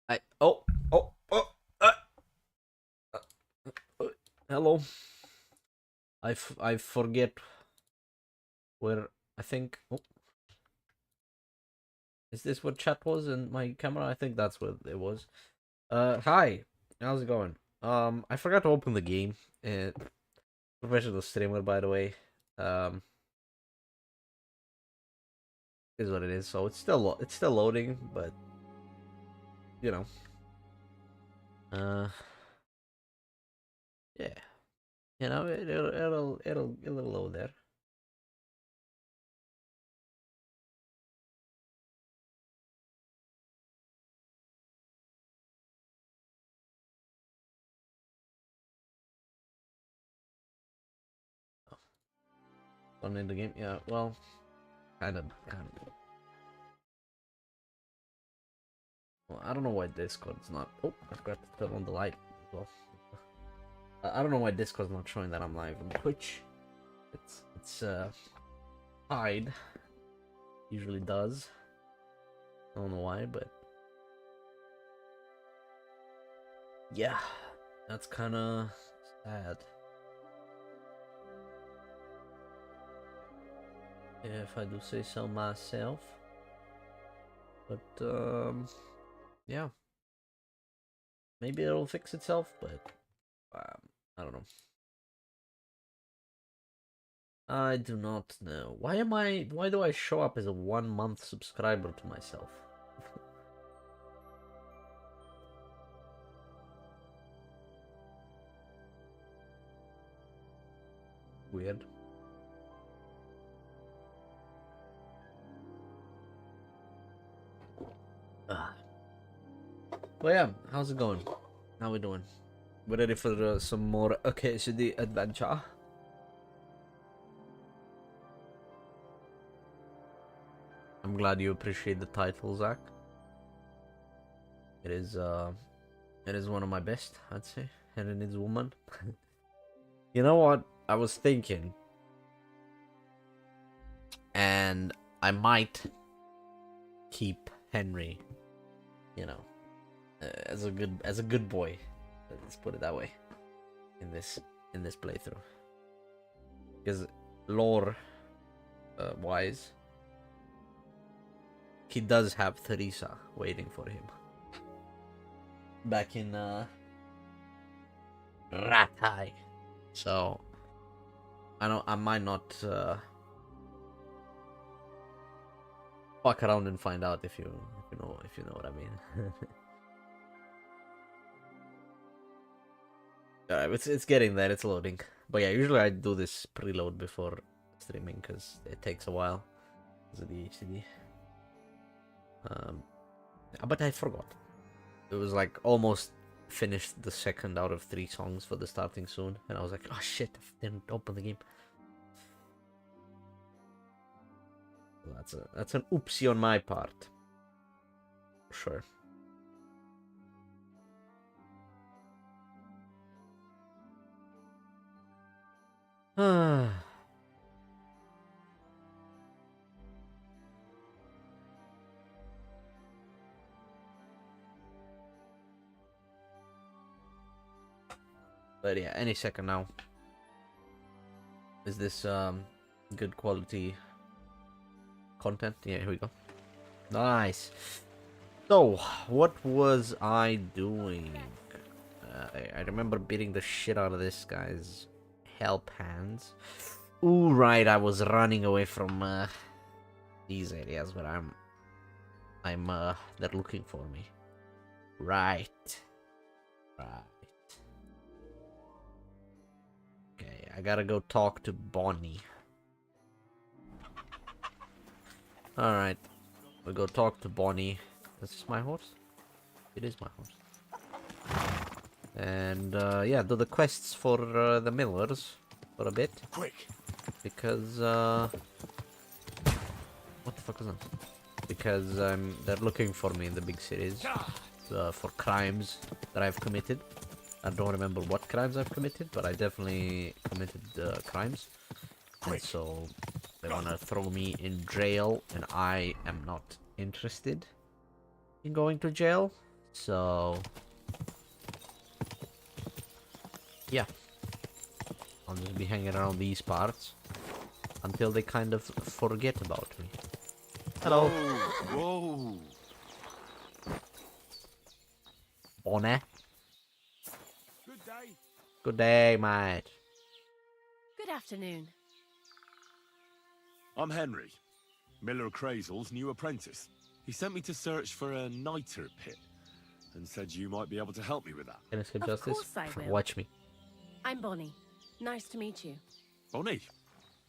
I oh oh oh uh, uh, hello. I forget where I think. Oh, is this what chat was in my camera? I think that's what it was. Hi. How's it going? I forgot to open the game. Uh, Professional streamer, by the way. Um, is what it is. So it's still loading, but you know. Uh, yeah. It'll load there. On in the game, yeah. Well, kind of. Well, I don't know why Discord's not. Oh, I forgot to turn on the light as well. I don't know why Discord's not showing that I'm live on Twitch. It's hide. Usually does. I don't know why, but yeah, that's kind of sad. If I do say so myself. But yeah, maybe it'll fix itself, but I don't know. I do not know. Why do I show up as a 1 month subscriber to myself? Weird. Ah. But yeah, how's it going? How we doing? We ready for some more City adventure? I'm glad you appreciate the title, Zach. It is one of my best, I'd say. Henry Needs Woman. You know what? I was thinking, and I might keep Henry. You know, as a good boy. Let's put it that way. In this playthrough, because lore wise, he does have Theresa waiting for him. Back in Rathai. So I might not fuck around and find out if you know what I mean. Alright, it's getting there, it's loading. But yeah, usually I do this preload before streaming because it takes a while. Because of the HDD. But I forgot. It was like almost finished the second out of 3 songs for the starting soon, and I was like, oh shit, I didn't open the game. So that's an oopsie on my part. For sure. But yeah, any second now. Is this good quality content? Yeah, here we go. Nice. So, what was I doing? I remember beating the shit out of this guy's help hands. Ooh, right, I was running away from these areas where they're looking for me. Right. Okay, I gotta go talk to Bonnie. Alright, we'll go talk to Bonnie. This is my horse? It is my horse. And yeah, do the quests for the millers for a bit. Quick! Because what the fuck is that? Because they're looking for me in the big cities for crimes that I've committed. I don't remember what crimes I've committed, but I definitely committed crimes. And so they wanna throw me in jail, and I am not interested in going to jail. So yeah, I'll just be hanging around these parts until they kind of forget about me. Hello, Whoa! Bonnie. Good day. Good day, mate. Good afternoon. I'm Henry, Miller Crazel's new apprentice. He sent me to search for a niter pit and said you might be able to help me with that. Can I skip Of justice? course I will. Watch me. I'm Bonnie. Nice to meet you. Bonnie.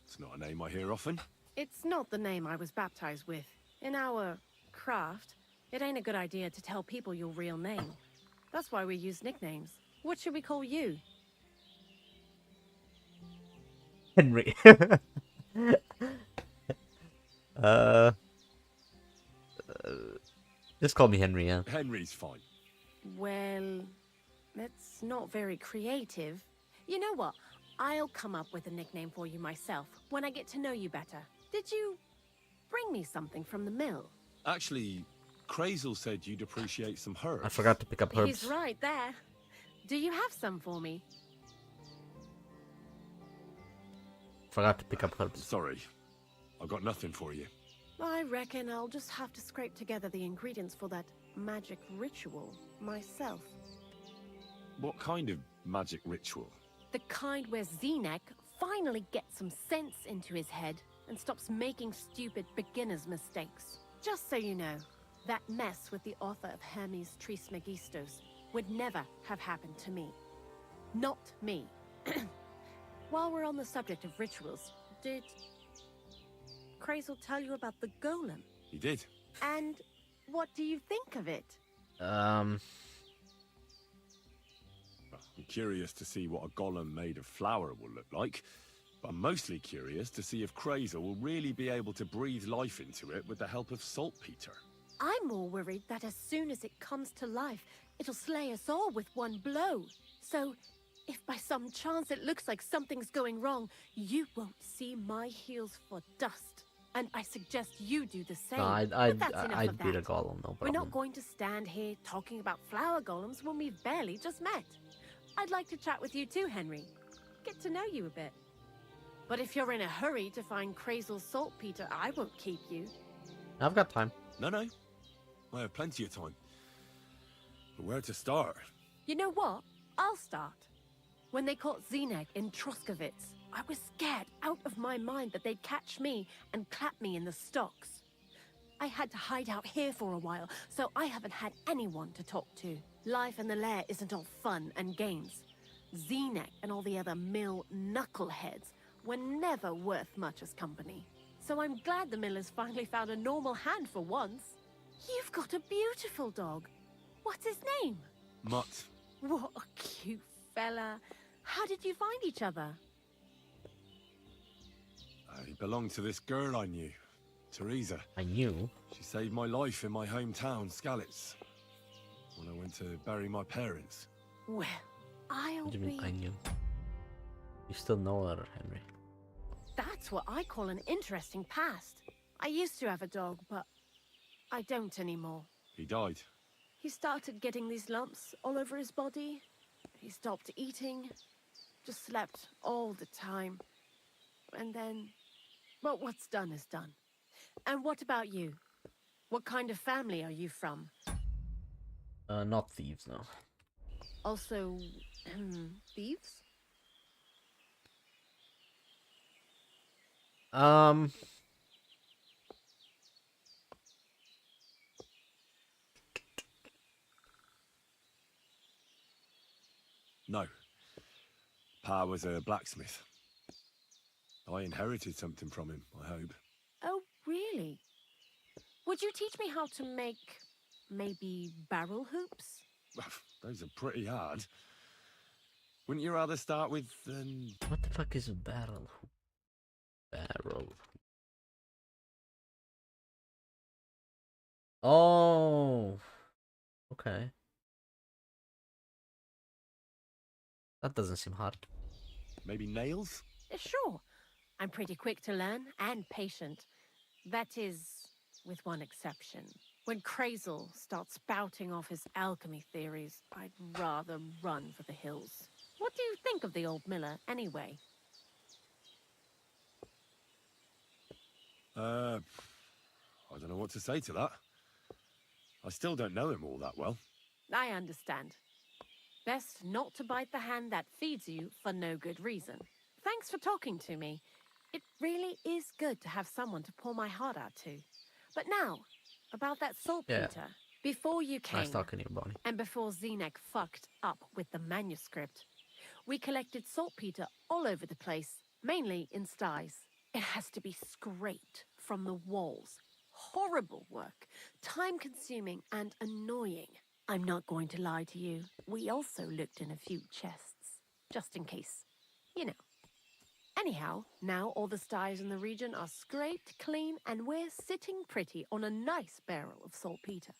It's not a name I hear often. It's not the name I was baptized with. In our craft, it ain't a good idea to tell people your real name. That's why we use nicknames. What should we call you? Henry. uh, just call me Henry, yeah. Henry's fine. Well, that's not very creative. You know what? I'll come up with a nickname for you myself when I get to know you better. Did you bring me something from the mill? Actually, Crazel said you'd appreciate some herbs. I forgot to pick up herbs. He's right there. Do you have some for me? Forgot to pick up herbs. Sorry, I've got nothing for you. I reckon I'll just have to scrape together the ingredients for that magic ritual myself. What kind of magic ritual? The kind where Zenek finally gets some sense into his head and stops making stupid beginner's mistakes. Just so you know, that mess with the author of Hermes Trismegistos would never have happened to me. Not me. While we're on the subject of rituals, did Crazel tell you about the golem? He did. And what do you think of it? Well, I'm curious to see what a golem made of flour will look like. But I'm mostly curious to see if Crazel will really be able to breathe life into it with the help of saltpeter. I'm more worried that as soon as it comes to life, it'll slay us all with one blow. So, if by some chance it looks like something's going wrong, you won't see my heels for dust. And I suggest you do the same. No, But that's enough I'd of beat a that. golem, no problem. We're not going to stand here talking about flower golems when we've barely just met. I'd like to chat with you too, Henry. Get to know you a bit. But if you're in a hurry to find Crazel's saltpeter, I won't keep you. I've got time. No. I have plenty of time. But where to start? You know what? I'll start. When they caught Zenek in Troskovitz, I was scared out of my mind that they'd catch me and clap me in the stocks. I had to hide out here for a while, so I haven't had anyone to talk to. Life in the lair isn't all fun and games. Zenek and all the other mill knuckleheads were never worth much as company. So I'm glad the miller's finally found a normal hand for once. You've got a beautiful dog. What's his name? Mutt. What a cute fella. How did you find each other? He belonged to this girl I knew, Teresa. I knew. She saved my life in my hometown, Skalitz, when I went to bury my parents. Well, I'll What do you mean be... I knew? You still know her, Henry. That's what I call an interesting past. I used to have a dog, but I don't anymore. He died. He started getting these lumps all over his body. He stopped eating, just slept all the time. And then, well, what's done is done. And what about you? What kind of family are you from? Not thieves, no. Also, thieves? No. Pa was a blacksmith. I inherited something from him, I hope. Oh, really? Would you teach me how to make, maybe, barrel hoops? Those are pretty hard. Wouldn't you rather start with, What the fuck is a barrel? Barrel. Oh. Okay. That doesn't seem hard. maybe nails? Sure. I'm pretty quick to learn and patient. That is, with one exception. When Crazel starts spouting off his alchemy theories, I'd rather run for the hills. What do you think of the old miller, anyway? I don't know what to say to that. I still don't know him all that well. I understand. Best not to bite the hand that feeds you for no good reason. Thanks for talking to me. It really is good to have someone to pour my heart out to. But now, about that saltpeter. Yeah. Before you came, Nice talking to you, Bonnie. and before Zenek fucked up with the manuscript, we collected saltpeter all over the place, mainly in sties. It has to be scraped from the walls. Horrible work, time-consuming and annoying. I'm not going to lie to you. We also looked in a few chests, just in case. You know. Anyhow, now all the sties in the region are scraped clean and we're sitting pretty on a nice barrel of saltpeter.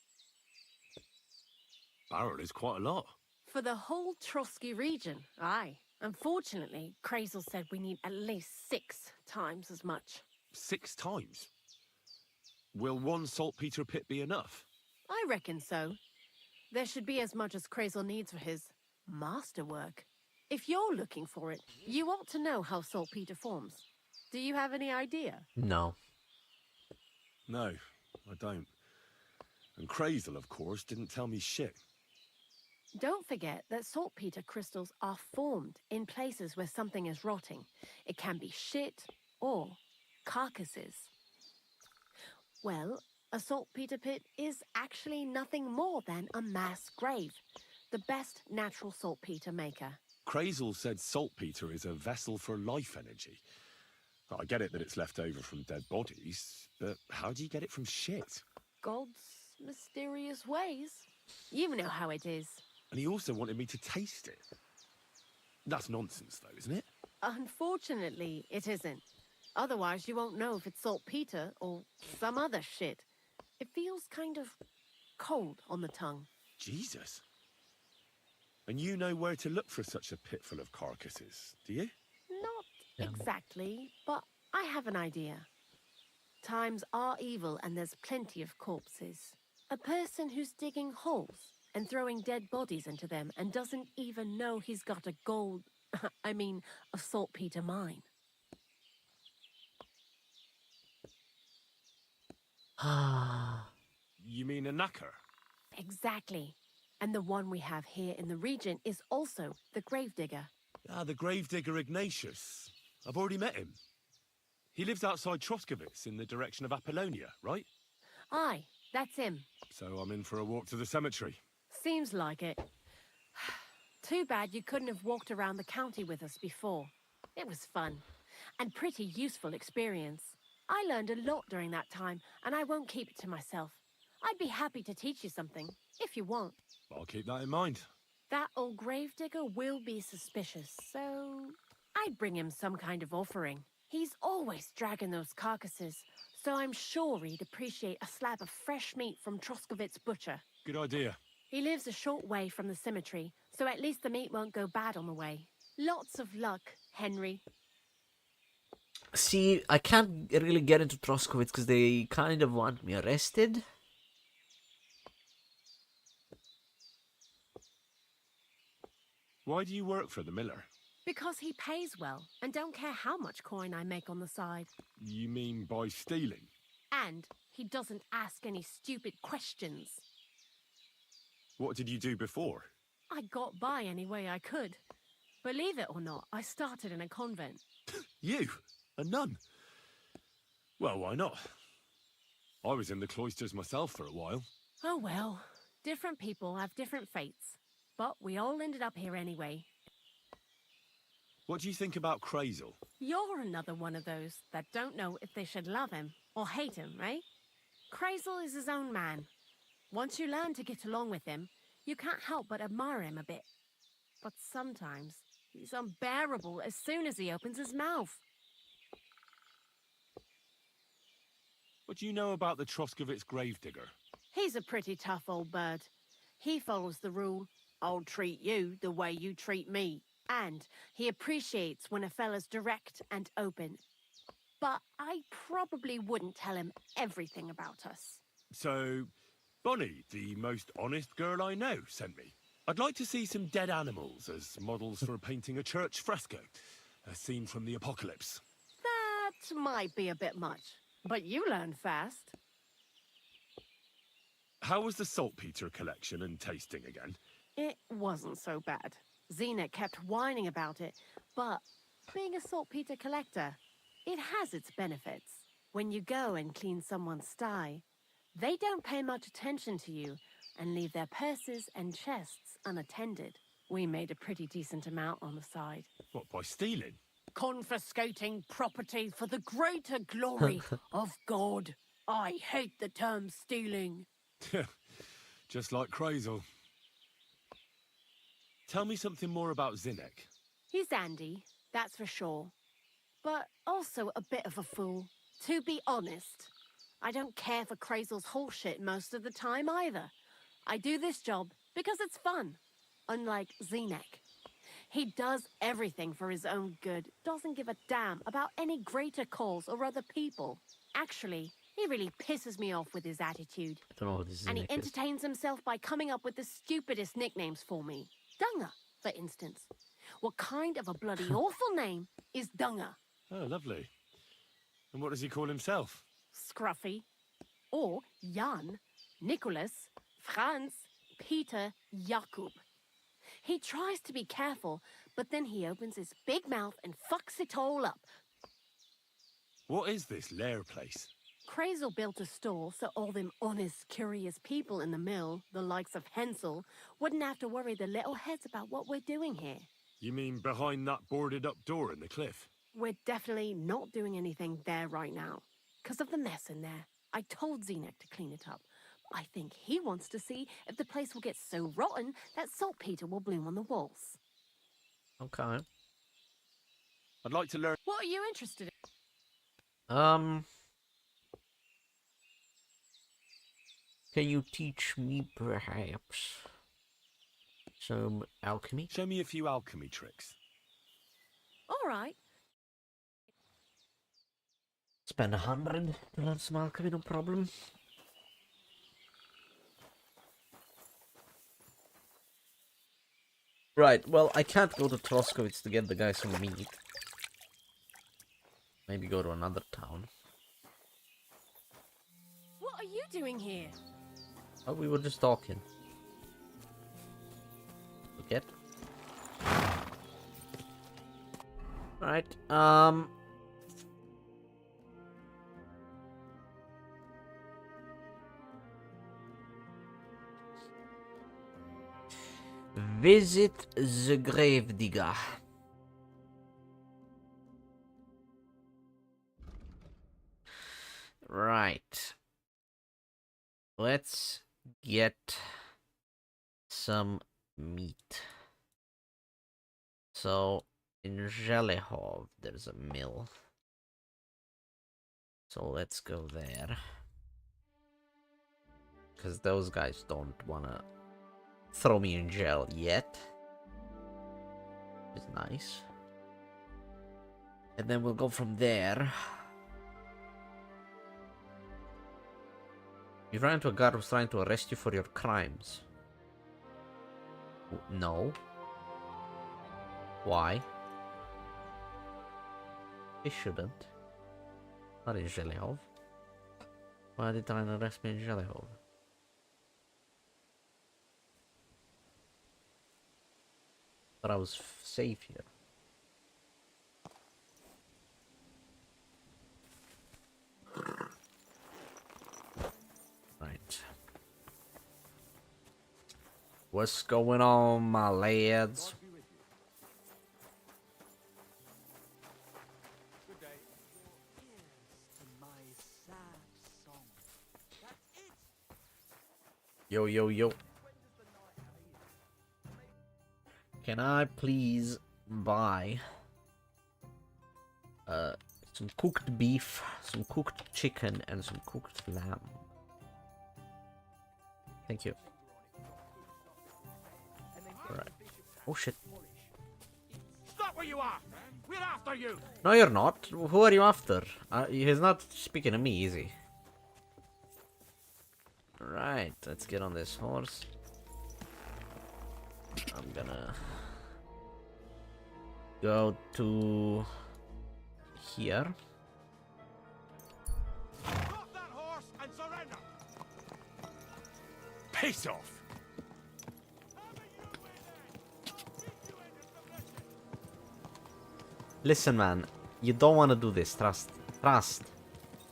Barrel is quite a lot. For the whole Trotsky region, aye. Unfortunately, Crazel said we need at least 6 times as much. 6 times? Will one saltpeter pit be enough? I reckon so. There should be as much as Crazel needs for his masterwork. If you're looking for it, you ought to know how saltpeter forms. Do you have any idea? No. No, I don't. And Crazel, of course, didn't tell me shit. Don't forget that saltpeter crystals are formed in places where something is rotting. It can be shit or carcasses. Well, a saltpeter pit is actually nothing more than a mass grave. The best natural saltpeter maker. Crazel said saltpeter is a vessel for life energy. I get it that it's left over from dead bodies, but how do you get it from shit? God's mysterious ways. You know how it is. And he also wanted me to taste it. That's nonsense, though, isn't it? Unfortunately, it isn't. Otherwise, you won't know if it's saltpeter or some other shit. It feels kind of cold on the tongue. Jesus. And you know where to look for such a pit full of carcasses, do you? Not exactly, but I have an idea. Times are evil and there's plenty of corpses. A person who's digging holes and throwing dead bodies into them and doesn't even know he's got a a saltpeter mine. You mean a knacker? Exactly. And the one we have here in the region is also the gravedigger. Ah, the gravedigger Ignatius. I've already met him. He lives outside Troskowitz in the direction of Apollonia, right? Aye, that's him. So I'm in for a walk to the cemetery. Seems like it. Too bad you couldn't have walked around the county with us before. It was fun, and pretty useful experience. I learned a lot during that time, and I won't keep it to myself. I'd be happy to teach you something, if you want. I'll keep that in mind. That old gravedigger will be suspicious, so I'd bring him some kind of offering. He's always dragging those carcasses, so I'm sure he'd appreciate a slab of fresh meat from Troskowitz Butcher. Good idea. He lives a short way from the cemetery, so at least the meat won't go bad on the way. Lots of luck, Henry. See, I can't really get into Troskowitz because they kind of want me arrested. Why do you work for the miller? Because he pays well, and don't care how much coin I make on the side. You mean by stealing? And he doesn't ask any stupid questions. What did you do before? I got by any way I could. Believe it or not, I started in a convent. You? A nun? Well, why not? I was in the cloisters myself for a while. Oh well, different people have different fates. But we all ended up here anyway. What do you think about Crazel? You're another one of those that don't know if they should love him or hate him, right? Crazel is his own man. Once you learn to get along with him, you can't help but admire him a bit. But sometimes, he's unbearable as soon as he opens his mouth. What do you know about the Troskowitz gravedigger? He's a pretty tough old bird. He follows the rule, I'll treat you the way you treat me. And he appreciates when a fella's direct and open. But I probably wouldn't tell him everything about us. So, Bonnie, the most honest girl I know, sent me. I'd like to see some dead animals as models for painting a church fresco. A scene from the apocalypse. That might be a bit much, but you learn fast. How was the saltpeter collection and tasting again? It wasn't so bad. Zenek kept whining about it, but being a saltpeter collector, it has its benefits. When you go and clean someone's sty, they don't pay much attention to you and leave their purses and chests unattended. We made a pretty decent amount on the side. What, by stealing? Confiscating property for the greater glory of God. I hate the term stealing. Just like Crazel. Tell me something more about Zinnek. He's Andy, that's for sure. But also a bit of a fool. To be honest, I don't care for Crazel's bullshit most of the time either. I do this job because it's fun, unlike Zenek. He does everything for his own good, doesn't give a damn about any greater cause or other people. Actually, he really pisses me off with his attitude. I don't know what this And he Zinnek is. entertains himself by coming up with the stupidest nicknames for me. Dunga, for instance. What kind of a bloody awful name is Dunga? Oh, lovely. And what does he call himself? Scruffy. Or Jan, Nicholas, Franz, Peter, Jakub. He tries to be careful, but then he opens his big mouth and fucks it all up. What is this lair place? Crazel built a store so all them honest, curious people in the mill, the likes of Hensel, wouldn't have to worry their little heads about what we're doing here. You mean behind that boarded up door in the cliff? We're definitely not doing anything there right now, because of the mess in there. I told Zenek to clean it up. I think he wants to see if the place will get so rotten that saltpeter will bloom on the walls. Okay. I'd like to learn. What are you interested in? Can you teach me perhaps some alchemy? Show me a few alchemy tricks. All right. Spend 100 to learn some alchemy, no problem. Right, well, I can't go to Troskowitz to get the guys some meat. Maybe go to another town. What are you doing here? Oh, we were just talking. Forget. Right, visit the Gravedigger. Right. Let's get some meat. So, in Zhelehov, there's a mill. So let's go there. Because those guys don't wanna throw me in jail yet. It's nice. And then we'll go from there. You ran into a guard who's trying to arrest you for your crimes. No. Why? He shouldn't. Not in Zhelehov. Why are they trying to arrest me in Zhelehov? But I was safe here. Right. What's going on, my lads? Yo, yo, yo. Can I please buy some cooked beef, some cooked chicken, and some cooked lamb? Thank you. Alright. Oh shit. Stop where you are! We're after you! No, you're not. Who are you after? He's not speaking to me, is he? Right, let's get on this horse. I'm gonna go to here. Drop that horse and surrender! Piss off! Listen, man, you don't want to do this. Trust. Trust.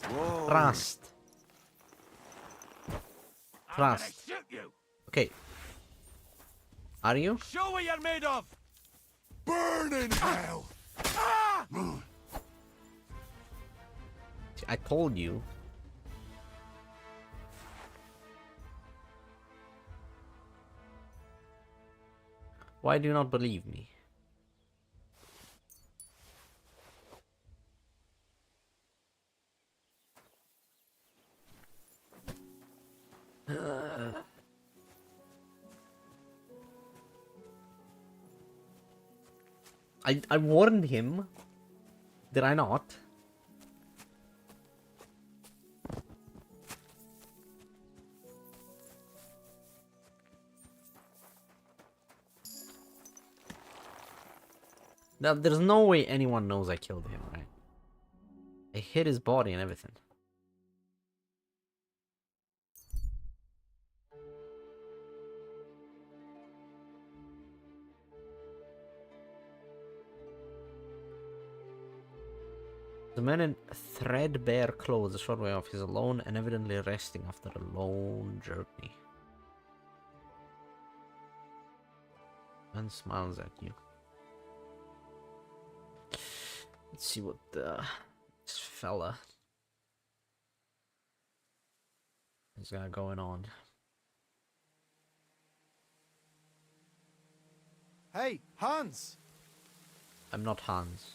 Whoa. Trust. I'm gonna Trust. shoot you! Okay. Are you? Show what you're made of! Burn in hell! I told you. Why do you not believe me? I warned him. Did I not? Now, there's no way anyone knows I killed him, right? I hit his body and everything. The man in threadbare clothes a short way off is alone and evidently resting after a long journey. Man smiles at you. Let's see what this fella has got going on. Hey, Hans! I'm not Hans.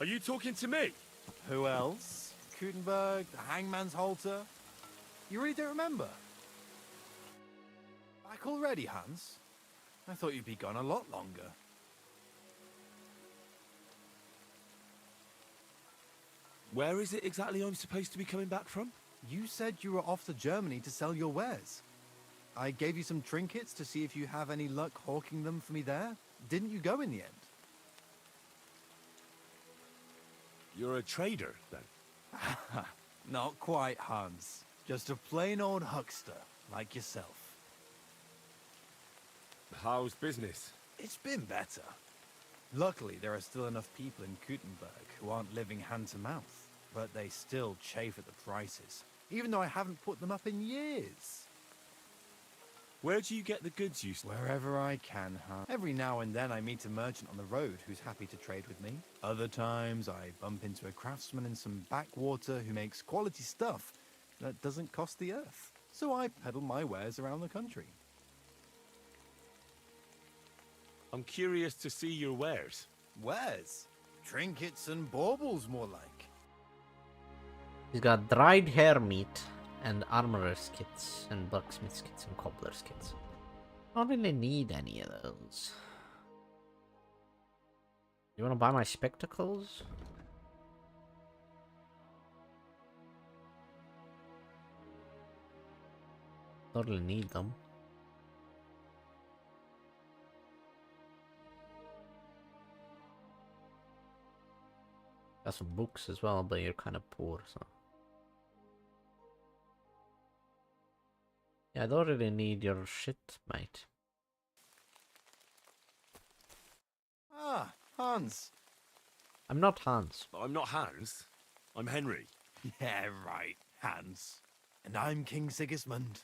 Are you talking to me? Who else? Kutenberg, the Hangman's Halter? You really don't remember? Back already, Hans? I thought you'd be gone a lot longer. Where is it exactly I'm supposed to be coming back from? You said you were off to Germany to sell your wares. I gave you some trinkets to see if you have any luck hawking them for me there. Didn't you go in the end? You're a trader, then? Not quite, Hans. Just a plain old huckster, like yourself. How's business? It's been better. Luckily, there are still enough people in Kutenberg who aren't living hand to mouth, but they still chafe at the prices, even though I haven't put them up in years. Where do you get the goods you... Wherever I can, huh? Every now and then I meet a merchant on the road who's happy to trade with me. Other times I bump into a craftsman in some backwater who makes quality stuff that doesn't cost the earth. So I peddle my wares around the country. I'm curious to see your wares. Wares? Trinkets and baubles, more like. He's got dried hair meat and armorer's kits and blacksmith's kits and cobbler's kits. I don't really need any of those. You wanna buy my spectacles? Don't really need them. Got some books as well, but you're kind of poor, so. Yeah, I don't really need your shit, mate. Ah, Hans. I'm not Hans. I'm not Hans. I'm Henry. Yeah, right, Hans. And I'm King Sigismund.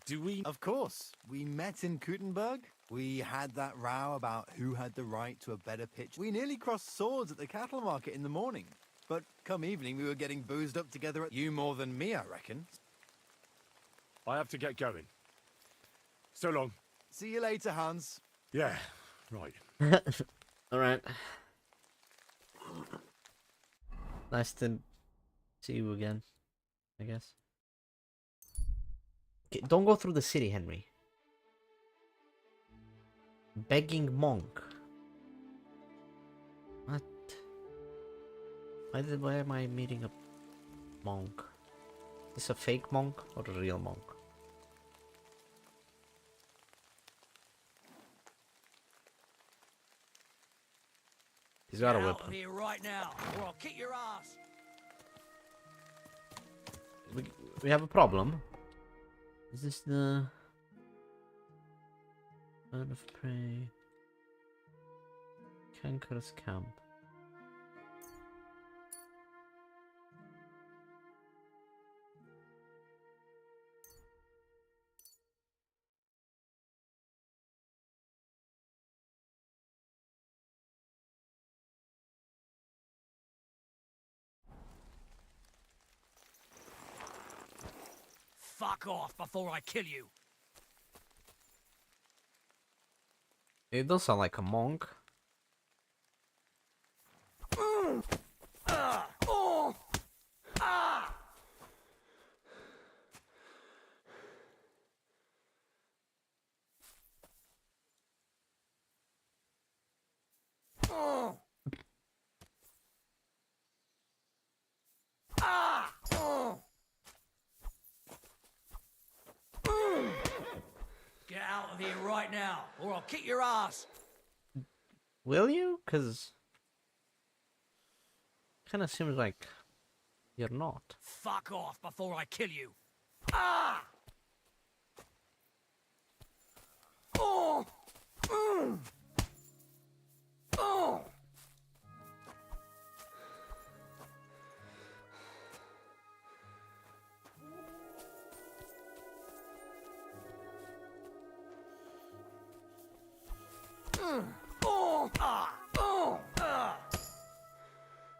Do we... Of course. We met in Kutenberg. We had that row about who had the right to a better pitch. We nearly crossed swords at the cattle market in the morning. But come evening, we were getting boozed up together at... You more than me, I reckon. I have to get going. So long. See you later, Hans. Yeah, right. Alright. Nice to see you again, I guess. Okay, don't go through the city, Henry. Begging monk. What? Why am I meeting a monk? Is this a fake monk or a real monk? He's got a Get out of weapon. here right now, or I'll kick your ass. We have a problem. Is this the bird of prey? Cankerous camp. Fuck off before I kill you. It does sound like a monk. Get out of here right now, or I'll kick your ass. Will you? Cause kind of seems like you're not. Fuck off before I kill you.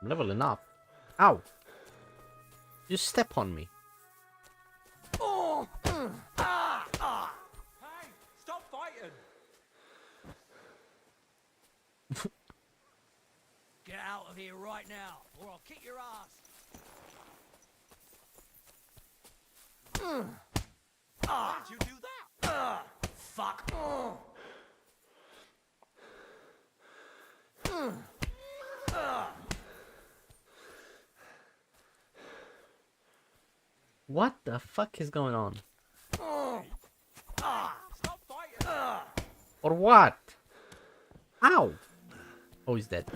I'm leveling up. Ow! You step on me. Hey, stop fighting. Get out of here right now, or I'll kick your ass. Why'd you do that? Fuck. What the fuck is going on? Stop fighting. Or what? Ow! Oh, he's dead.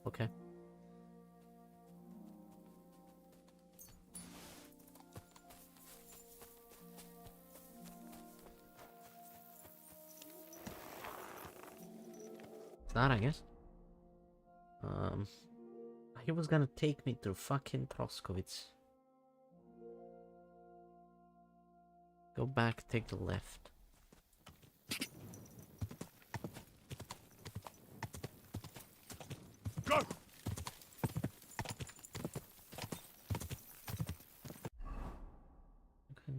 Okay. It's that, I guess. He was gonna take me to fucking Troskowitz. Go back, take the left. Go! Okay.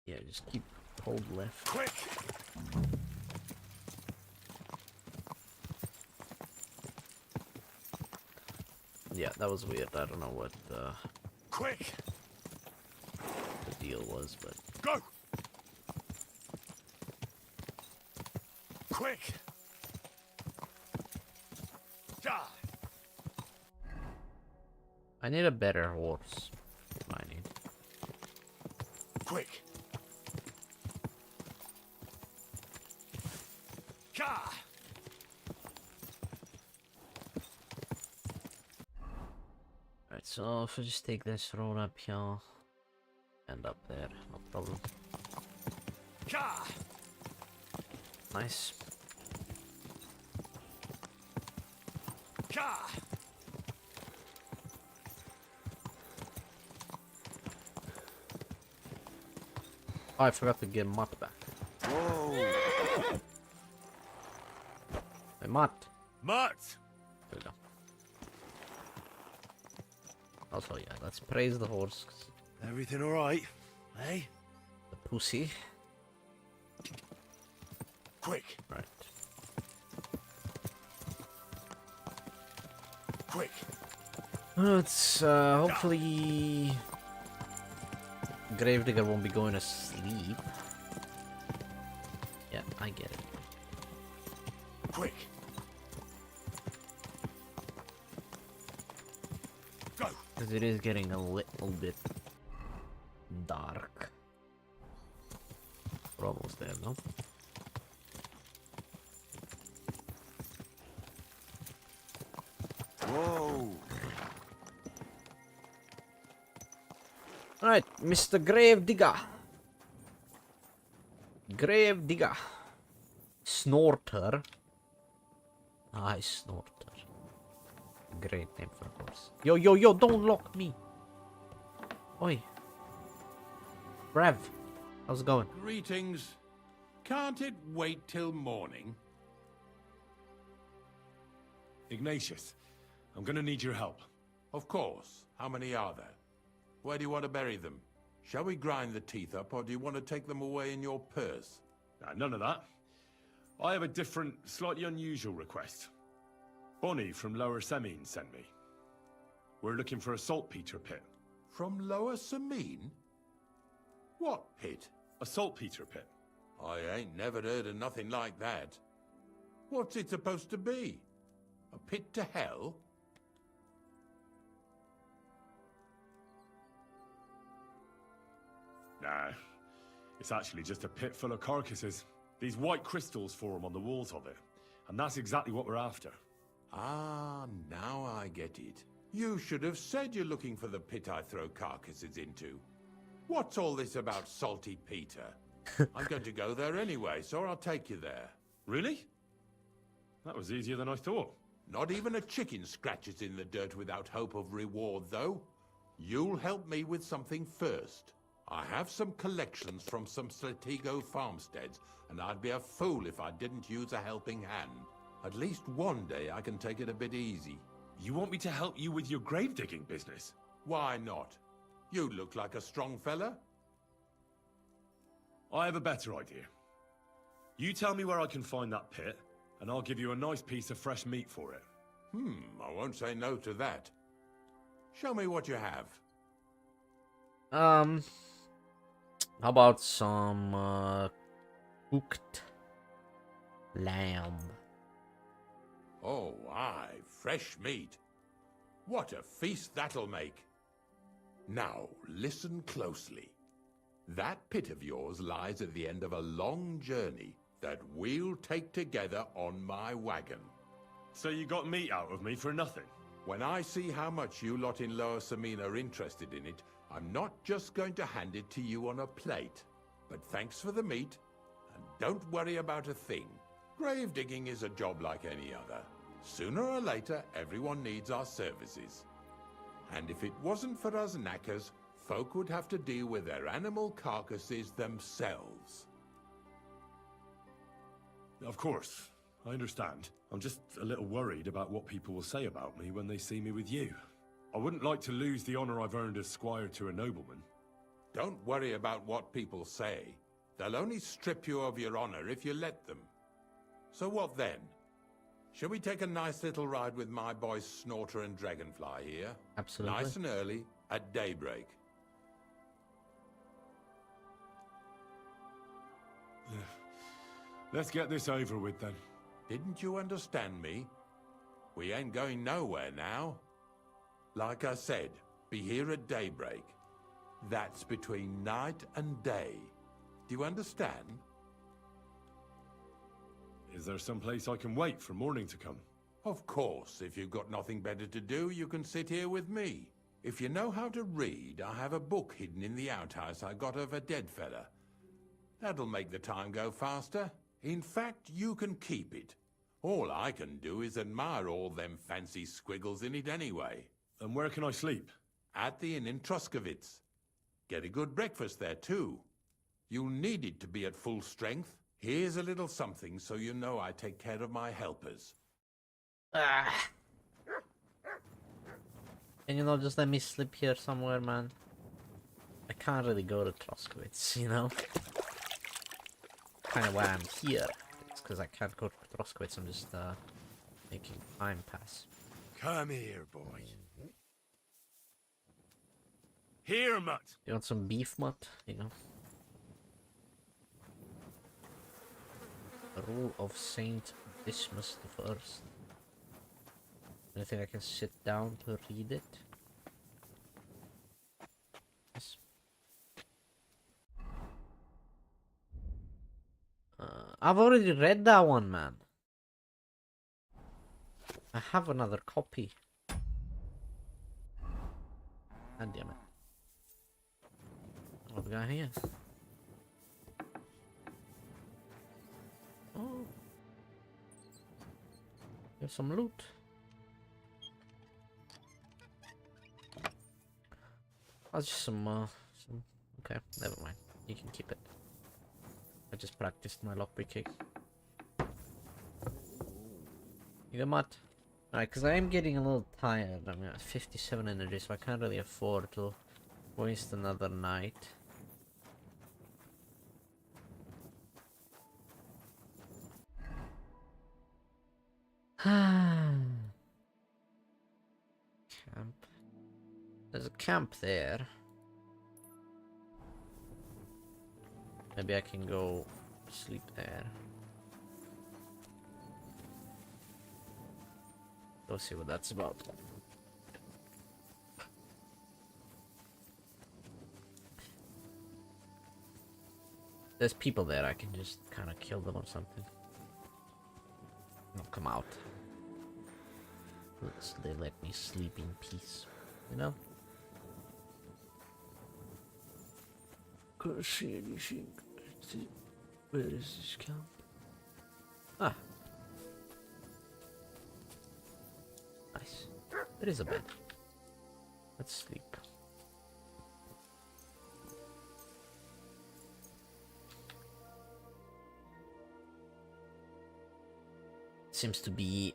Yeah, just keep hold left. Quick! Yeah, that was weird. I don't know what Quick! the deal was, but Go! Quick! Die! I need a better horse. I need. Quick! Ka! Alright, so if I just take this road up here and up there, no problem. Ka! Nice. Ka! Oh, I forgot to give Mutt back. Whoa! Hey, Mutt. Mutt! There we go. Also, yeah, let's praise the horse. 'Cause Everything alright? Hey? the pussy. Quick! Right. Quick! Let's hopefully Gravedigger won't be going to sleep. Yeah, I get it. Quick! Because it is getting a little bit dark. We're almost there, no? Whoa! Alright, Mr. Gravedigger. Gravedigger. Snorter. Aye, Snorter. Great name for a horse. Yo, yo, yo, don't lock me. Oi. Rev, how's it going? Greetings. Can't it wait till morning? Ignatius, I'm gonna need your help. Of course. How many are there? Where do you want to bury them? Shall we grind the teeth up, or do you want to take them away in your purse? None of that. I have a different, slightly unusual request. Bonnie from Lower Semine sent me. We're looking for a saltpeter pit. From Lower Samine? What pit? A saltpeter pit. I ain't never heard of nothing like that. What's it supposed to be? A pit to hell? Nah, it's actually just a pit full of carcasses. These white crystals form on the walls of it, and that's exactly what we're after. Ah, now I get it. You should have said you're looking for the pit I throw carcasses into. What's all this about Salty Peter? I'm going to go there anyway, so I'll take you there. Really? That was easier than I thought. Not even a chicken scratches in the dirt without hope of reward, though. You'll help me with something first. I have some collections from some Stratego farmsteads, and I'd be a fool if I didn't use a helping hand. At least one day I can take it a bit easy. You want me to help you with your grave digging business? Why not? You look like a strong fella. I have a better idea. You tell me where I can find that pit, and I'll give you a nice piece of fresh meat for it. I won't say no to that. Show me what you have. How about some cooked lamb? Oh, aye, fresh meat. What a feast that'll make. Now, listen closely. That pit of yours lies at the end of a long journey that we'll take together on my wagon. So you got meat out of me for nothing? When I see how much you lot in Lower Samine are interested in it, I'm not just going to hand it to you on a plate. But thanks for the meat, and don't worry about a thing. Grave digging is a job like any other. Sooner or later, everyone needs our services. And if it wasn't for us knackers, folk would have to deal with their animal carcasses themselves. Of course, I understand. I'm just a little worried about what people will say about me when they see me with you. I wouldn't like to lose the honor I've earned as squire to a nobleman. Don't worry about what people say. They'll only strip you of your honor if you let them. So what then? Shall we take a nice little ride with my boys Snorter and Dragonfly here? Absolutely. Nice and early, at daybreak. Let's get this over with then. Didn't you understand me? We ain't going nowhere now. Like I said, be here at daybreak. That's between night and day. Do you understand? Is there some place I can wait for morning to come? Of course, if you've got nothing better to do, you can sit here with me. If you know how to read, I have a book hidden in the outhouse I got of a dead fella. That'll make the time go faster. In fact, you can keep it. All I can do is admire all them fancy squiggles in it anyway. And where can I sleep? At the inn in Truskovitz. Get a good breakfast there, too. You'll need it to be at full strength. Here's a little something so you know I take care of my helpers. Ah. Can you not just let me sleep here somewhere, man? I can't really go to Troskowitz, you know? Kind of why I'm here. It's because I can't go to Troskowitz. I'm just making time pass. Come here, boy. Here, mutt. You want some beef, mutt? You know? The rule of Saint Dismas the First. Anything I can sit down to read it? I've already read that one, man. I have another copy. God damn it. What we got here? Oh. There's some loot. That's just some. Okay, never mind. You can keep it. I just practiced my lockpicking. You got mud? Alright, because I am getting a little tired. I'm at 57 energy, so I can't really afford to waste another night. Camp. There's a camp there. Maybe I can go sleep there. Go see what that's about. There's people there, I can just kind of kill them or something. Knock them out. They let me sleep in peace, you know? Can't see anything. Where is this camp? Ah. Nice. There is a bed. Let's sleep. Seems to be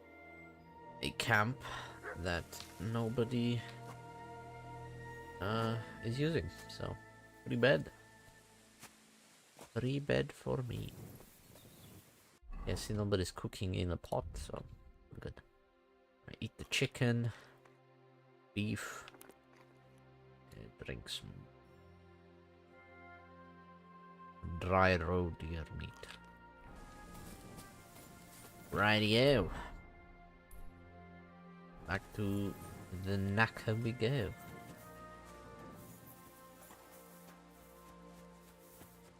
a camp that nobody is using, so free bed. Free bed for me. Yeah, see, nobody's cooking in a pot, so good. I eat the chicken, beef, and drink some dry roe deer meat. Rightio. Back to the Naka we go.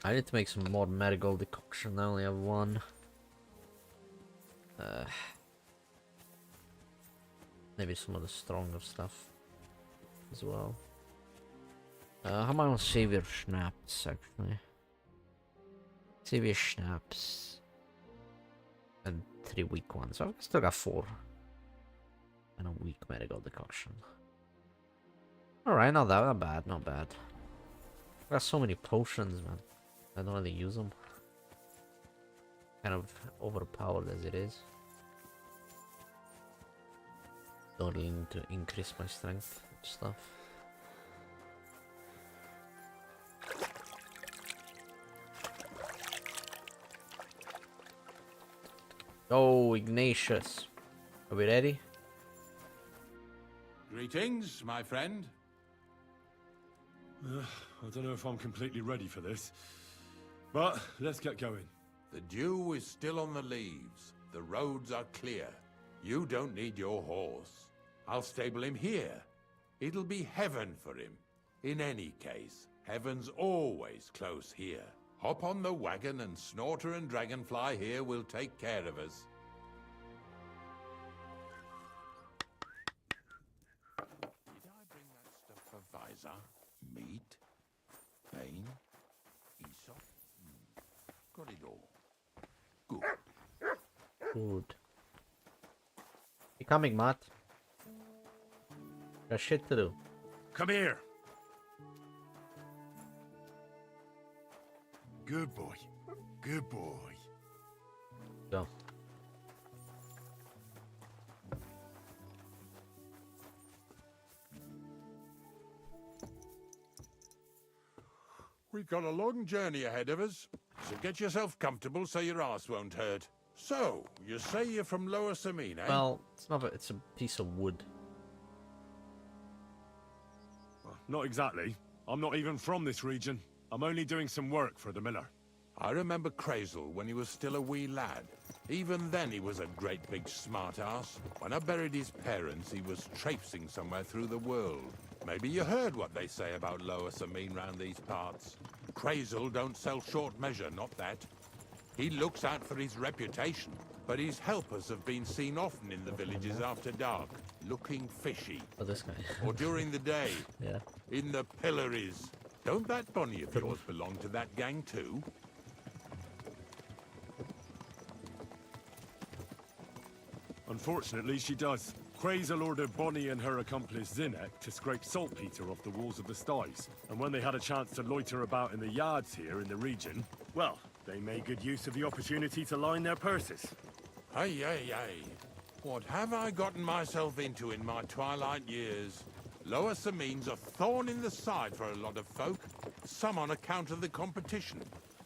I need to make some more marigold decoction. I only have one. Maybe some of the stronger stuff as well. How about on Savior Schnapps, actually? Savior Schnapps. And 3 weak ones. So I've still got 4. And a weak marigold decoction. Alright, not bad, not bad. I've got so many potions, man. I don't really use them. Kind of overpowered as it is. Don't really need to increase my strength and stuff. Oh, Ignatius. Are we ready? Greetings, my friend. I don't know if I'm completely ready for this, but let's get going. The dew is still on the leaves. The roads are clear. You don't need your horse. I'll stable him here. It'll be heaven for him. In any case, heaven's always close here. Hop on the wagon and Snorter and Dragonfly here will take care of us. Did I bring that stuff for Visor? Meat? Pain? Aesop? Got it all. Good. Good. You coming, Matt? Got shit to do. Come here. Good boy. Good boy. Go. We've got a long journey ahead of us, so get yourself comfortable so your ass won't hurt. So, you say you're from Lower Samine, eh? Well, it's not. It's a piece of wood. Not exactly. I'm not even from this region. I'm only doing some work for the miller. I remember Krazel when he was still a wee lad. Even then he was a great big smart-ass. When I buried his parents, he was traipsing somewhere through the world. Maybe you heard what they say about Lower Samine round these parts. Krazel don't sell short measure, not that. He looks out for his reputation, but his helpers have been seen often in the villages after dark, looking fishy. Oh, this guy. Or during the day, Yeah. in the pillories. Don't that bunny of yours belong to that gang too? Unfortunately, she does. Krazel ordered Bonnie and her accomplice Zinek to scrape saltpeter off the walls of the sties. And when they had a chance to loiter about in the yards here in the region, well, they made good use of the opportunity to line their purses. Ay, ay, ay. What have I gotten myself into in my twilight years? Lower Samine's a thorn in the side for a lot of folk. Some on account of the competition.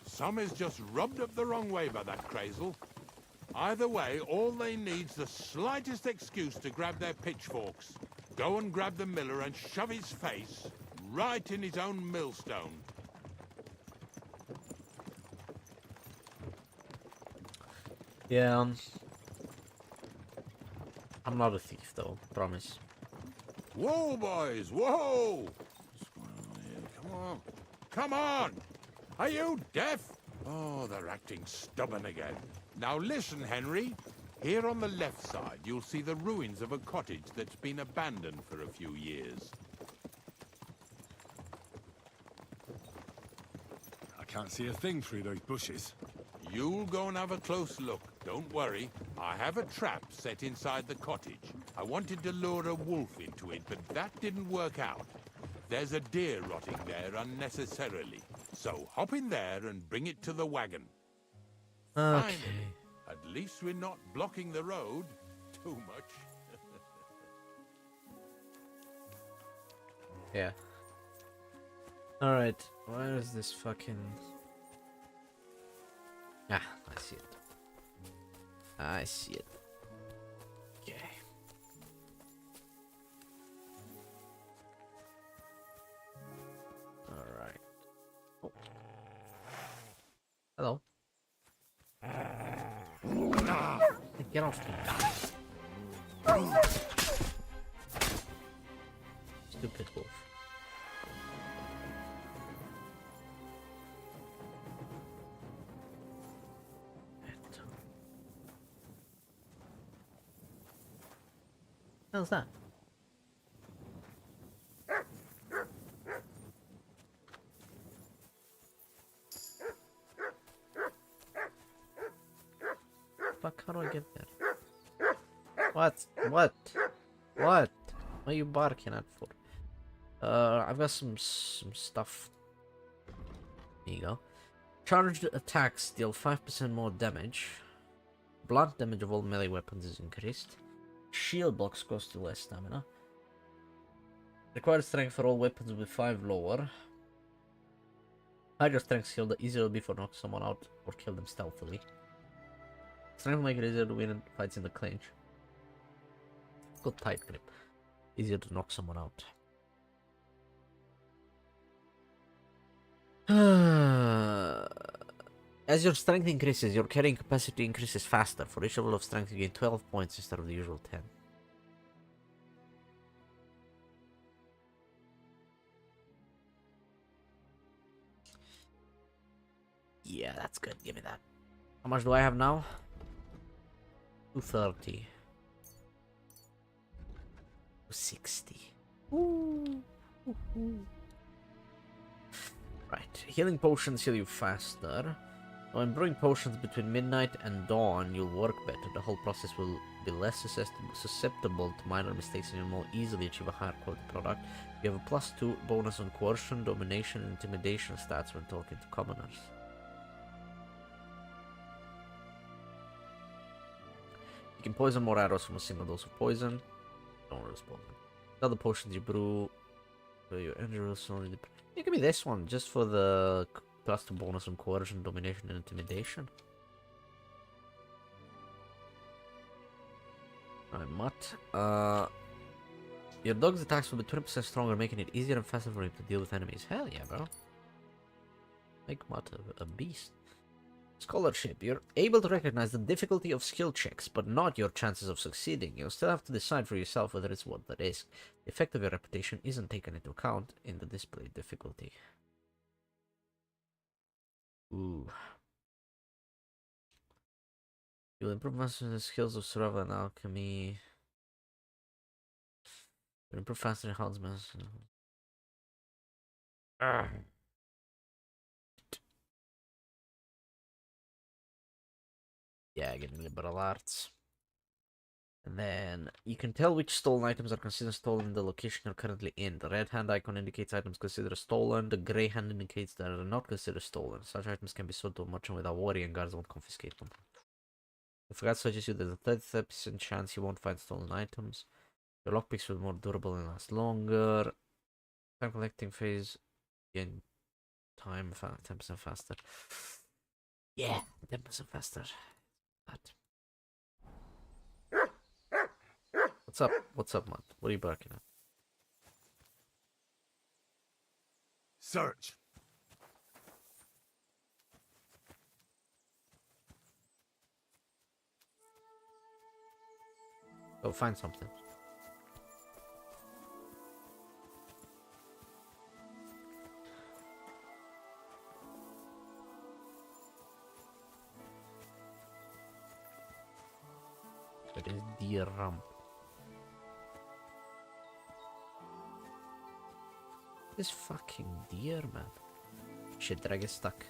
Some is just rubbed up the wrong way by that Krazel. Either way, all they need's the slightest excuse to grab their pitchforks. Go and grab the miller and shove his face right in his own millstone. Yeah, I'm not a thief though, promise. Whoa, boys, whoa! Come on. Come on! Are you deaf? Oh, they're acting stubborn again. Now listen, Henry. Here on the left side, you'll see the ruins of a cottage that's been abandoned for a few years. I can't see a thing through those bushes. You'll go and have a close look. Don't worry. I have a trap set inside the cottage. I wanted to lure a wolf into it, but that didn't work out. There's a deer rotting there unnecessarily. So hop in there and bring it to the wagon. Okay. Finally, at least we're not blocking the road too much. Yeah. Alright, where is this fucking... Ah, I see it. I see it. Okay. Alright. Oh. Hello. Get off me. Stupid wolf. How's that? Fuck, how do I get there? What? What? What? What are you barking at for? I've got some stuff. There you go. Charged attacks deal 5% more damage. Blunt damage of all melee weapons is increased. Shield blocks cost you less stamina. Required strength for all weapons with 5 lower. Higher strength skill, the easier it will be for knock someone out or kill them stealthily. Strength will make it easier to win fights in the clinch. Got tight grip. Easier to knock someone out. As your strength increases, your carrying capacity increases faster. For each level of strength, you gain 12 points instead of the usual 10. Yeah, that's good. Give me that. How much do I have now? 230. 260. Ooh. Right. Healing potions heal you faster. When brewing potions between midnight and dawn, you'll work better. The whole process will be less susceptible to minor mistakes and you'll more easily achieve a higher quality product. You have a +2 bonus on coercion, domination, and intimidation stats when talking to commoners. You can poison more arrows from a single dose of poison. Don't respond. Other potions you brew, your energy will only depend. You give me this one just for the +2 bonus on coercion, domination, and intimidation. Alright, Mutt. Your dog's attacks will be 20% stronger, making it easier and faster for him to deal with enemies. Hell yeah, bro. Make Mutt a beast. Scholarship. You're able to recognize the difficulty of skill checks, but not your chances of succeeding. You'll still have to decide for yourself whether it's worth the risk. The effect of your reputation isn't taken into account in the displayed difficulty. Ooh. You'll improve master the skills of survival and alchemy. You'll improve faster in house master. Yeah, getting liberal arts. And then you can tell which stolen items are considered stolen in the location you're currently in. The red hand icon indicates items considered stolen. The grey hand indicates that are not considered stolen. Such items can be sold to a merchant without worry and guards won't confiscate them. If a guard searches you, there's a 30% chance you won't find stolen items. Your lockpicks will be more durable and last longer. Time collecting phase. Again, time 10% faster. Yeah, 10% faster. That. What's up? What's up, man? What are you barking at? Search. Go find something. That is deer rump. This fucking deer, man. Shit, did I get stuck?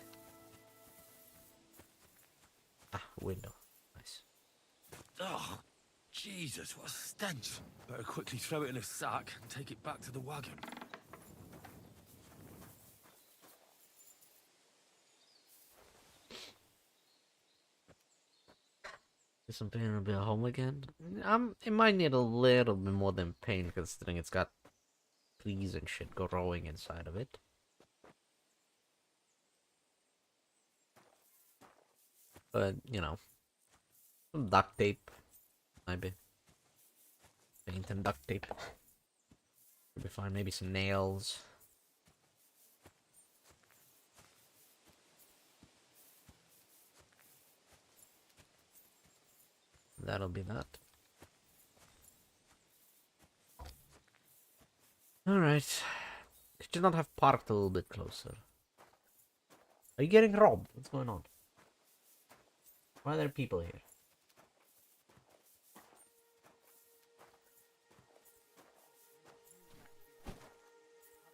Ah, window. Nice. Oh, Jesus, what a stench. Better quickly throw it in a sack and take it back to the wagon. Guess I'm pain will be at home again. It might need a little bit more than pain considering it's got trees and shit growing inside of it. But, you know, some duct tape, maybe. Paint and duct tape. Should be fine. Maybe some nails. That'll be that. Alright. Could you not have parked a little bit closer? Are you getting robbed? What's going on? Why are there people here?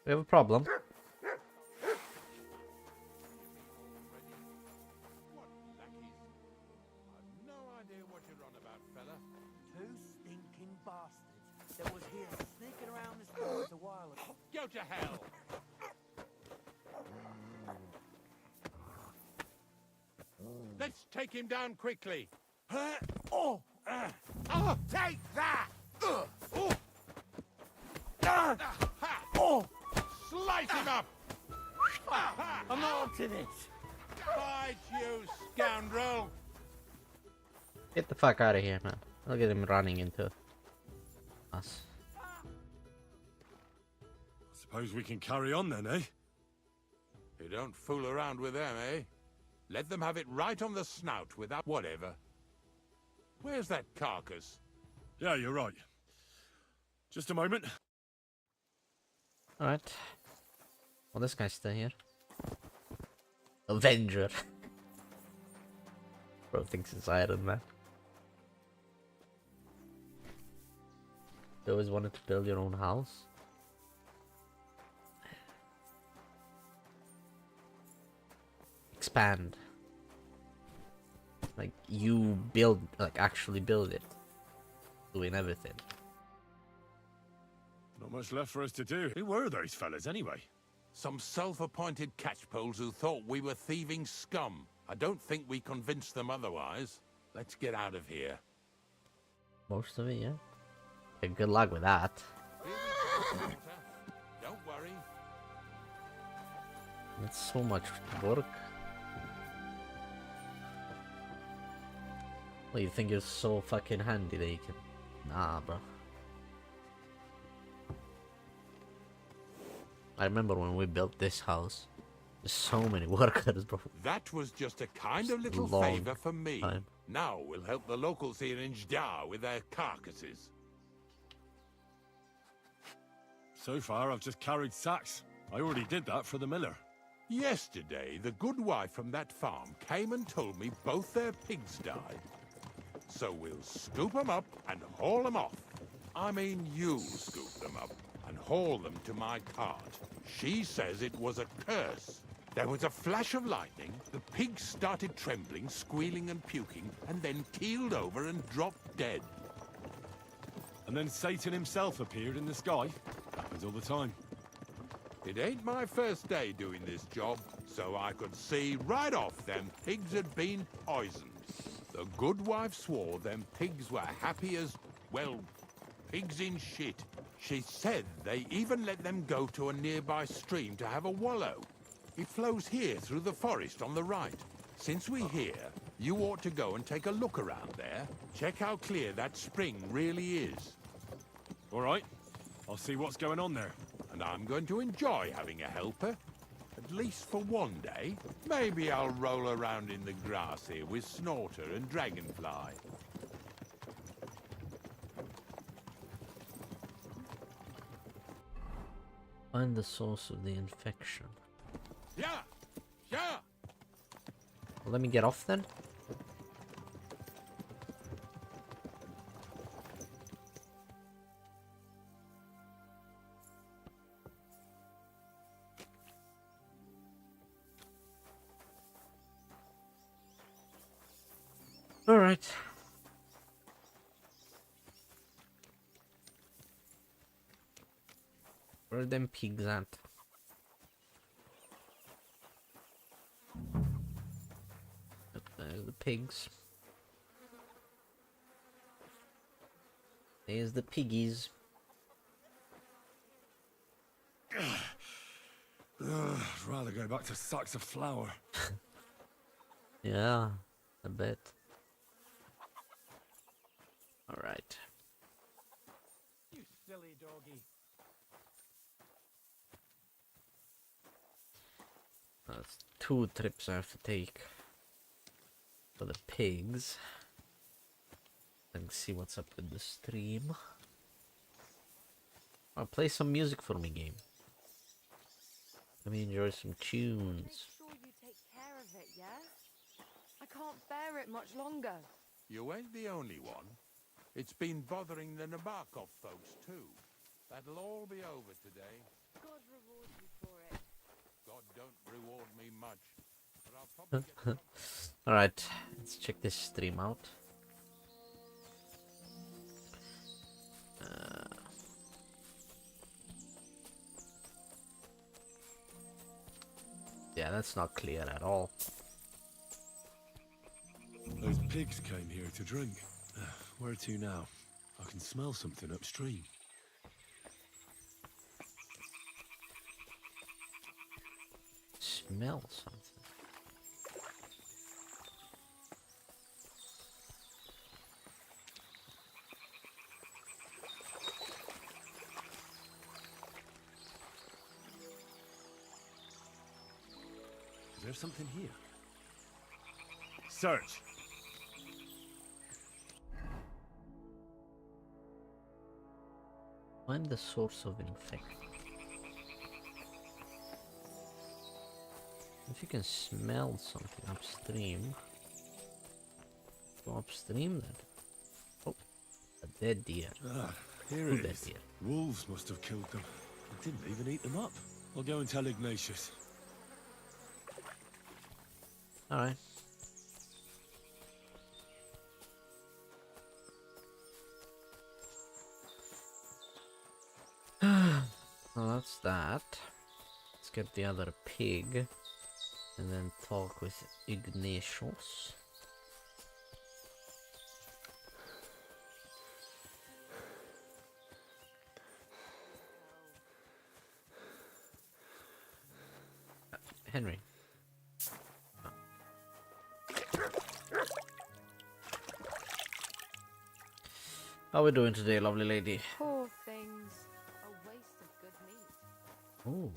We have a problem. What lackeys? I've no idea what you're on about, fella. Two stinking bastards that was here sneaking around the streets a while ago. Go to hell! Let's take him down quickly. Oh! Take that! Ha! Slice him up! I'm not up to this. Bite, you scoundrel! Get the fuck out of here, man. Look at him running into us. Suppose we can carry on then, eh? You don't fool around with them, eh? Let them have it right on the snout without whatever. Where's that carcass? Yeah, you're right. Just a moment. Alright. Well, this guy's still here. Avenger. Bro thinks it's Iron Man. You always wanted to build your own house? Expand. Like, you build, like, actually build it. Doing everything. Not much left for us to do. Who were those fellas, anyway? Some self-appointed catchpoles who thought we were thieving scum. I don't think we convinced them otherwise. Let's get out of here. Most of it, yeah. Okay, good luck with that. Don't worry. That's so much work. Well, you think you're so fucking handy that you can... Nah, bro. I remember when we built this house. There's so many workers, bro. That was just a kind of little Long favor for me. time. Now we'll help the locals here in Jdar with their carcasses. So far, I've just carried sacks. I already did that for the miller. Yesterday, the good wife from that farm came and told me both their pigs died. So we'll scoop them up and haul them off. I mean, you scoop them up and haul them to my cart. She says it was a curse. There was a flash of lightning, the pigs started trembling, squealing and puking, and then keeled over and dropped dead. And then Satan himself appeared in the sky. Happens all the time. It ain't my first day doing this job, so I could see right off them pigs had been poisoned. The good wife swore them pigs were happy as, well, pigs in shit. She said they even let them go to a nearby stream to have a wallow. It flows here through the forest on the right. Since we're here, you ought to go and take a look around there. Check how clear that spring really is. All right. I'll see what's going on there. And I'm going to enjoy having a helper. At least for one day. Maybe I'll roll around in the grass here with Snorter and Dragonfly. Find the source of the infection. Yeah! Yeah! Well, let me get off then. All right. Where are them pigs at? There's the pigs. There's the piggies. I'd rather go back to sacks of flour. Yeah, a bit. All right. You silly doggy. That's 2 trips I have to take for the pigs. And see what's up with the stream. I'll play some music for me, game. Let me enjoy some Make tunes. sure you take care of it, yeah? I can't bear it much longer. You ain't the only one. It's been bothering the Nabokov folks too. That'll all be over today. God reward you for it. God don't reward me much. But I'll probably get some... Alright, let's check this stream out. Yeah, that's not clear at all. Those pigs came here to drink. Where to now? I can smell something upstream. Smell something. Is there something here? Search! Find the source of infection. If you can smell something upstream, go upstream then. Oh, a dead deer. Ah, here Who it dead is. deer? Wolves must have killed them. I didn't even eat them up. I'll go and tell Ignatius. Alright. Well, that's that. Let's get the other pig and then talk with Ignatius. Henry. How we doing today, lovely lady? Poor things. A waste of good meat. Ooh,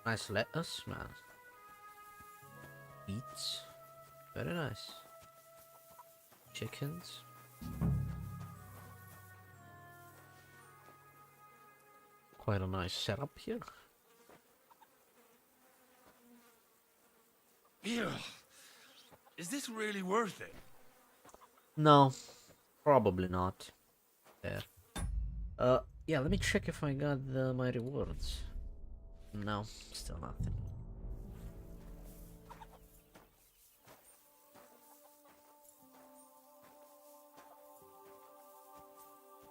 nice lettuce, man. Beets, very nice. Chickens. Quite a nice setup here. Yeah. Is this really worth it? No, Probably not. There. Yeah, let me check if I got my rewards. No, still nothing.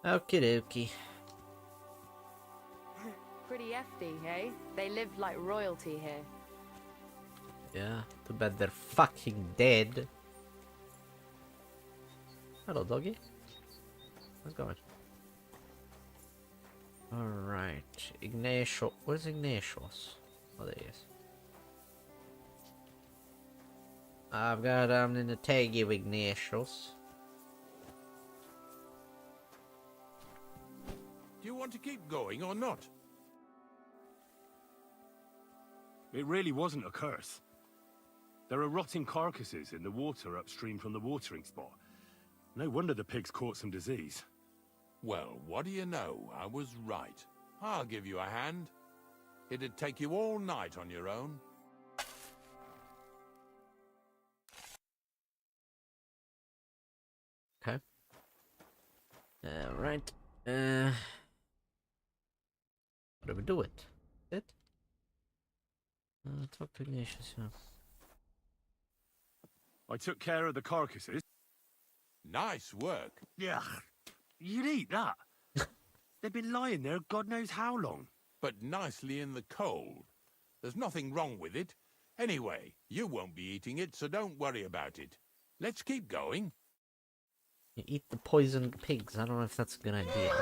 Okie dokie. Pretty hefty, hey? They live like royalty here. Yeah, too bad they're fucking dead. Hello, doggy. How's it going? Alright, Ignacio. Where's Ignatius? Oh, there he is. I've got in the tag you, Ignatius. Do you want to keep going or not? It really wasn't a curse. There are rotting carcasses in the water upstream from the watering spot. No wonder the pigs caught some disease. Well, what do you know? I was right. I'll give you a hand. It'd take you all night on your own. Okay. Right. How do we do it? Talk to Ignatius, yeah. I took care of the carcasses. Nice work. Yeah, you'd eat that. They've been lying there God knows how long. But nicely in the cold. There's nothing wrong with it. Anyway, you won't be eating it, so don't worry about it. Let's keep going. You eat the poisoned pigs. I don't know if that's a good idea.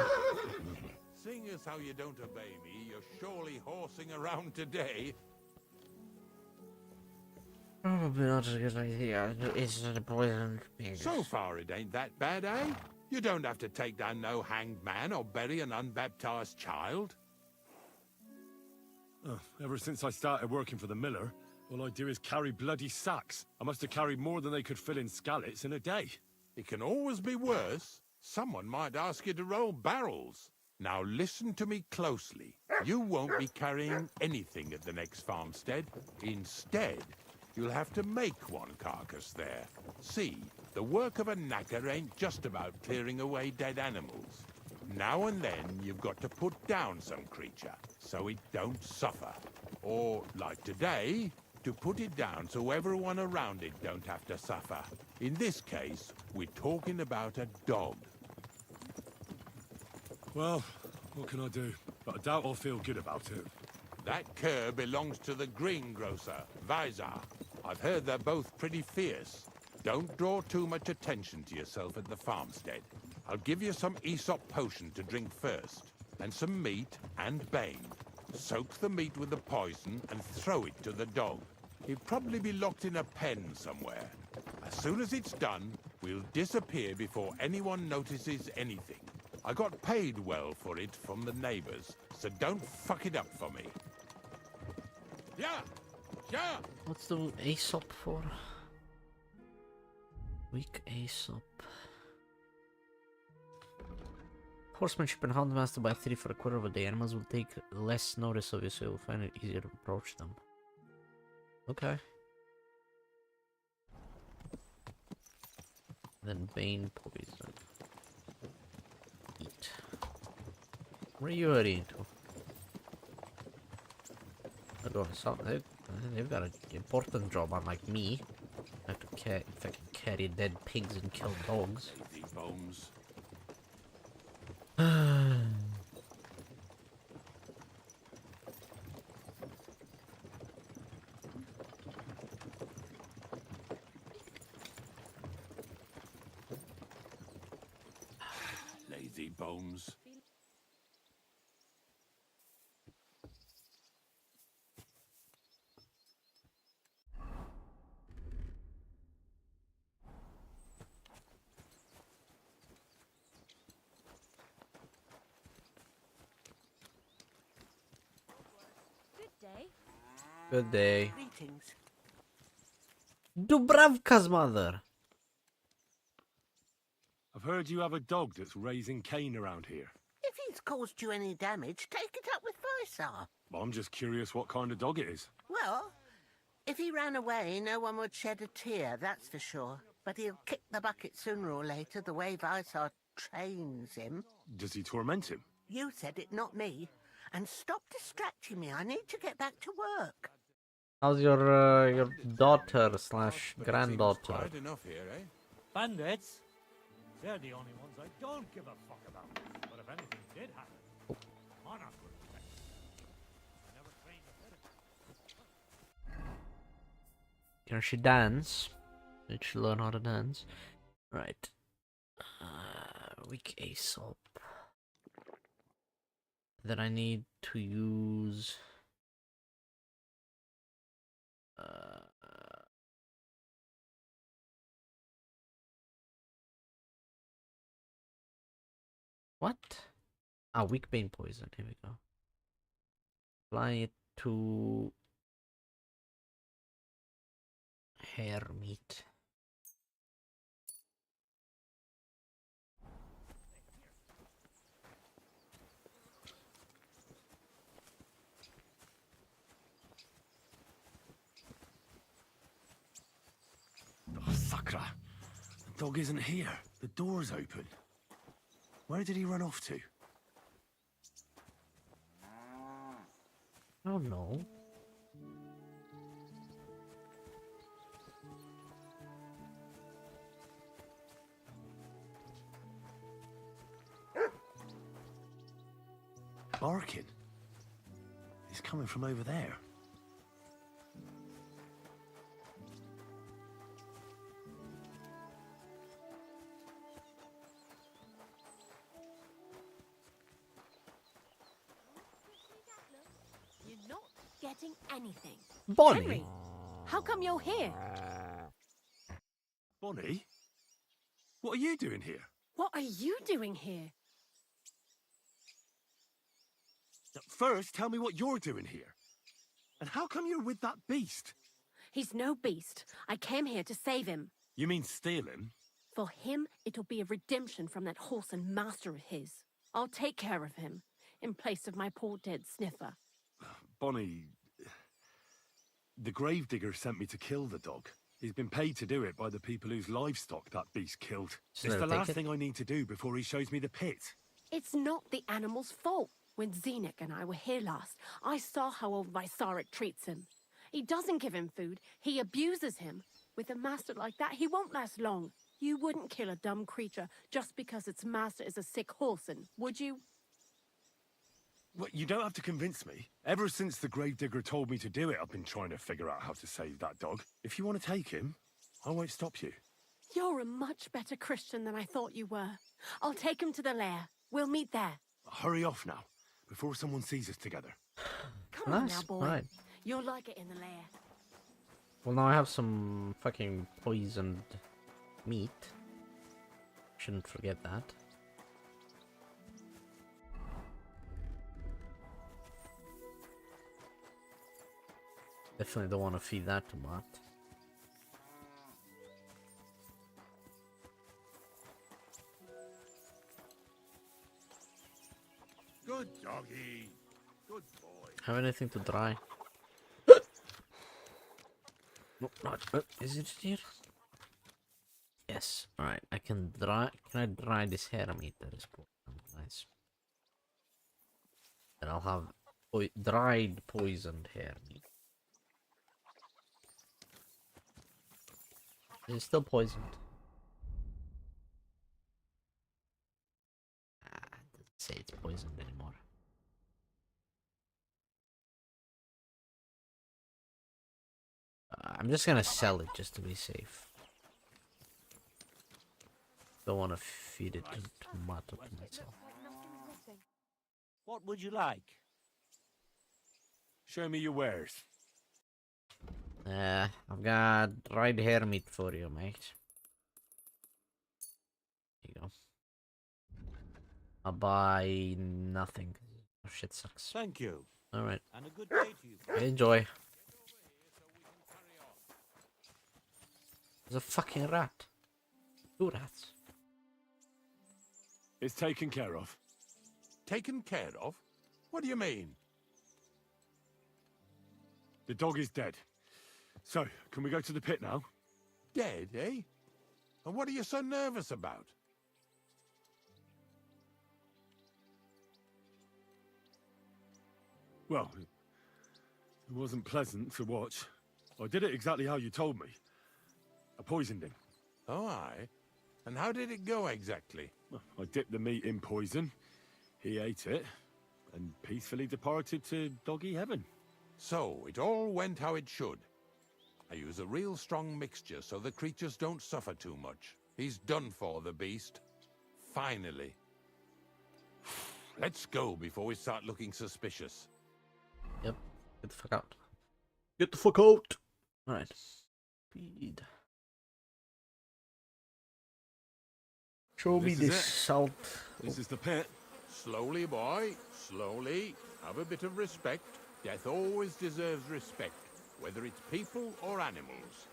Seeing as how you don't obey me, you're surely horsing around today. Probably not a good idea. It's the poisoned pigs. So far it ain't that bad, eh? You don't have to take down no hanged man or bury an unbaptized child. Ever since I started working for the miller, all I do is carry bloody sacks. I must have carried more than they could fill in skallets in a day. It can always be worse. Someone might ask you to roll barrels. Now listen to me closely. You won't be carrying anything at the next farmstead. Instead, you'll have to make one carcass there. See, the work of a knacker ain't just about clearing away dead animals. Now and then, you've got to put down some creature, so it don't suffer. Or, like today, to put it down so everyone around it don't have to suffer. In this case, we're talking about a dog. Well, what can I do? But I doubt I'll feel good about it. That cur belongs to the greengrocer, Vizar. I've heard they're both pretty fierce. Don't draw too much attention to yourself at the farmstead. I'll give you some Aesop potion to drink first, and some meat and bane. Soak the meat with the poison and throw it to the dog. He'll probably be locked in a pen somewhere. As soon as it's done, we'll disappear before anyone notices anything. I got paid well for it from the neighbors, so don't fuck it up for me. Yeah! Yeah! What's the Aesop for? Weak Aesop. Horsemanship and hound master by 3 for a quarter of a day. Animals will take less notice of you, so you'll find it easier to approach them. Okay. Then Bane poison. Eat. What are you heading to? They've got an important job, unlike me. I have to fucking carry dead pigs and kill dogs. Lazy bones. Lazy bones. Good day. Good day. Greetings. Dubravka's mother! I've heard you have a dog that's raising Cain around here. If he's caused you any damage, take it up with Vizar. I'm just curious what kind of dog it is. Well, if he ran away, no one would shed a tear, that's for sure. but he'll kick the bucket sooner or later, the way Visar trains him. Does he torment him? You said it, not me. And stop distracting me. I need to get back to work. How's your daughter slash But it seems granddaughter? quiet enough here, eh? Bandits? They're the only ones I don't give a fuck about. But if anything did happen, Monarch would protect them. I never trained a bit of Can she dance? Did she learn how to dance? Right. Weak Aesop. Then I need to use... what? Ah, weak bane poison. Here we go. Apply it to hair meat. Oh, Sakra. The dog isn't here. The door's open. Where did he run off to? Oh no. Barking. He's coming from over there. You're not getting anything. Bonnie! Henry, how come you're here? Bonnie? What are you doing here? What are you doing here? First, tell me what you're doing here. And how come you're with that beast? He's no beast. I came here to save him. You mean steal him? For him, it'll be a redemption from that horse and master of his. I'll take care of him, in place of my poor dead Sniffer. Bonnie... The gravedigger sent me to kill the dog. He's been paid to do it by the people whose livestock that beast killed. So It's the they'll take last it? thing I need to do before he shows me the pit. It's not the animal's fault. When Zenek and I were here last, I saw how old Visaric treats him. He doesn't give him food, he abuses him. With a master like that, he won't last long. You wouldn't kill a dumb creature just because its master is a sick horseman, would you? Well, you don't have to convince me. Ever since the gravedigger told me to do it, I've been trying to figure out how to save that dog. If you want to take him, I won't stop you. You're a much better Christian than I thought you were. I'll take him to the lair. We'll meet there. Hurry off now, before someone sees us together. Come on Nice, now, boy. right. You'll like it in the lair. Well, now I have some fucking poisoned meat. Shouldn't forget that. Definitely don't want to feed that to Matt. Good doggy. Good boy. Have anything to dry? No, not. Is it here? Yes. All right. I can dry. Can I dry this hair meat that is nice? And I'll have dried poisoned hair meat. Is it still poisoned? Ah, it doesn't say it's poisoned anymore. I'm just gonna sell it just to be safe. Don't want to feed it to tomato to myself. What would you like? Show me your wares. I've got dried hair meat for you, mate. Here you go. I'll buy nothing. Oh, shit sucks. Thank you. Alright. And a good day to you. Enjoy. There's a fucking rat. 2 rats. It's taken care of. Taken care of? What do you mean? The dog is dead. So, can we go to the pit now? Dead, eh? And what are you so nervous about? Well, it wasn't pleasant to watch. I did it exactly how you told me. I poisoned him. Oh, aye. And how did it go exactly? Well, I dipped the meat in poison. He ate it and peacefully departed to doggy heaven. So, it all went how it should. I use a real strong mixture so the creatures don't suffer too much. He's done for, the beast. Finally. Let's go before we start looking suspicious. Yep. Get the fuck out. Get the fuck out! Alright. Speed. Show me This is this it. salt. This is the pit. Slowly, boy. Slowly. Have a bit of respect. Death always deserves respect, whether it's people or animals.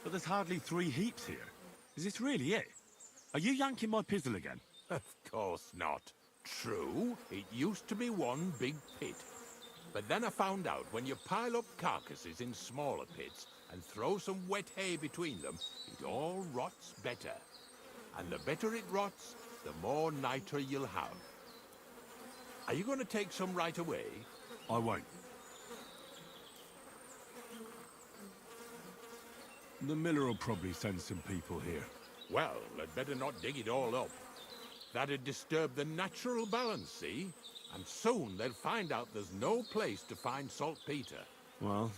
But there's hardly 3 heaps here. Is this really it? Are you yanking my pizzle again? Of course not. True, it used to be one big pit. But then I found out when you pile up carcasses in smaller pits and throw some wet hay between them, it all rots better. And the better it rots, the more niter you'll have. Are you going to take some right away? I won't. The miller will probably send some people here. Well, I'd better not dig it all up. That'd disturb the natural balance, see? And soon they'll find out there's no place to find saltpeter. Well,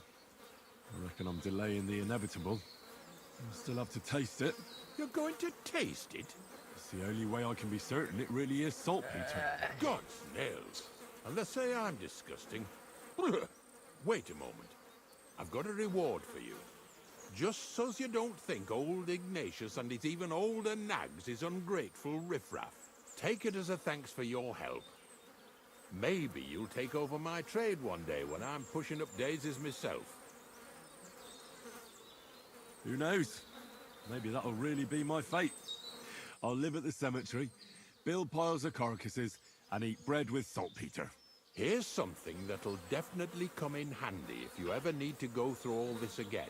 I reckon I'm delaying the inevitable. I'll still have to taste it. You're going to taste it? It's the only way I can be certain it really is saltpeter. God's nails. And they say I'm disgusting. Wait a moment. I've got a reward for you. Just so's you don't think old Ignatius and his even older nags is ungrateful riffraff. Take it as a thanks for your help. Maybe you'll take over my trade one day when I'm pushing up daisies myself. Who knows? Maybe that'll really be my fate. I'll live at the cemetery, build piles of carcasses, and eat bread with saltpeter. Here's something that'll definitely come in handy if you ever need to go through all this again.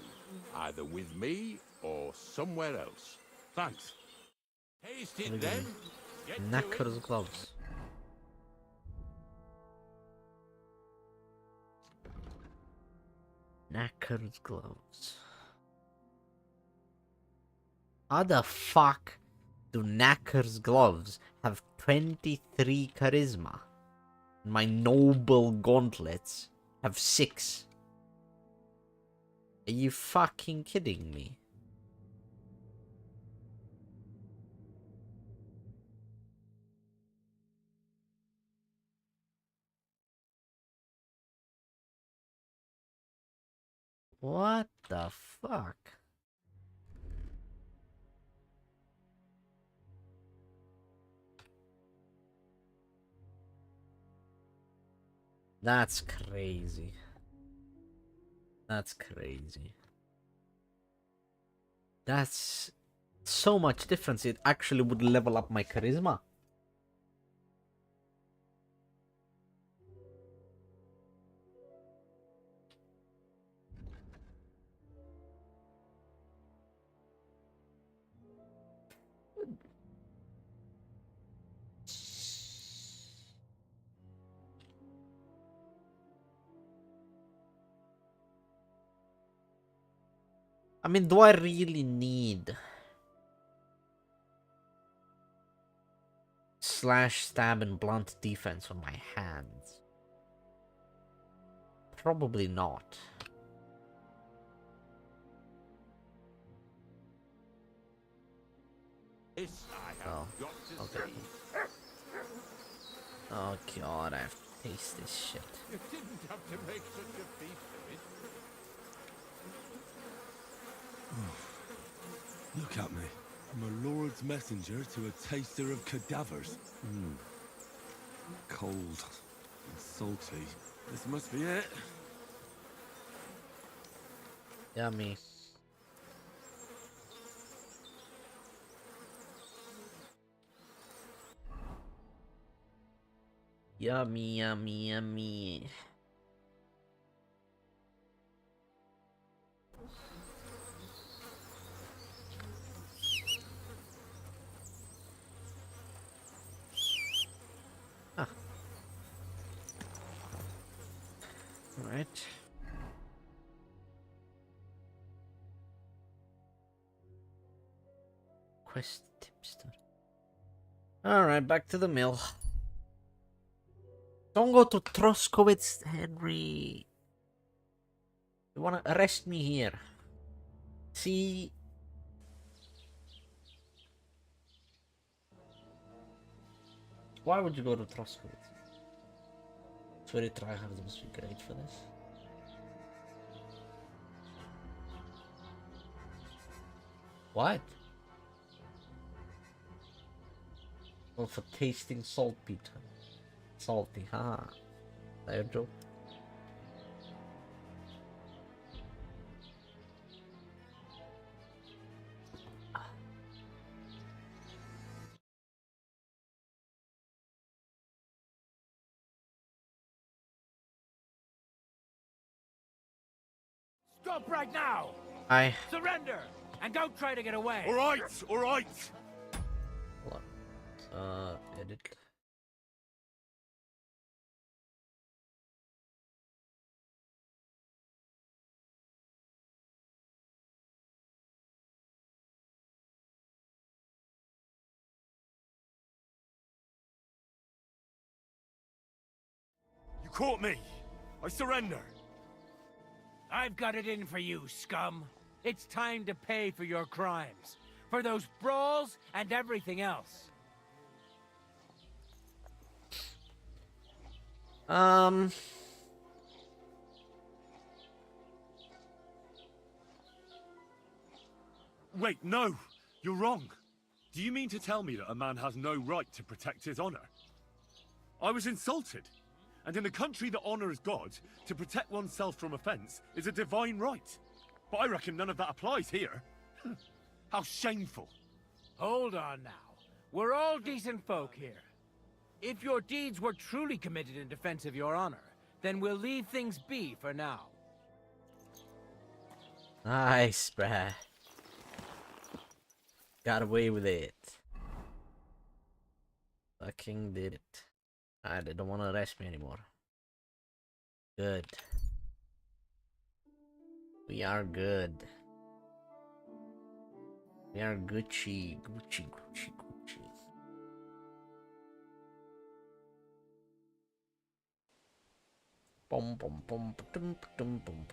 Either with me or somewhere else. Thanks. Taste it then. Get to it. Knacker's gloves. Knacker's gloves. How the fuck do Knacker's gloves have 23 charisma? My noble gauntlets have 6. Are you fucking kidding me? What the fuck? That's crazy. That's crazy. That's so much difference. It actually would level up my charisma. I mean, do I really need slash, stab, and blunt defense on my hands? Probably not. This I have Oh, got to okay. see. Oh god, I have to taste this shit. You didn't have to make such a feast of it. Look at me. I'm a lord's messenger to a taster of cadavers. Cold and salty. This must be it. Yummy. Yummy, yummy, yummy. Alright. Quest tipster. Alright, back to the mill. Don't go to Troskowitz, Henry. You wanna arrest me here? See? Why would you go to Troskowitz? Very tryhards must be great for this. What? Well, for tasting saltpeter. Salty, haha. Is that your joke? Stop right now! I. Surrender! And don't try to get away! All right, all right. Hold on. Edit. You caught me. I surrender. I've got it in for you, scum. It's time to pay for your crimes. For those brawls and everything else. Wait, no. You're wrong. Do you mean to tell me that a man has no right to protect his honor? I was insulted. And in a country that honors God, to protect oneself from offense is a divine right. But I reckon none of that applies here. How shameful. Hold on now. We're all decent folk here. If your deeds were truly committed in defense of your honor, then we'll leave things be for now. Nice, bruh. Got away with it. Fucking did it. They don't want to arrest me anymore. Good. We are good. We are Gucci, Gucci, Gucci, Gucci. Bum bum bum dum dum bum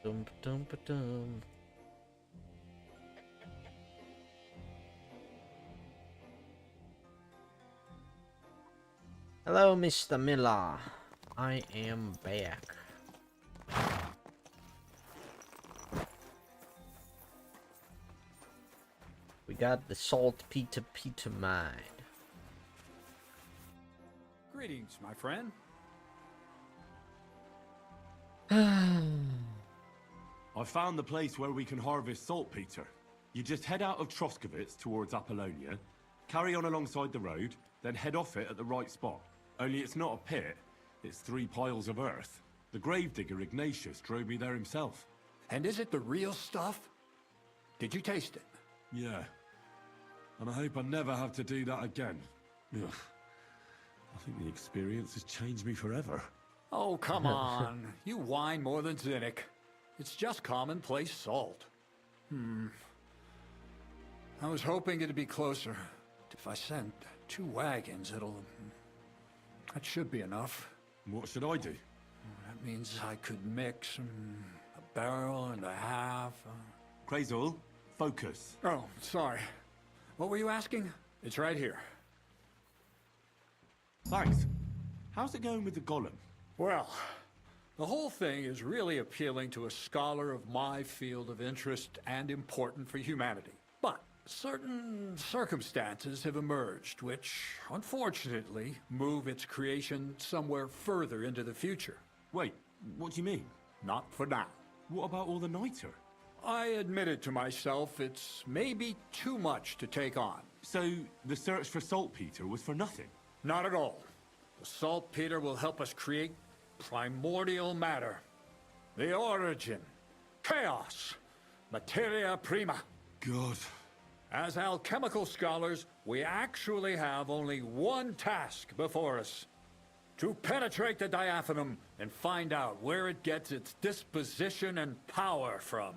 dum dum dum. Hello, Mr. Miller. I am back. We got the saltpeter mine. Greetings, my friend. I found the place where we can harvest saltpeter. You just head out of Troskowitz towards Apollonia, carry on alongside the road, then head off it at the right spot. Only it's not a pit, it's 3 piles of earth. The gravedigger Ignatius drove me there himself. And is it the real stuff? Did you taste it? Yeah. And I hope I never have to do that again. Ugh. I think the experience has changed me forever. Oh, come on. You whine more than Zinnik. It's just commonplace salt. I was hoping it'd be closer. If I send 2 wagons, that should be enough. What should I do? That means I could mix a barrel and a half. Crazul, focus. Oh, sorry. What were you asking? It's right here. Thanks. How's it going with the golem? Well, the whole thing is really appealing to a scholar of my field of interest and important for humanity. But certain circumstances have emerged which, unfortunately, move its creation somewhere further into the future. Wait, what do you mean? Not for now. What about all the niter? I admitted to myself it's maybe too much to take on. So, the search for saltpeter was for nothing? Not at all. The saltpeter will help us create primordial matter. The origin. Chaos. Materia prima. God. As alchemical scholars, we actually have only one task before us. To penetrate the diaphanum and find out where it gets its disposition and power from.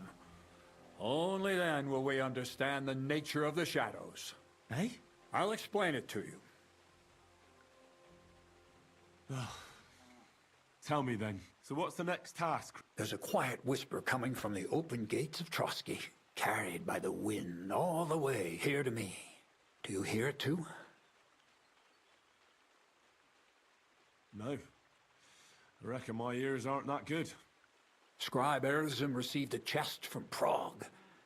Only then will we understand the nature of the shadows. Eh? I'll explain it to you. Tell me then. So what's the next task? There's a quiet whisper coming from the open gates of Trotsky, carried by the wind all the way here to me. Do you hear it too? No. I reckon my ears aren't that good. Scribe Erzim received a chest from Prague,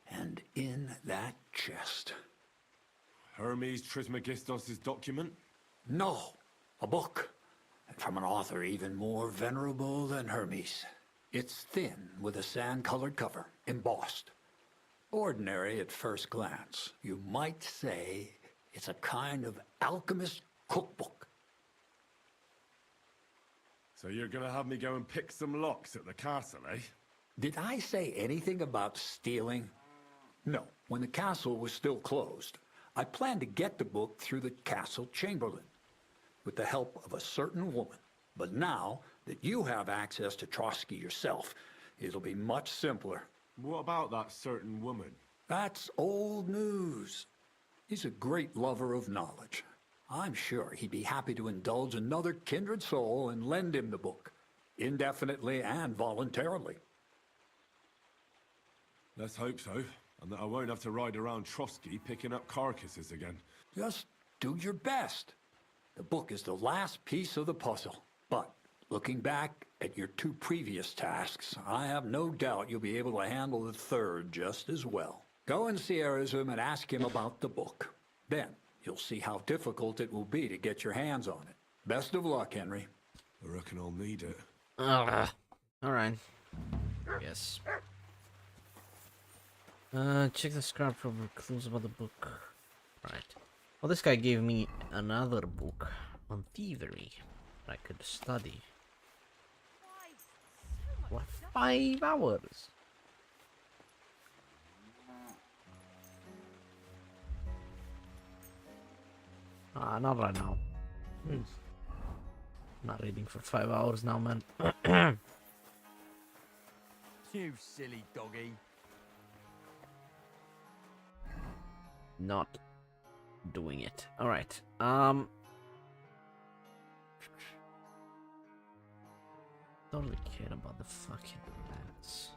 and in that chest... Hermes Trismegistos' document? No, a book. And from an author even more venerable than Hermes. It's thin, with a sand-colored cover, embossed. Ordinary at first glance. You might say it's a kind of alchemist cookbook. So you're gonna have me go and pick some locks at the castle, eh? Did I say anything about stealing? No. When the castle was still closed, I planned to get the book through the castle chamberlain, with the help of a certain woman. But now that you have access to Trotsky yourself, it'll be much simpler. What about that certain woman? That's old news. He's a great lover of knowledge. I'm sure he'd be happy to indulge another kindred soul and lend him the book, indefinitely and voluntarily. Let's hope so, and that I won't have to ride around Trotsky picking up carcasses again. Just do your best. The book is the last piece of the puzzle. But looking back at your two previous tasks, I have no doubt you'll be able to handle the third just as well. Go and see Erzim and ask him about the book. Then you'll see how difficult it will be to get your hands on it. Best of luck, Henry. I reckon I'll need it. Alright. Yes. Check the scrap for clues about the book. Right. Well, this guy gave me another book on thievery I could study. What, 5 hours? Not right now. Not reading for 5 hours now, man. You silly doggy. Not doing it. Alright. Don't really care about the fucking rats.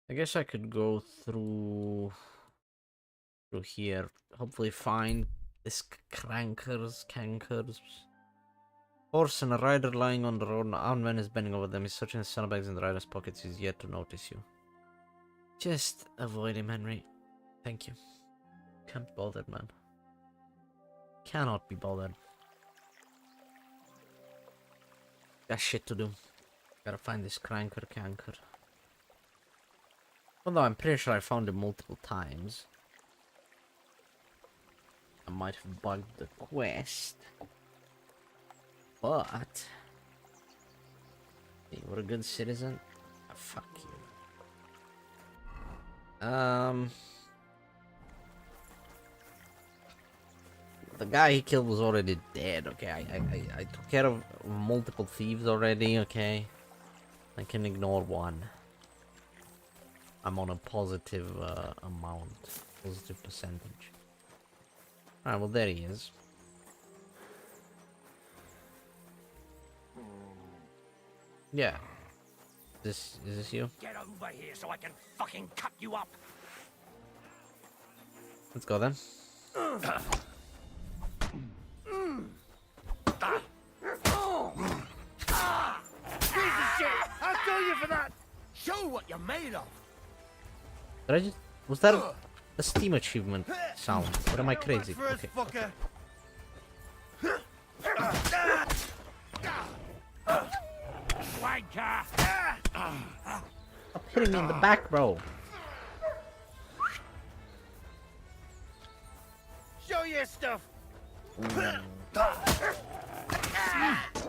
I guess I could go through here. Hopefully find this cankers. Horse and a rider lying on the road. An armed man is bending over them. He's searching his saddlebags in the rider's pockets. He's yet to notice you. Just avoid him, Henry. Thank you. Can't be bothered, man. Cannot be bothered. Got shit to do. Gotta find this canker. Although I'm pretty sure I found him multiple times. I might have bugged the quest. But... Hey, what a good citizen. Oh, fuck you. The guy he killed was already dead, okay? I took care of multiple thieves already, okay? I can ignore one. I'm on a positive positive percentage. Alright, well there he is. Yeah. Is this you? Get over here so I can fucking cut you up. Let's go then. Piece of shit! I'll kill you for that! Show what you're made of! Did I just... Was that a Steam achievement sound? Or am I crazy? Okay. Wanker! Stop hitting me in the back, bro. Show your stuff!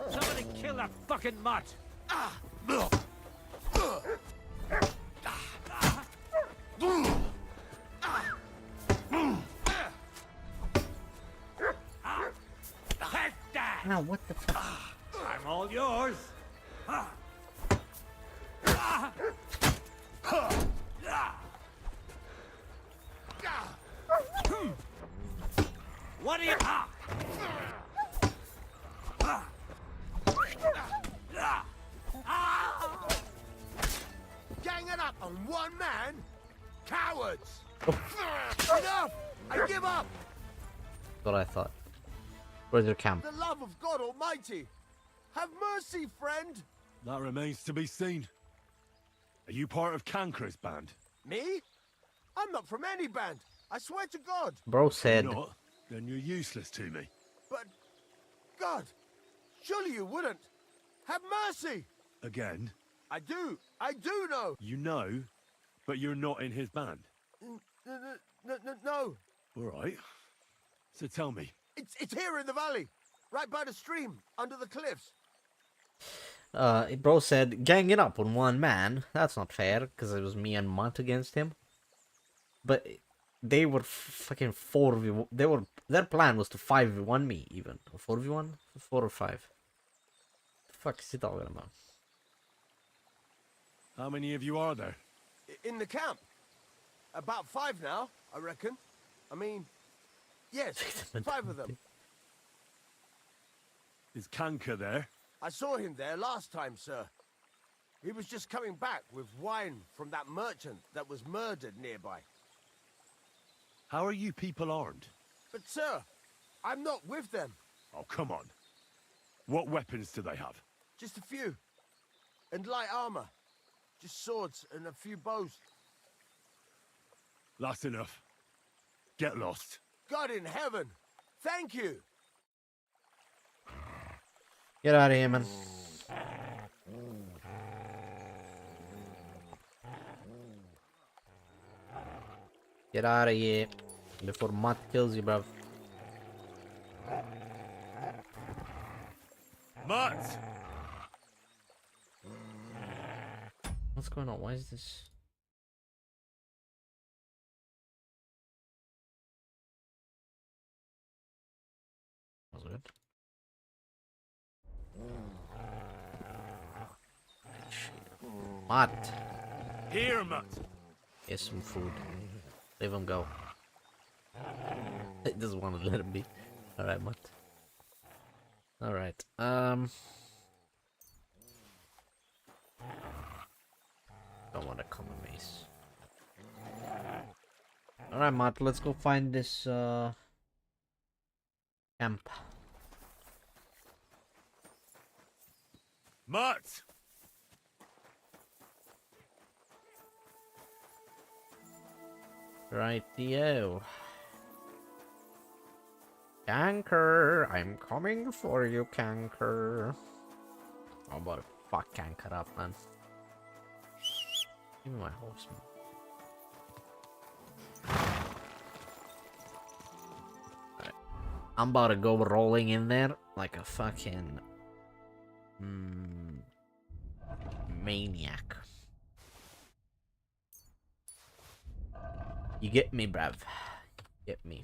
Somebody kill that fucking mutt! Take that! Now what the fuck? I'm all yours! What are you... Gang it up on one man? Cowards! Enough! I give up! That's what I thought. Where's your camp? The love of God Almighty! Have mercy, friend! That remains to be seen. Are you part of Cancre's band? Me? I'm not from any band. I swear to God. Bro said. Not? Then you're useless to me. But, God, surely you wouldn't. Have mercy! Again? I do know. You know, but you're not in his band. No. All right. So tell me. It's here in the valley, right by the stream, under the cliffs. Bro said, gang it up on one man. That's not fair, because it was me and Mutt against him. But they were fucking 4v1. Their plan was to 5v1 me, even. Or 4v1? 4 or 5. The fuck is he talking about? How many of you are there? In the camp. About 5 now, I reckon. I mean, yes, 5 of them. Is Kanka there? I saw him there last time, sir. He was just coming back with wine from that merchant that was murdered nearby. How are you people armed? But, sir, I'm not with them. Oh, come on. What weapons do they have? Just a few. And light armor. Just swords and a few bows. That's enough. Get lost. God in heaven, thank you. Get out of here, man. Get out of here before Mutt kills you, bro. Mutt! What's going on? Why is this? That was good. Mutt! Here, Mutt! Here's some food. Leave him go. He doesn't want to let him be. Alright, Mutt. Alright, don't want to come a mace. Alright, Mutt, let's go find this, camp. Mutt! Rightio. Canker, I'm coming for you, Canker. I'm about to fuck Canker up, man. Give me my horse, man. Alright. I'm about to go rolling in there like a fucking maniac. You get me, bruv. Get me.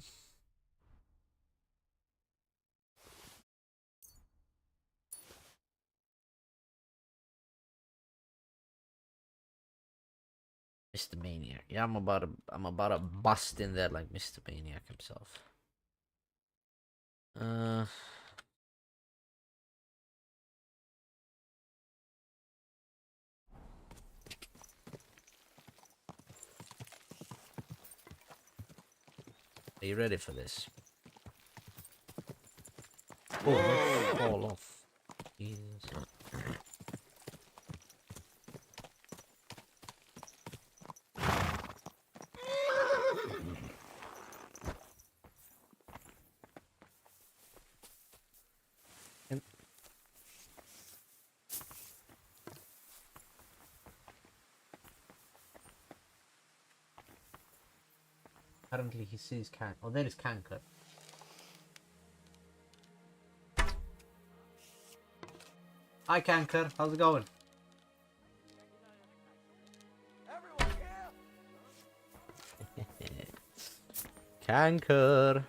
Mr. Maniac. Yeah, I'm about to bust in there like Mr. Maniac himself. Are you ready for this? Oh, let's fall off. Jesus. Apparently he sees can. Oh, there is Canker. Hi, Canker. How's it going? Canker.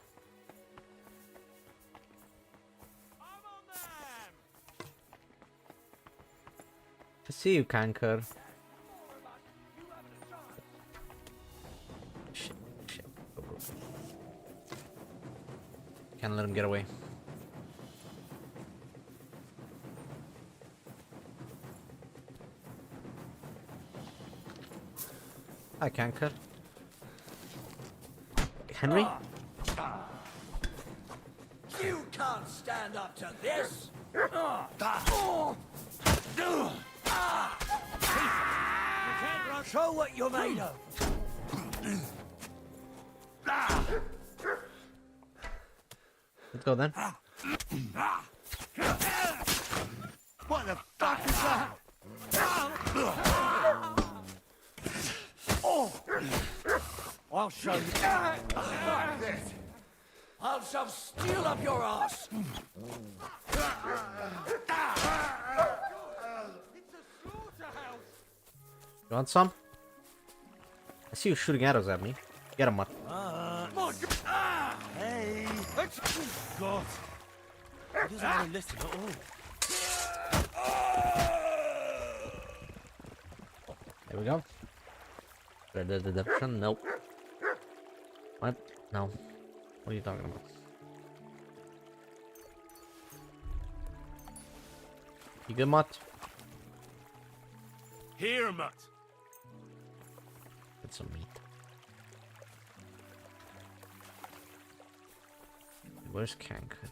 I see you, Canker. Shit, shit. Go. Can't let him get away. Hi, Canker. Henry? You can't stand up to this! You can't run. Show what you're made of! Let's go then. What the fuck is that? I'll show you. I'll shove steel up your ass. You want some? I see you shooting arrows at me. Get him, Mutt. Hey! God! He doesn't want to listen at all. There we go. Redemption? Nope. What? No. What are you talking about? You good, Mutt? Here, Mutt. Get some meat. Where's Canker?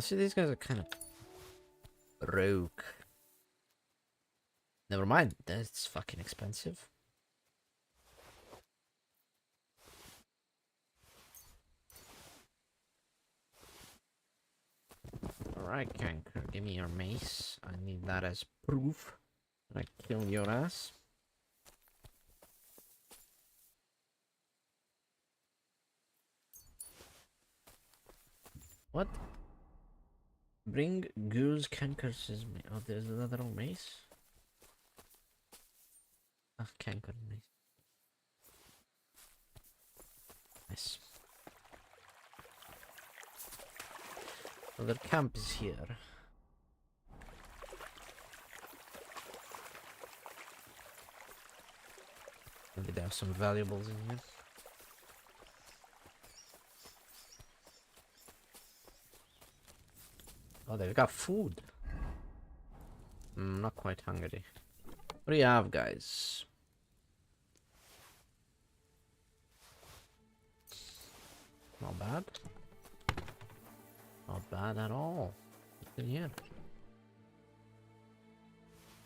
See, these guys are kind of broke. Never mind, that's fucking expensive. Alright, Canker, give me your mace. I need that as proof that I killed your ass. What? Bring Goose Canker's mace. Oh, there's another mace? Ah, Canker mace. Nice. So their camp is here. Maybe they have some valuables in here. Oh, they've got food. Not quite hungry. What do you have, guys? Not bad. Not bad at all. What's in here?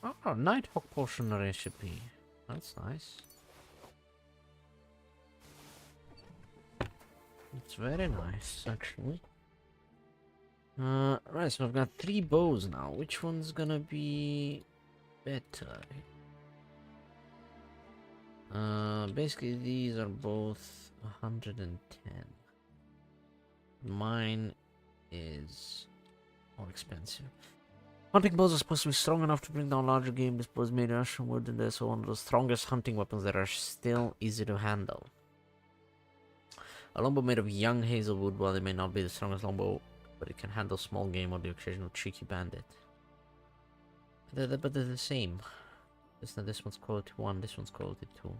Oh, Nighthawk potion recipe. That's nice. It's very nice, actually. Right, so I've got 3 bows now. Which one's gonna be better? Basically these are both 110. Mine is more expensive. Hunting bows are supposed to be strong enough to bring down larger game. This bow is made of Russian wood and they're so one of the strongest hunting weapons that are still easy to handle. A longbow made of young hazelwood, while it may not be the strongest longbow, but it can handle small game or the occasional cheeky bandit. But they're the same. Just that this one's quality 1, this one's quality 2.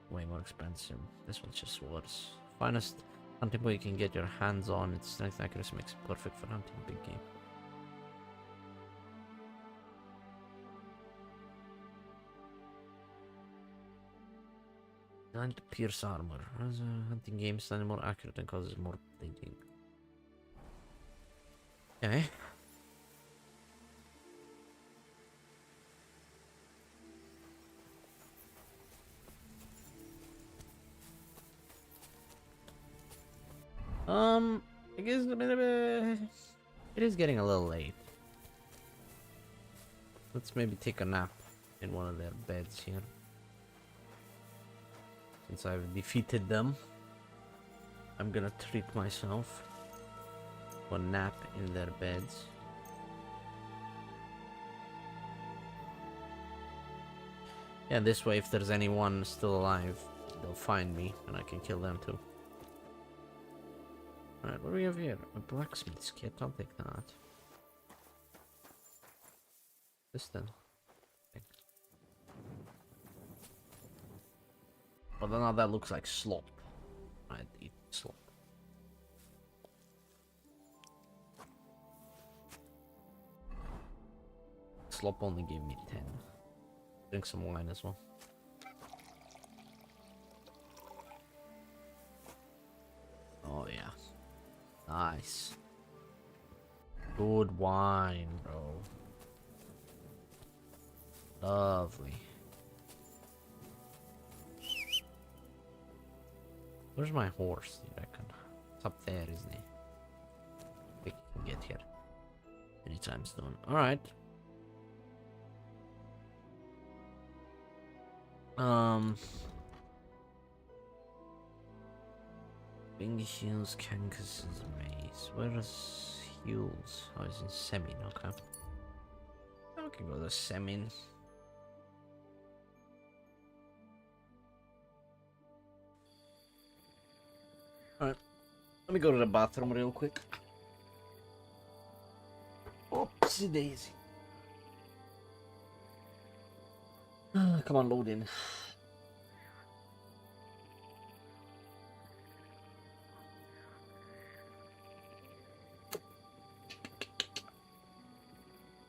Way more expensive. This one's just worse. Finest hunting bow you can get your hands on. Its strength and accuracy makes it perfect for hunting big game. And pierce armor. As a hunting game, slightly more accurate and causes more bleeding. Okay. I guess it is getting a little late. Let's maybe take a nap in one of their beds here. Since I've defeated them, I'm gonna treat myself to a nap in their beds. Yeah, this way if there's anyone still alive, they'll find me and I can kill them too. Alright, what do we have here? A blacksmith's kit, I'll take that. This then. But now that looks like slop. I'd eat slop. Slop only gave me 10. Drink some wine as well. Oh yeah. Nice. Good wine, bro. Lovely. Where's my horse, you reckon? It's up there, isn't he? We can get here anytime soon. Alright. Bing Hills, Kankas' maze. Where is Hills? Oh, it's in Semin, okay. I can go to Semin. Alright. Let me go to the bathroom real quick. Oopsie daisy. Come on, load in.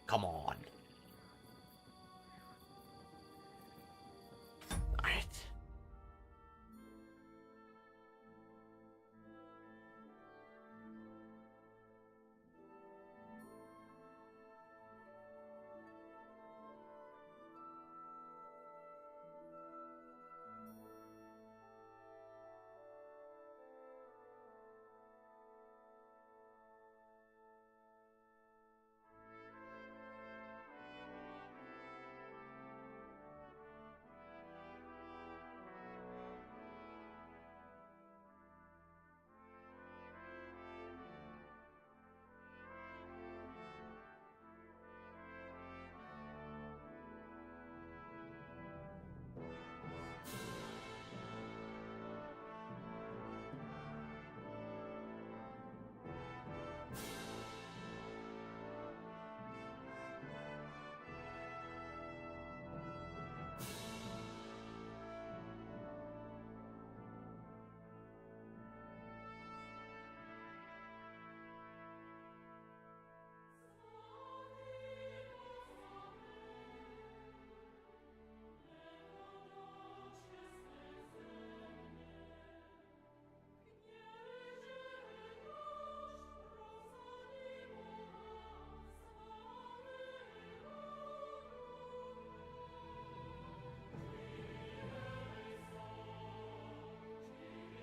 Come on. Alright.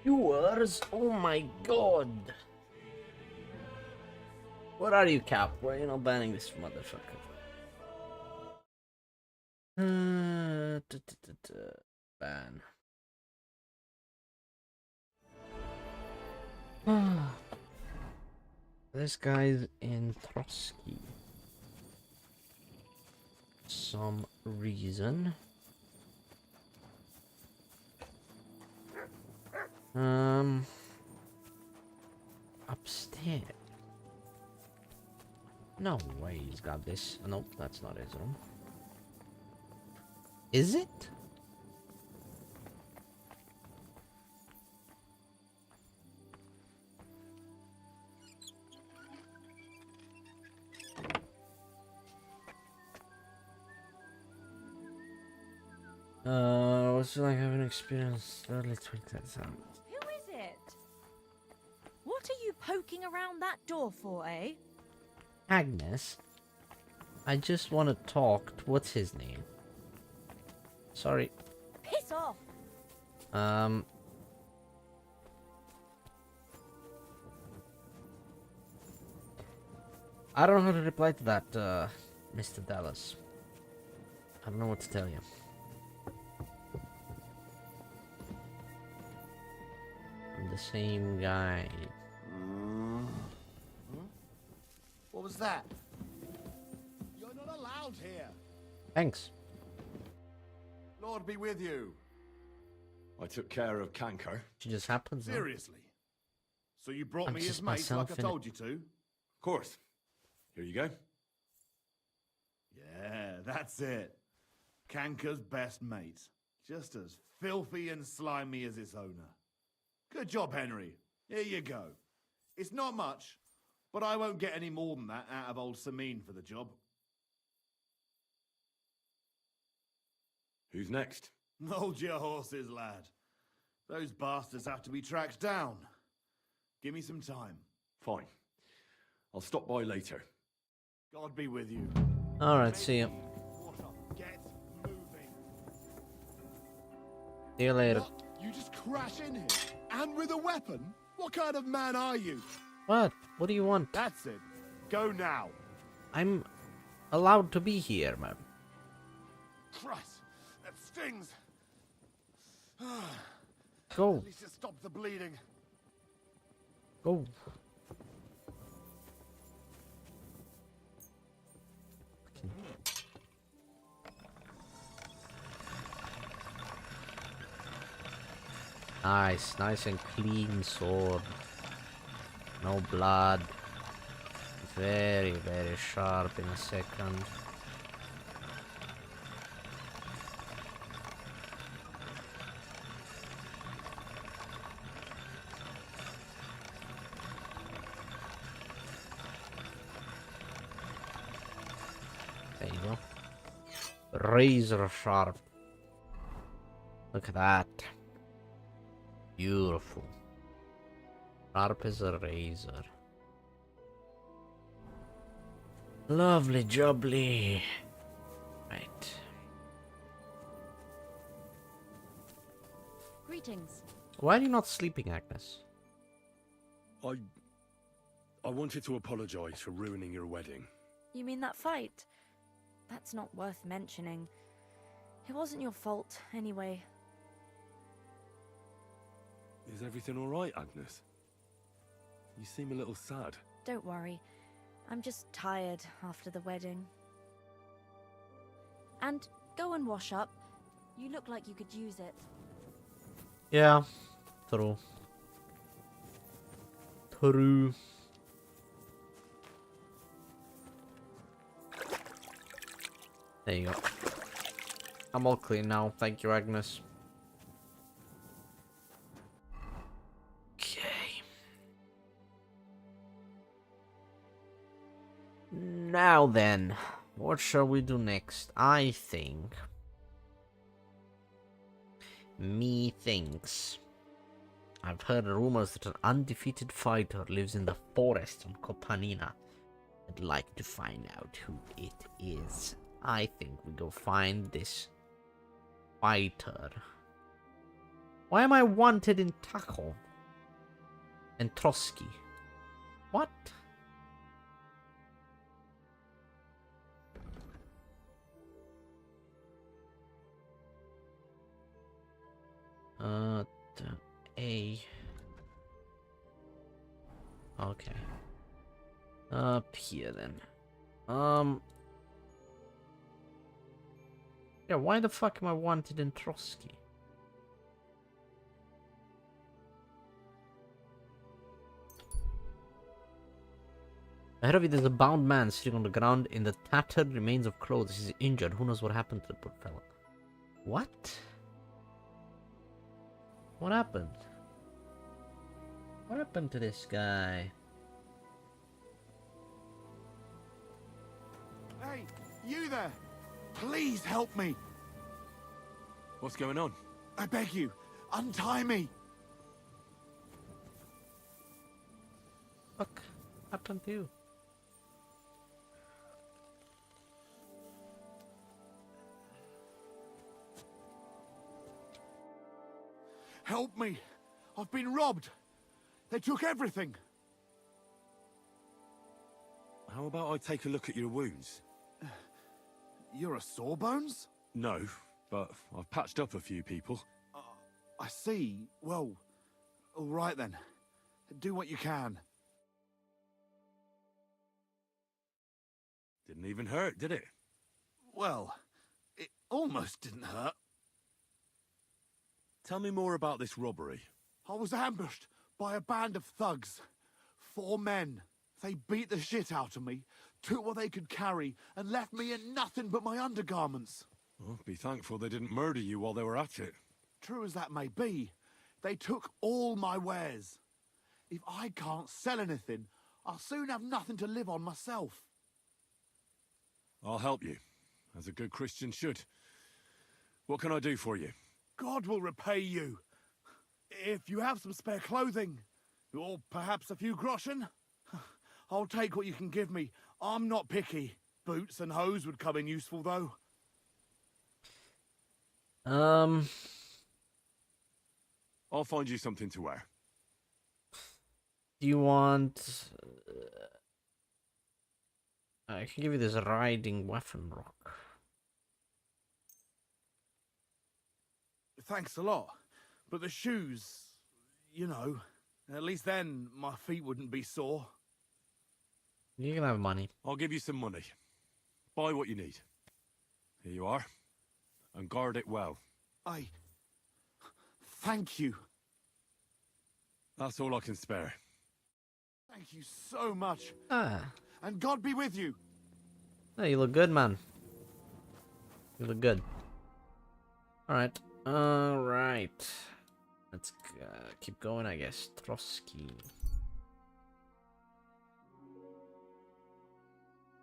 Yours? Oh my god. What are you, Cap? Why are you not banning this motherfucker? Ban. This guy's in Trotsky. Some reason. Upstairs. No way he's got this. Nope, that's not his room. Is it? What's it like having experienced early 20s? Who is it? What are you poking around that door for, eh? Agnes? I just want to talk. What's his name? Sorry. Piss off! I don't know how to reply to that, Mr. Dallas. I don't know what to tell you. I'm the same guy. What was that? You're not allowed here. Thanks. Lord be with you. I took care of Canker. She just happens. Huh? Seriously? So you brought I'm me just as mate myself like I in it. told you to? Of course. Here you go. Yeah, that's it. Canker's best mate. Just as filthy and slimy as its owner. Good job, Henry. Here you go. It's not much, but I won't get any more than that out of old Sameen for the job. Who's next? Hold your horses, lad. Those bastards have to be tracked down. Give me some time. Fine. I'll stop by later. God be with you. Alright, see you. Get moving. See you later. What? You just crash in here? And with a weapon? What kind of man are you? What? What do you want? That's it. Go now. I'm allowed to be here, man. Christ, that stings. Go. At least it stopped the bleeding. Go. Nice, nice and clean sword. No blood. Very, very sharp in a second. There you go. Razor sharp. Look at that. Beautiful. Sharp as a razor. Lovely jubbly. Right. Greetings. Why are you not sleeping, Agnes? I wanted to apologize for ruining your wedding. You mean that fight? That's not worth mentioning. It wasn't your fault, anyway. Is everything all right, Agnes? You seem a little sad. Don't worry. I'm just tired after the wedding. And go and wash up. You look like you could use it. Yeah. True. True. There you go. I'm all clean now. Thank you, Agnes. Okay. Now then, what shall we do next? I think. Methinks. I've heard rumors that an undefeated fighter lives in the forest on Kopanina. I'd like to find out who it is. I think we go find this fighter. Why am I wanted in Takhov and Trotsky? What? A. Okay. Up here then. Yeah, why the fuck am I wanted in Trotsky? Ahead of you, there's a bound man sitting on the ground in the tattered remains of clothes. He's injured. Who knows what happened to the poor fellow? What? What happened? What happened to this guy? Hey, you there! Please help me! What's going on? I beg you, untie me! What happened to you? Help me! I've been robbed! They took everything! How about I take a look at your wounds? You're a Sawbones? No, but I've patched up a few people. I see. Well, all right then. Do what you can. Didn't even hurt, did it? Well, it almost didn't hurt. Tell me more about this robbery. I was ambushed by a band of thugs. 4 men. They beat the shit out of me, took what they could carry, and left me in nothing but my undergarments. Well, be thankful they didn't murder you while they were at it. True as that may be, they took all my wares. If I can't sell anything, I'll soon have nothing to live on myself. I'll help you, as a good Christian should. What can I do for you? God will repay you. If you have some spare clothing, or perhaps a few groschen, I'll take what you can give me. I'm not picky. Boots and hose would come in useful, though. I'll find you something to wear. Do you want... I can give you this riding weapon rock. Thanks a lot. But the shoes, you know, at least then my feet wouldn't be sore. You can have money. I'll give you some money. Buy what you need. Here you are. And guard it well. Thank you. That's all I can spare. Thank you so much. Ah. And God be with you. Hey, you look good, man. You look good. Alright. Alright. Let's keep going, I guess. Trotsky.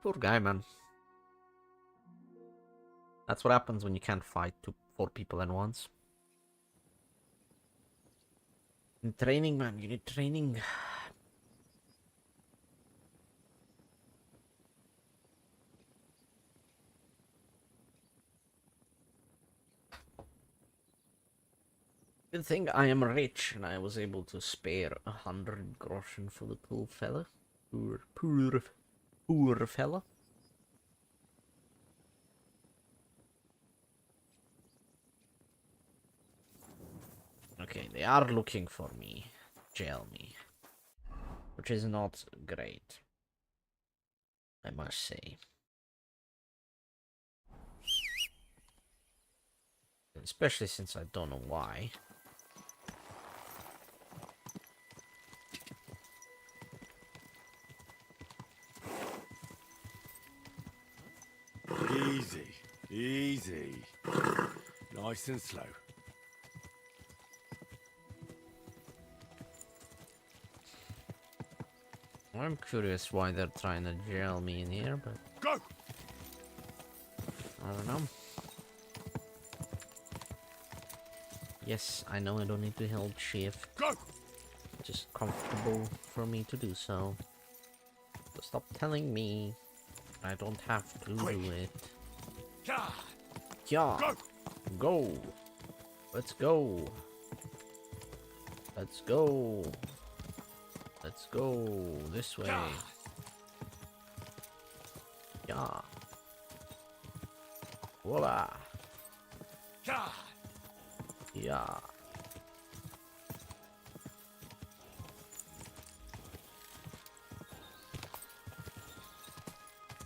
Poor guy, man. That's what happens when you can't fight 4 people at once. In training, man. You need training. Good thing I am rich and I was able to spare 100 groschen for the poor fella. Poor fella. Okay, they are looking for me. Jail me. Which is not great, I must say. Especially since I don't know why. Easy, easy. Nice and slow. I'm curious why they're trying to jail me in here, but... Go! I don't know. Yes, I know I don't need to hold shift. Go! Just comfortable for me to do so. So stop telling me I don't have to do it. Yeah! Yeah! Go! Go! Let's go! Let's go! Let's go this way. Yeah. Voila. Yeah! Yeah.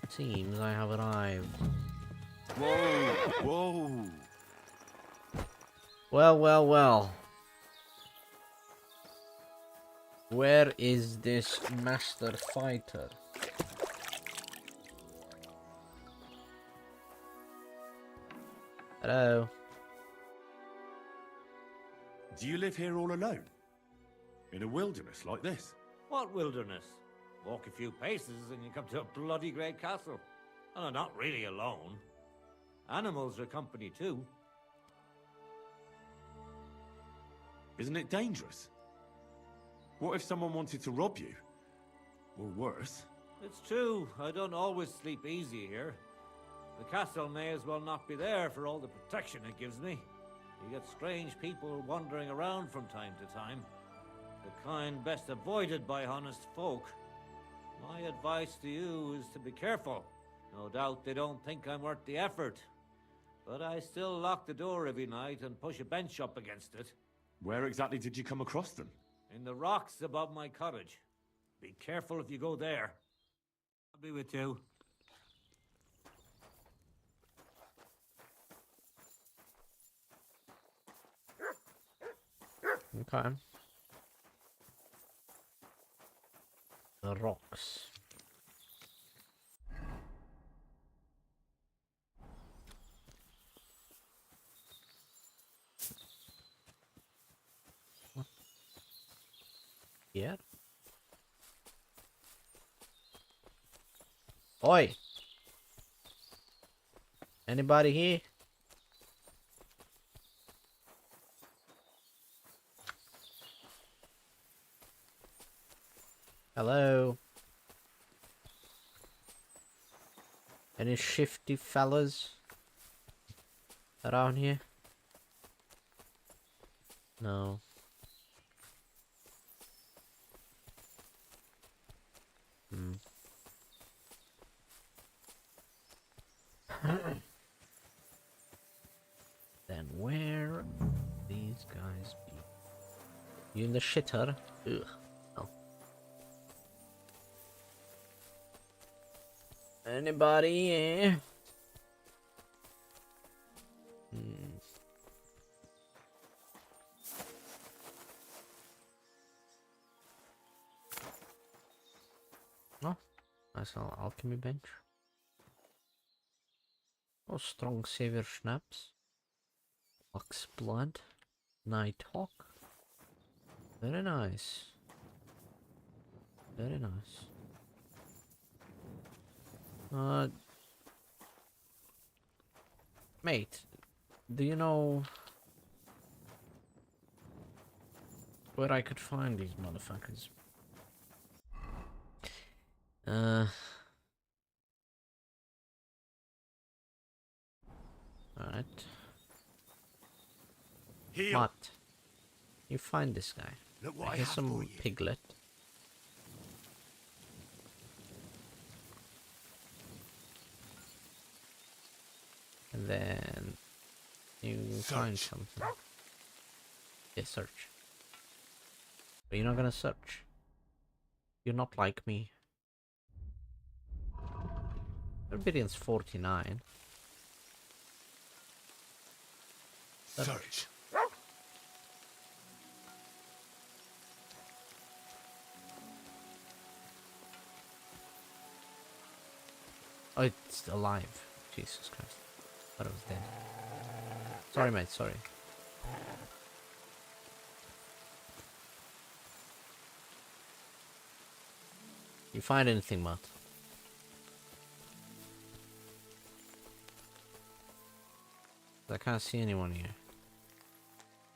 Seems I have arrived. Whoa! Whoa! Well, well, well. Where is this master fighter? Hello. Do you live here all alone? In a wilderness like this? What wilderness? Walk a few paces and you come to a bloody great castle. And I'm not really alone. Animals are company too. Isn't it dangerous? What if someone wanted to rob you? Or worse? It's true, I don't always sleep easy here. The castle may as well not be there for all the protection it gives me. You get strange people wandering around from time to time. The kind best avoided by honest folk. My advice to you is to be careful. No doubt they don't think I'm worth the effort. But I still lock the door every night and push a bench up against it. Where exactly did you come across them? In the rocks above my cottage. Be careful if you go there. I'll be with you. Okay. The rocks. What? Yeah. Oi! Anybody here? Hello? Any shifty fellas around here? No. Then where these guys be? You in the shitter? Ugh. Oh. Anybody here? Oh, nice little alchemy bench. Oh, strong savior schnapps. Ox blood. Nighthawk. Very nice. Very nice. Mate, do you know where I could find these motherfuckers? Alright. Here. What? You find this guy. Look what I I hear have some for you. piglet. And then you find Search. something. Yeah, search. But you're not gonna search. You're not like me. Obedience 49. Search. Oh, it's alive. Jesus Christ. Thought it was dead. Sorry, mate, sorry. You find anything, Matt? I can't see anyone here.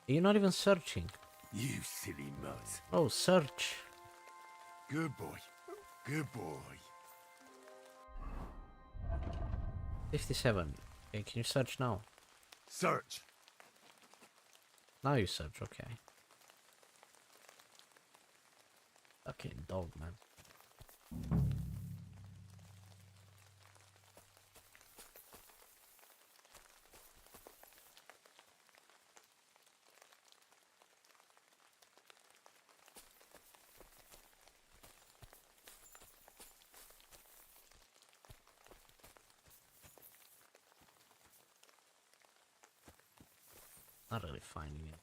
You're not even searching. You silly mutt. Oh, search. Good boy. Good boy. 57. Okay, can you search now? Search. Now you search, okay. Okay, dog, man. Not really finding it.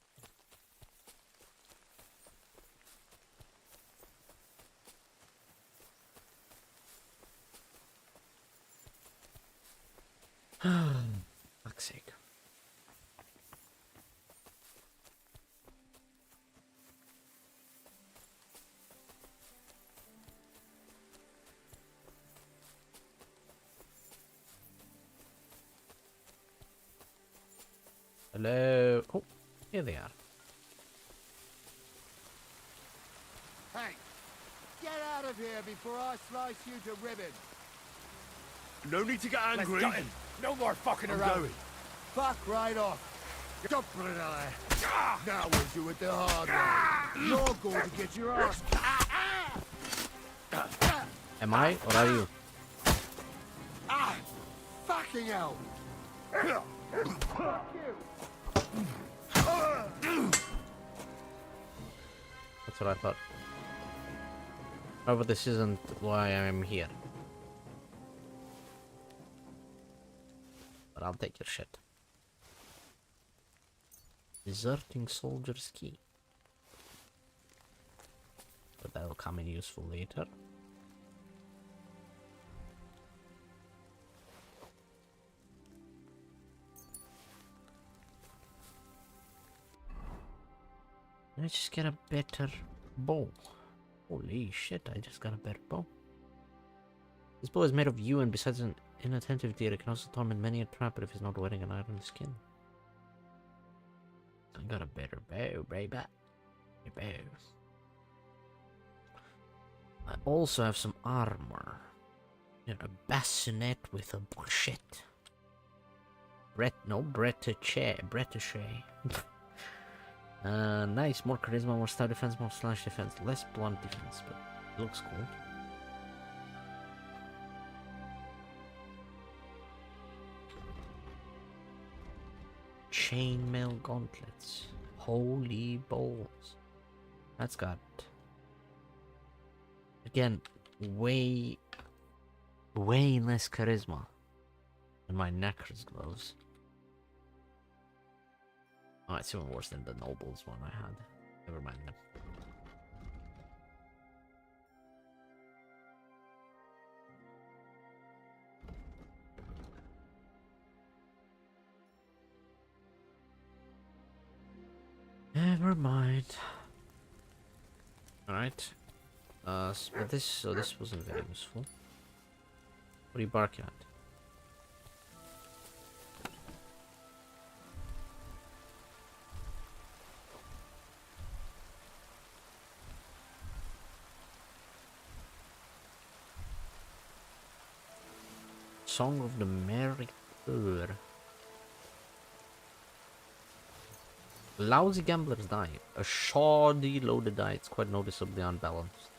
Fuck's sake. Hello. Oh, here they are. Hey, get out of here before I slice you to ribbons. No need to get angry. Let's go in. No more fucking I'm around. going. Fuck right off. Jump for it, now we'll do it the hard way. You're going to get your ass. Am I or are you? Fucking hell. That's what I thought. Oh, but this isn't why I'm here. But I'll take your shit. Deserting soldier's key. But that will come in useful later. Let's just get a better bow. Holy shit, I just got a better bow. This bow is made of yew, and besides an inattentive deer, it can also torment many a trapper if he's not wearing an iron skin. I got a better bow, baby. A bow. I also have some armor. And a bassinet with a bullshit. Brettache. Nice, more charisma, more stout defense, more slash defense, less blunt defense, but it looks cool. Chainmail gauntlets. Holy balls. That's got, again, way less charisma than my Necros gloves. Oh, it's even worse than the Nobles one I had. Never mind them. Never mind. Alright. But this wasn't very useful. What are you barking at? Song of the Merry Third. Lousy gambler's die. A shoddy loaded die. It's quite noticeably unbalanced.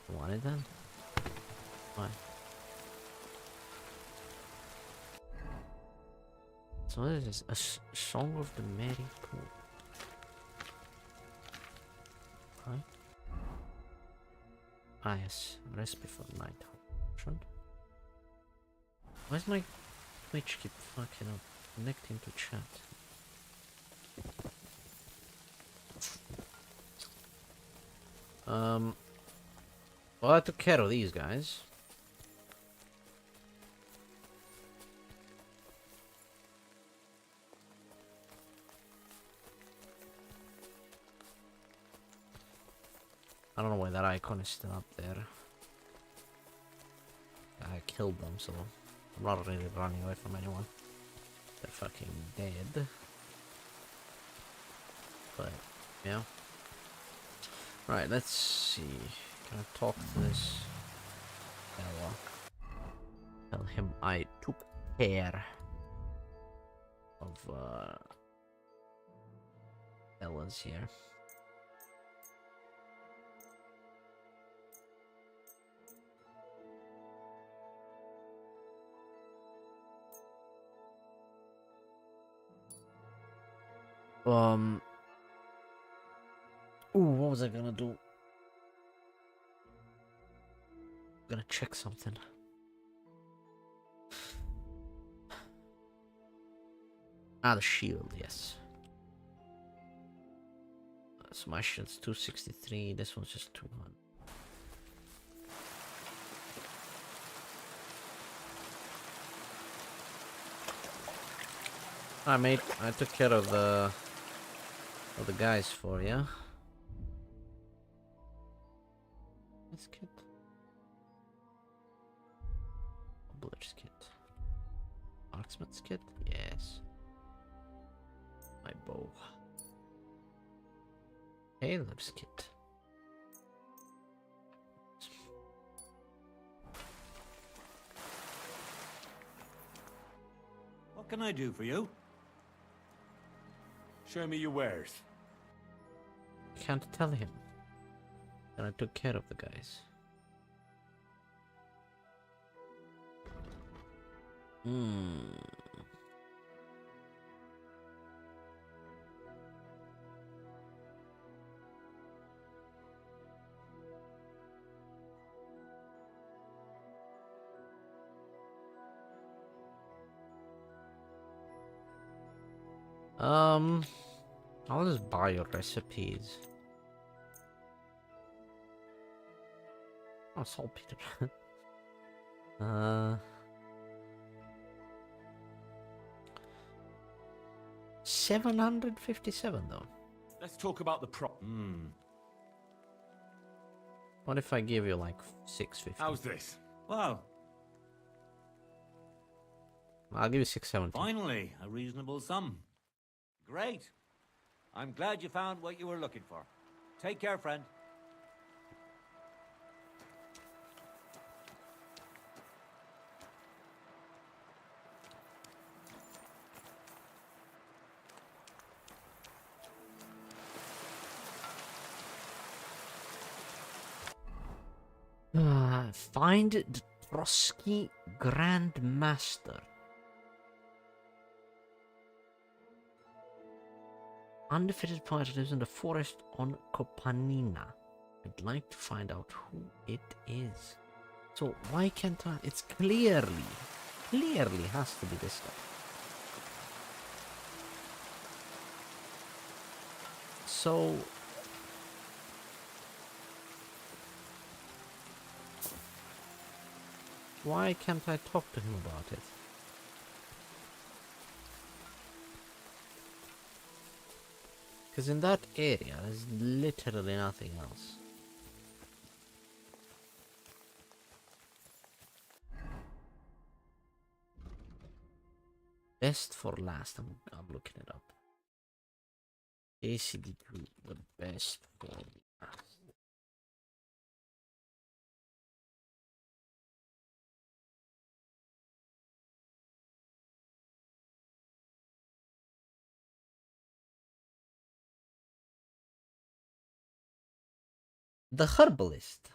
You want it then? Why? So what is this? A Song of the Merry Pool. Right? Ah yes. Recipe for night option. Why does my Twitch keep fucking up connecting to chat? Well, I took care of these guys. I don't know why that icon is still up there. I killed them, so I'm not really running away from anyone. They're fucking dead. But, yeah. Right, let's see. Can I talk to this fella? Tell him I took care of fellas here. Ooh, what was I gonna do? Gonna check something. Ah, the shield, yes. So my shield's 263, this one's just 200. Alright, mate, I took care of the guys for you. This kit. Cobbler's kit. Marksman's kit? Yes. My bow. Tailor's kit. What can I do for you? Show me your wares. Can't tell him. And I took care of the guys. I'll just buy your recipes. Oh, saltpeter. 757 though. Let's talk about the prop. What if I give you like 650? How's this? Well, I'll give you 670. finally, a reasonable sum. Great. I'm glad you found what you were looking for. Take care, friend. Find the Trotsky Grand Master. Undefeated fighter lives in the forest on Kopanina. I'd like to find out who it is. So why can't I? It's clearly has to be this guy. So why can't I talk to him about it? Because in that area, there's literally nothing else. Best for last. I'm looking it up. ACD2, the best for last. The herbalist.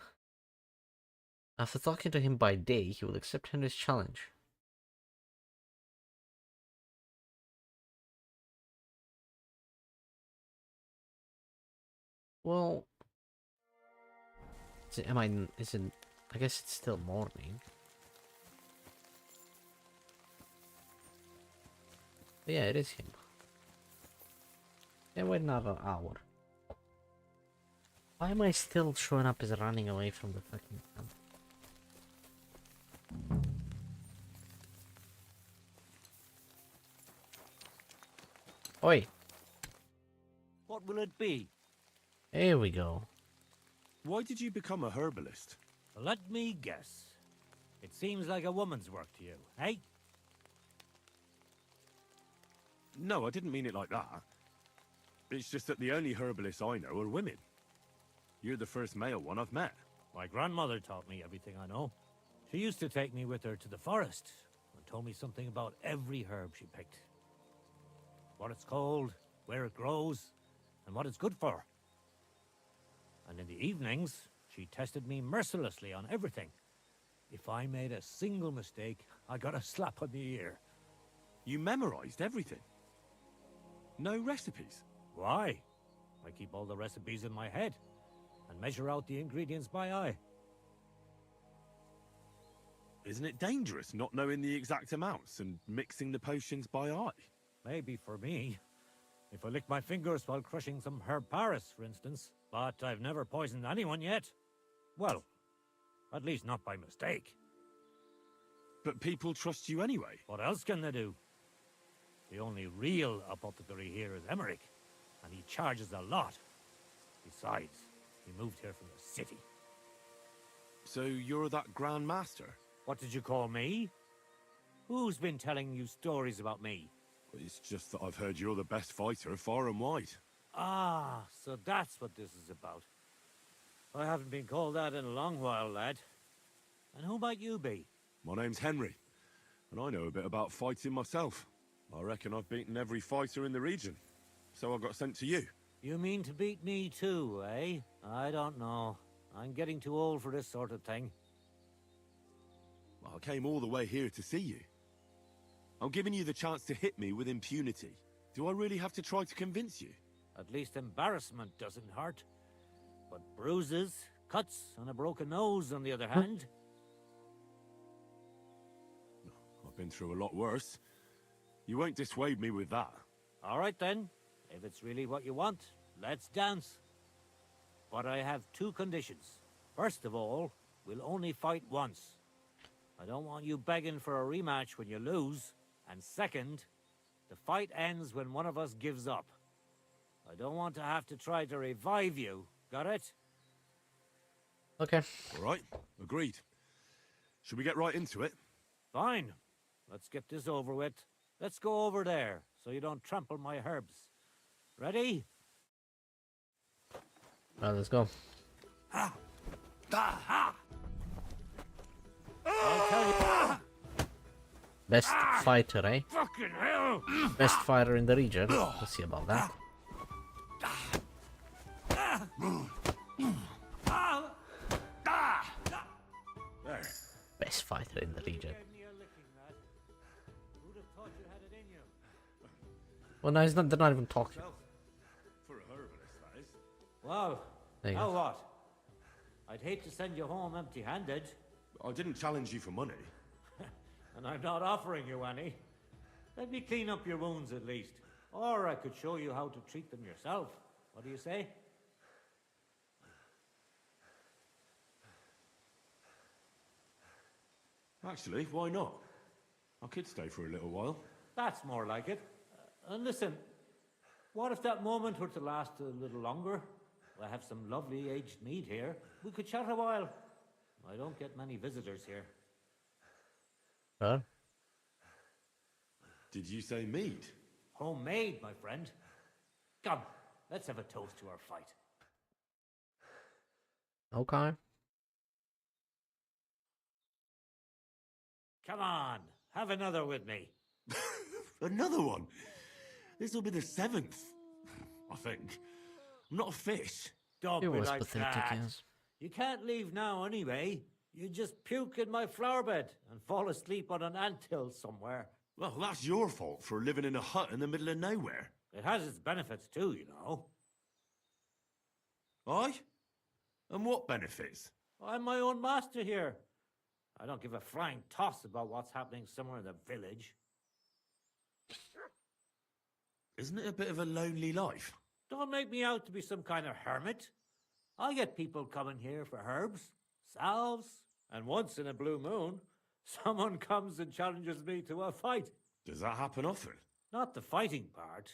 After talking to him by day, he will accept Henry's challenge. Well, is it, I guess it's still morning. But yeah, it is him. Yeah, wait another hour. Why am I still showing up as running away from the fucking camp? Oi! What will it be? Here we go. Why did you become a herbalist? Let me guess. It seems like a woman's work to you, eh? No, I didn't mean it like that. It's just that the only herbalists I know are women. You're the first male one I've met. My grandmother taught me everything I know. She used to take me with her to the forest and told me something about every herb she picked. What it's called, where it grows, and what it's good for. And in the evenings, she tested me mercilessly on everything. If I made a single mistake, I got a slap on the ear. You memorized everything? No recipes? Why? I keep all the recipes in my head and measure out the ingredients by eye. Isn't it dangerous not knowing the exact amounts and mixing the potions by eye? Maybe for me. If I lick my fingers while crushing some herb Paris, for instance. But I've never poisoned anyone yet. Well, at least not by mistake. But people trust you anyway. What else can they do? The only real apothecary here is Emmerich, and he charges a lot. Besides, he moved here from the city. So you're that Grand Master? What did you call me? Who's been telling you stories about me? It's just that I've heard you're the best fighter far and wide. Ah, so that's what this is about. I haven't been called that in a long while, lad. And who might you be? My name's Henry, and I know a bit about fighting myself. I reckon I've beaten every fighter in the region, so I got sent to you. You mean to beat me too, eh? I don't know. I'm getting too old for this sort of thing. Well, I came all the way here to see you. I'm giving you the chance to hit me with impunity. Do I really have to try to convince you? At least embarrassment doesn't hurt. But bruises, cuts, and a broken nose, on the other hand... I've been through a lot worse. You won't dissuade me with that. All right then. If it's really what you want, let's dance. But I have two conditions. First of all, we'll only fight once. I don't want you begging for a rematch when you lose. And second, the fight ends when one of us gives up. I don't want to have to try to revive you. Got it? Okay. All right, agreed. Should we get right into it? Fine. Let's get this over with. Let's go over there, so you don't trample my herbs. Ready? Alright, let's go. I'll tell you. Best fighter, eh? Fucking hell! Best fighter in the region. Let's see about that. There. Best fighter in the region. Well, no, he's not, they're not even talking. For a herbalist, that is. Well, There you now go. what? I'd hate to send you home empty-handed, I didn't challenge you for money. and I'm not offering you any. Let me clean up your wounds at least. Or I could show you how to treat them yourself. What do you say? Actually, why not? I could stay for a little while. That's more like it. And listen, what if that moment were to last a little longer? I have some lovely aged mead here. We could chat a while. I don't get many visitors here. Huh? Did you say mead? Homemade, my friend. Come, let's have a toast to our fight. Okay. Come on, have another with me. Another one? This will be the 7th. I think. I'm not a fish. Don't It be was like pathetic, that. yes. You can't leave now anyway. You just puke in my flower bed and fall asleep on an anthill somewhere. Well, that's your fault for living in a hut in the middle of nowhere. It has its benefits too, you know. Aye? And what benefits? I'm my own master here. I don't give a flying toss about what's happening somewhere in the village. Isn't it a bit of a lonely life? Don't make me out to be some kind of hermit. I get people coming here for herbs, salves, and once in a blue moon, someone comes and challenges me to a fight. Does that happen often? Not the fighting part,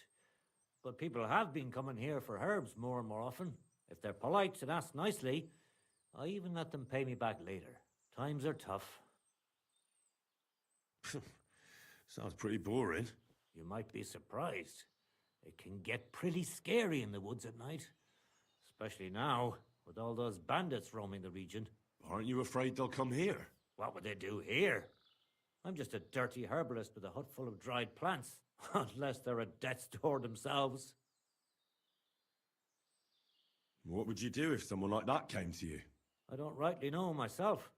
but people have been coming here for herbs more and more often. If they're polite and ask nicely, I even let them pay me back later. Times are tough. Sounds pretty boring. You might be surprised. It can get pretty scary in the woods at night. Especially now, with all those bandits roaming the region. Aren't you afraid they'll come here? What would they do here? I'm just a dirty herbalist with a hut full of dried plants. Unless they're at death's door themselves. What would you do if someone like that came to you? I don't rightly know myself.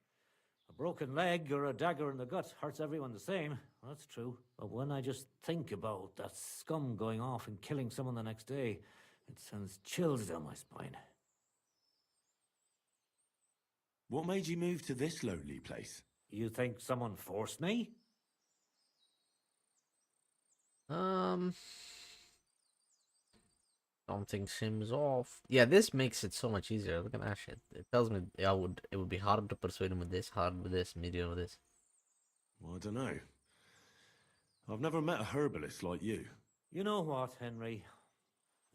A broken leg or a dagger in the gut hurts everyone the same. That's true. But when I just think about that scum going off and killing someone the next day, it sends chills down my spine. What made you move to this lonely place? You think someone forced me? Something seems off. Yeah, this makes it so much easier. Look at that shit. It tells me it would be hard to persuade him with this, hard with this, medium with this. Well, I don't know. I've never met a herbalist like you. You know what, Henry?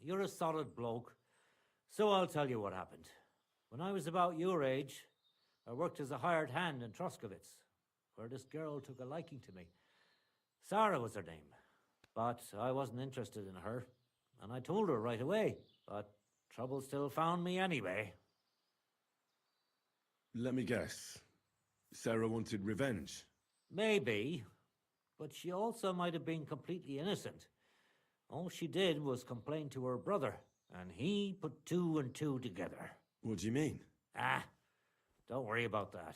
You're a solid bloke. So I'll tell you what happened. When I was about your age, I worked as a hired hand in Troskowitz, where this girl took a liking to me. Sarah was her name. But I wasn't interested in her, and I told her right away. But trouble still found me anyway. Let me guess. Sarah wanted revenge. Maybe, but she also might have been completely innocent. All she did was complain to her brother, and he put 2 and 2 together. What do you mean? Ah, don't worry about that.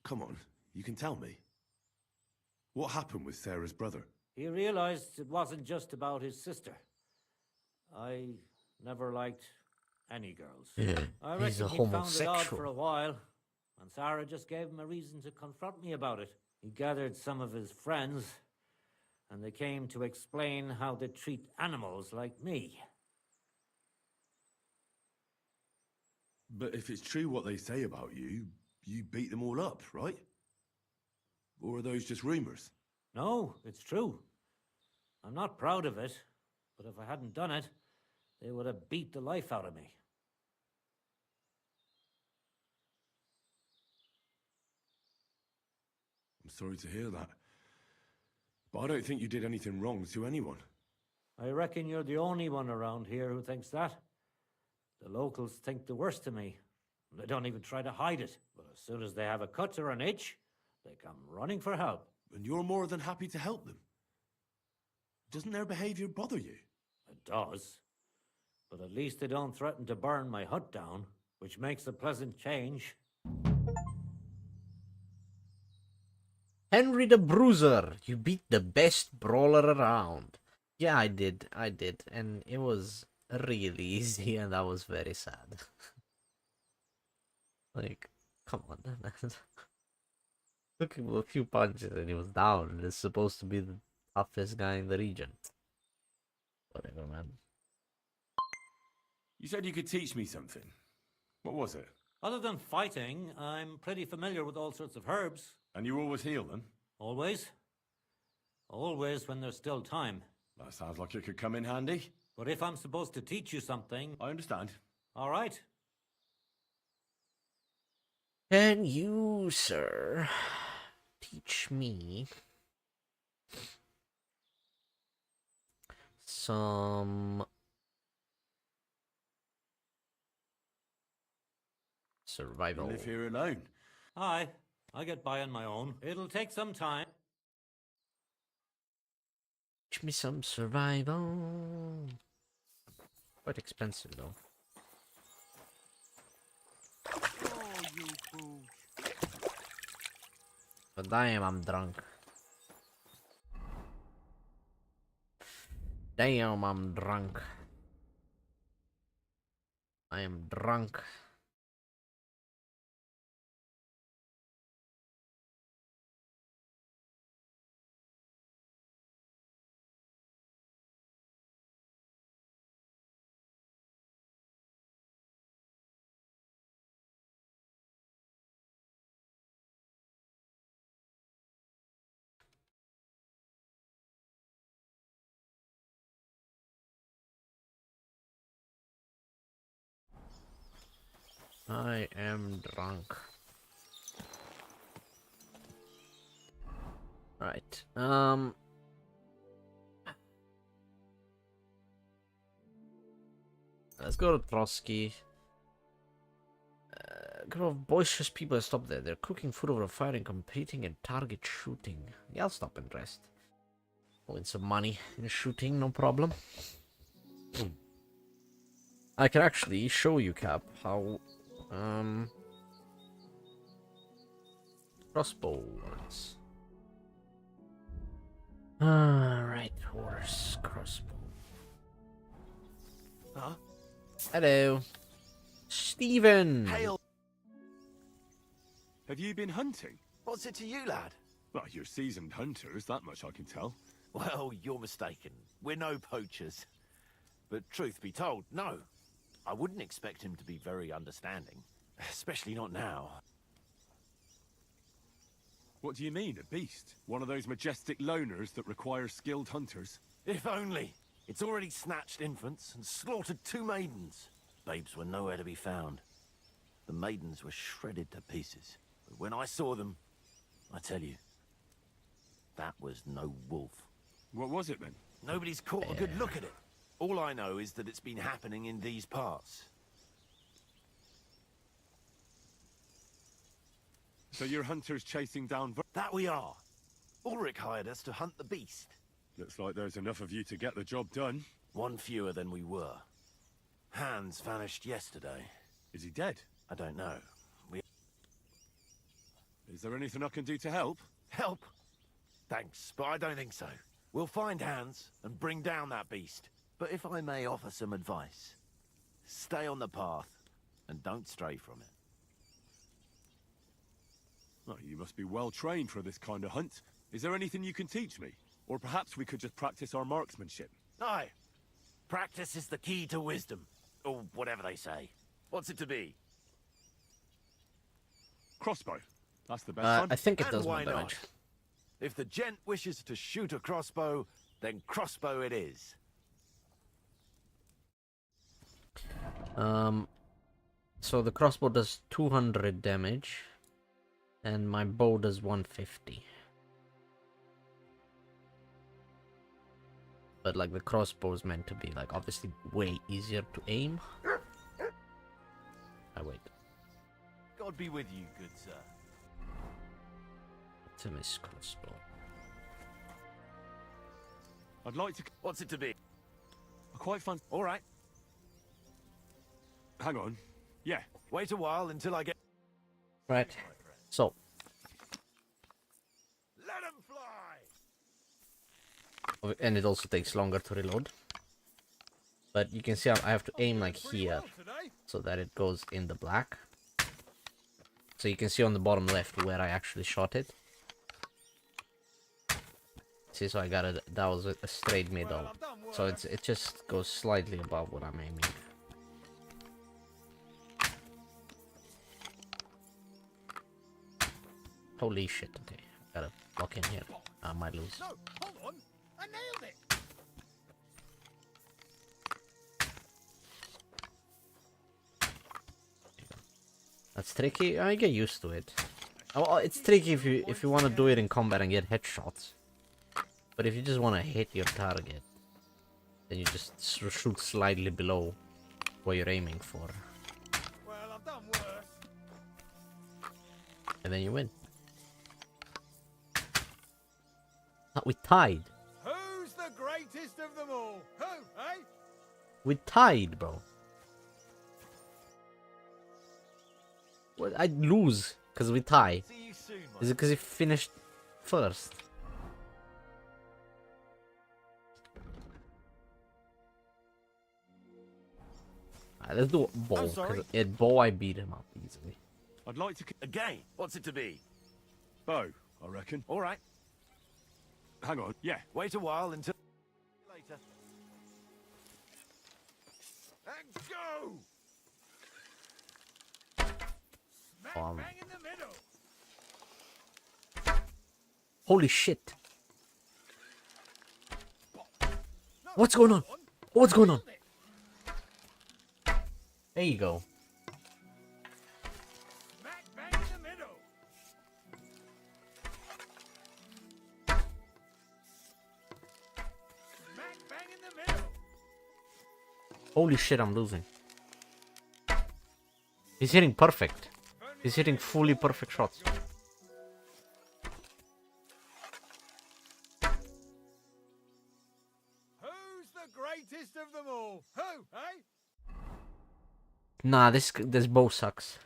Come on, you can tell me. What happened with Sarah's brother? He realized it wasn't just about his sister. I never liked any girls. Yeah, I he's reckon a he found it odd for homosexual. a while, and Sarah just gave him a reason to confront me about it. He gathered some of his friends, and they came to explain how they treat animals like me. But if it's true what they say about you, you beat them all up, right? Or are those just rumors? No, it's true. I'm not proud of it, but if I hadn't done it, they would have beat the life out of me. I'm sorry to hear that. But I don't think you did anything wrong to anyone. I reckon you're the only one around here who thinks that. The locals think the worst of me. They don't even try to hide it. But as soon as they have a cut or an itch, they come running for help. And you're more than happy to help them. Doesn't their behavior bother you? It does. But at least they don't threaten to burn my hut down, which makes a pleasant change. Henry the Bruiser, you beat the best brawler around. Yeah, I did. And it was really easy, and that was very sad. Like, come on, man. Took him a few punches and he was down, and it's supposed to be the toughest guy in the region. Whatever, man. You said you could teach me something. What was it? Other than fighting, I'm pretty familiar with all sorts of herbs. And you always heal them? Always. Always when there's still time. That sounds like it could come in handy. But if I'm supposed to teach you something... I understand. All right. Can you, sir, teach me some survival? You live here alone. Aye, I get by on my own. It'll take some time. Teach me some survival. Quite expensive though. But damn, I'm drunk. Damn, I'm drunk. I am drunk. I am drunk. Right. Let's go to Trotsky. A group of boisterous people stop there. They're cooking food over a fire and competing in target shooting. Yeah, I'll stop and rest. Win some money in shooting, no problem. I can actually show you, Cap, how crossbow works. Right, horse, crossbow. Huh? Hello, Stephen. Hail! Have you been hunting? What's it to you, lad? Well, you're seasoned hunters, that much I can tell. Well, you're mistaken. We're no poachers. But truth be told, no. I wouldn't expect him to be very understanding. Especially not now. What do you mean, a beast? One of those majestic loners that require skilled hunters? If only. It's already snatched infants and slaughtered 2 maidens. Babes were nowhere to be found. The maidens were shredded to pieces. But when I saw them, I tell you, that was no wolf. What was it then? Nobody's caught a good look at it. All I know is that it's been happening in these parts. So you're hunters chasing down... That we are. Ulrich hired us to hunt the beast. Looks like there's enough of you to get the job done. 1 fewer than we were. Hans vanished yesterday. Is he dead? I don't know. Is there anything I can do to help? Help? Thanks, but I don't think so. We'll find Hans and bring down that beast. But if I may offer some advice, stay on the path and don't stray from it. Oh, you must be well trained for this kind of hunt. Is there anything you can teach me? Or perhaps we could just practice our marksmanship. Aye. Practice is the key to wisdom. Or whatever they say. What's it to be? Crossbow. That's the best one. I think it And does why more not? damage. If the gent wishes to shoot a crossbow, then crossbow it is. So the crossbow does 200 damage, and my bow does 150. But like the crossbow is meant to be like obviously way easier to aim. Wait. God be with you, good sir. Timmy's crossbow. I'd like to... What's it to be? I quite fancy... All right. Hang on. Yeah. Wait a while until I get... Right. So Let 'em fly! and it also takes longer to reload. But you can see I have to aim like here so that it goes in the black. So you can see on the bottom left where I actually shot it. See, so I got it. That was a straight middle. So it just goes slightly above what I'm aiming. Holy shit! Okay, gotta lock in here. I might lose. No, hold on. I nailed it. That's tricky. I get used to it. Well, it's tricky if you want to do it in combat and get headshots. But if you just want to hit your target, then you just shoot slightly below what you're aiming for, Well, I've done worse. and then you win. We tied. Who's the greatest of them all? Who, eh? We tied, bro. What? I'd lose because we tie. See you soon, my Is it because he finished first? Alright, let's do bow. I'm sorry? 'Cause at bow I beat him up easily. I'd like to... Again, what's it to be? Bow, I reckon. All right. Hang on. Yeah. Wait a while until... Later. And go! Um, Bang in the middle. holy shit! What's going on? What's going on? There you go. Smack bang in the middle. Smack bang in the middle. Holy shit, I'm losing. He's hitting perfect. He's hitting fully perfect shots. Who's the greatest of them all? Who, eh? Nah, this bow sucks.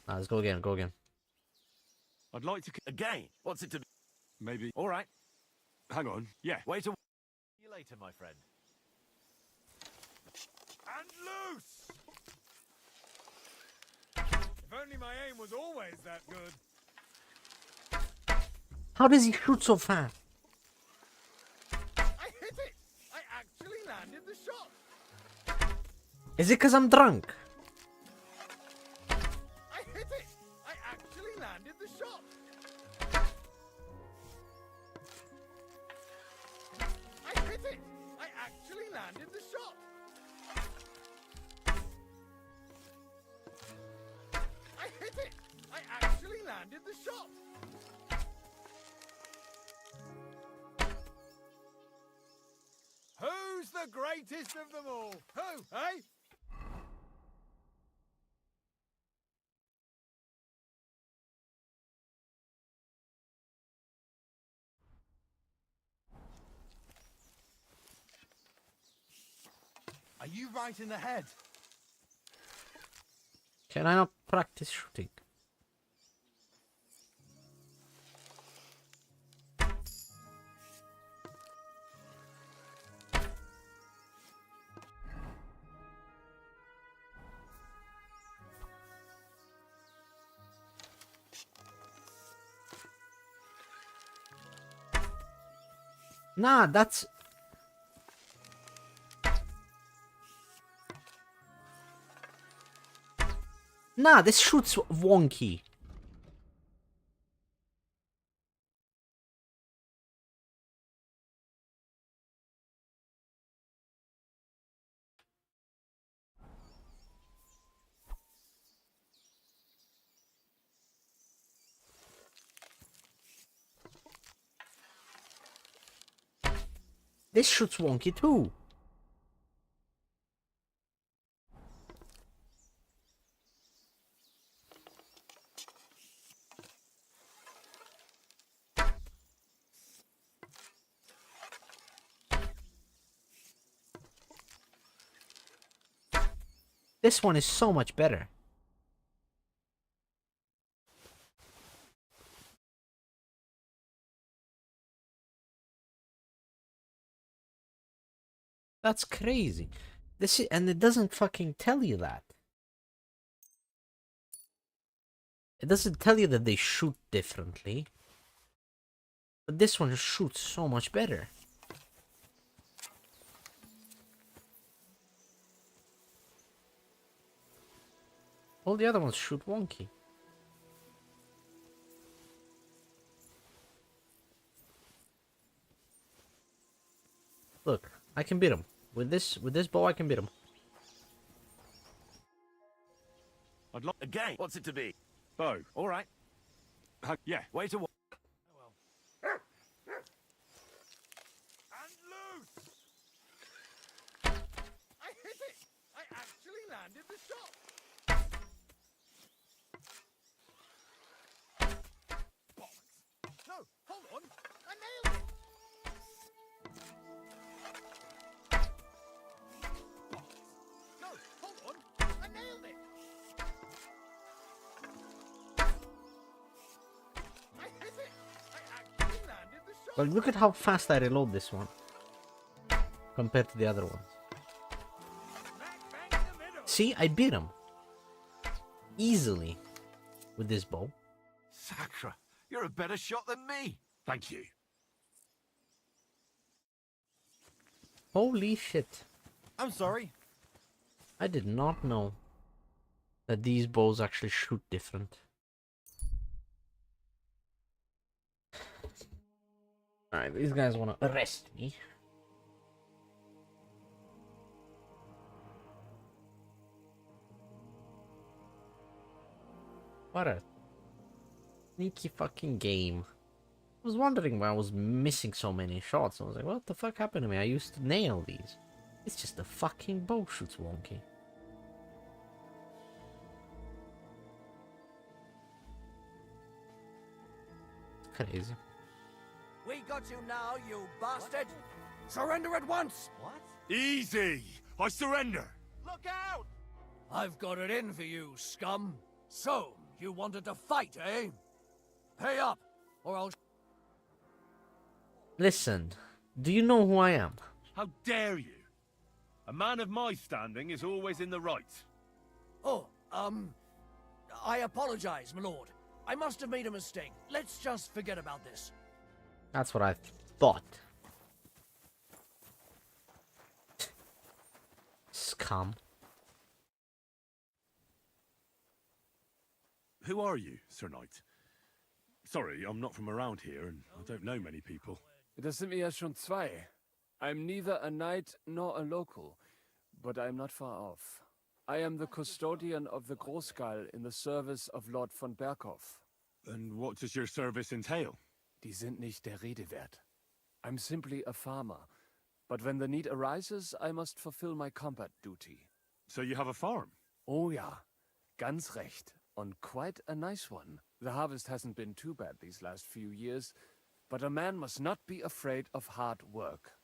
Nah, let's go again, go again. I'd like to... Again, what's it to be? Maybe... All right. Hang on. Yeah. Wait a... See you later, my friend. And loose! If only my aim was always that good. How does he shoot so fast? I hit it! I actually landed the shot! Is it because I'm drunk? I hit it! I actually landed the shot! I hit it! I actually landed the shot! I hit it! I actually landed the shot! Who's the greatest of them all? Who, eh? Are you right in the head? Can I not practice shooting? Nah, that's... Nah, this shoots wonky. This shoots wonky too. This one is so much better. That's crazy. This is, and it doesn't fucking tell you that. It doesn't tell you that they shoot differently. But this one shoots so much better. All the other ones shoot wonky. Look, I can beat him. With this bow I can beat him. I'd like... Again? What's it to be? Bow. All right. Yeah. Wait a while. And loose! I hit it! I actually landed the shot! Bollocks! No, hold on! I nailed it! Bollocks! No, hold on! I nailed it! I hit it! I actually landed the shot! Like, look at how fast I reload this one. Compared to the other ones. See, I beat him. Easily. With this bow. Sakra, you're a better shot than me. Thank you. Holy shit. I'm sorry. I did not know that these bows actually shoot different. Alright, these guys want to arrest me. What a sneaky fucking game. I was wondering why I was missing so many shots. I was like, what the fuck happened to me? I used to nail these. It's just the fucking bow shoots wonky. Crazy. We got you now, you bastard. Surrender at once. What? Easy! I surrender! Look out! I've got it in for you, scum. So, you wanted to fight, eh? Pay up, or I'll... Listen, do you know who I am? How dare you? A man of my standing is always in the right. Oh, I apologize, my lord. I must have made a mistake. Let's just forget about this. That's what I thought. Scum. Who are you, Sir Knight? Sorry, I'm not from around here, and I don't know many people. Das sind mir ja schon zwei. I'm neither a knight nor a local, but I am not far off. I am the custodian of the Großgall in the service of Lord von Berghoff. And what does your service entail? Die sind nicht der Rede wert. I'm simply a farmer, but when the need arises, I must fulfill my combat duty. So you have a farm? Oh ja, ganz recht, and quite a nice one. The harvest hasn't been too bad these last few years, but a man must not be afraid of hard work.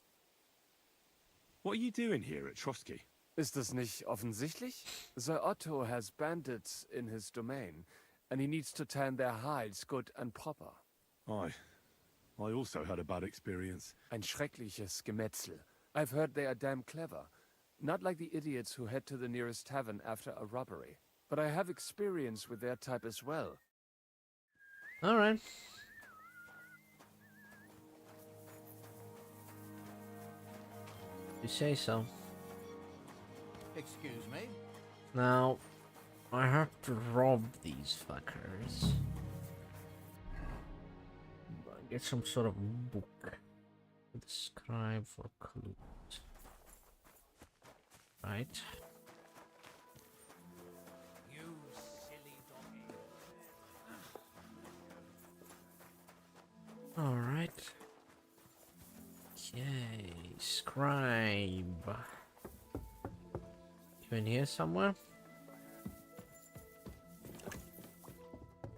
What are you doing here at Trotsky? Ist das nicht offensichtlich? Sir Otto has bandits in his domain, and he needs to tan their hides good and proper. I also had a bad experience. Ein schreckliches Gemetzel. I've heard they are damn clever. Not like the idiots who head to the nearest tavern after a robbery. But I have experience with their type as well. Alright. You say so. Excuse me? Now, I have to rob these fuckers. Get some sort of book. Describe for clues. Right. You silly doggy. Alright. Okay, scribe. You in here somewhere?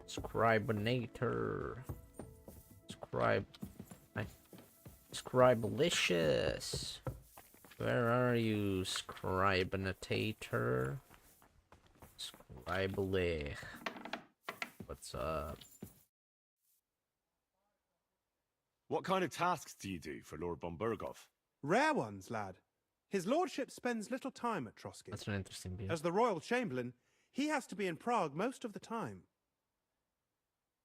Scribinator. Scribalicious. Where are you, Scribinator? Scribally. What's up? What kind of tasks do you do for Lord von Berghoff? Rare ones, lad. His lordship spends little time at Troskit. That's an interesting view. As the royal chamberlain, he has to be in Prague most of the time.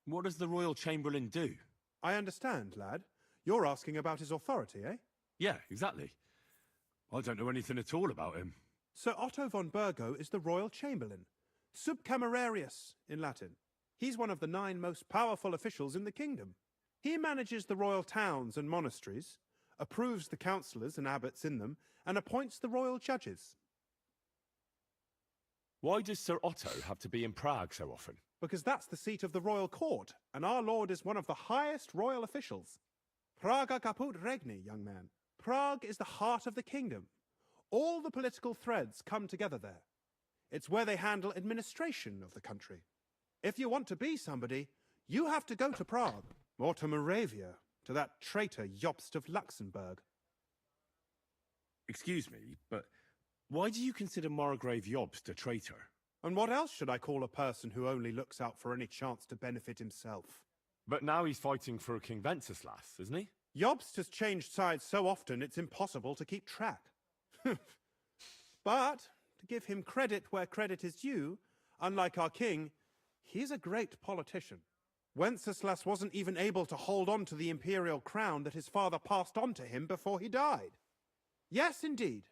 What does the royal chamberlain do? I understand, lad. You're asking about his authority, eh? Yeah, exactly. I don't know anything at all about him. Sir Otto von Burgo is the royal chamberlain, subcamerarius in Latin. He's one of the 9 most powerful officials in the kingdom. He manages the royal towns and monasteries, approves the councillors and abbots in them, and appoints the royal judges. Why does Sir Otto have to be in Prague so often? Because that's the seat of the royal court, and our lord is one of the highest royal officials. Praga caput regni, young man. Prague is the heart of the kingdom. All the political threads come together there. It's where they handle administration of the country. If you want to be somebody, you have to go to Prague, or to Moravia, to that traitor Jobst of Luxembourg. Excuse me, but why do you consider Margrave Jobst a traitor? And what else should I call a person who only looks out for any chance to benefit himself? But now he's fighting for King Wenceslas, isn't he? Jobst has changed sides so often it's impossible to keep track. But, to give him credit where credit is due, unlike our king, he's a great politician. Wenceslas wasn't even able to hold on to the imperial crown that his father passed on to him before he died. Yes, indeed.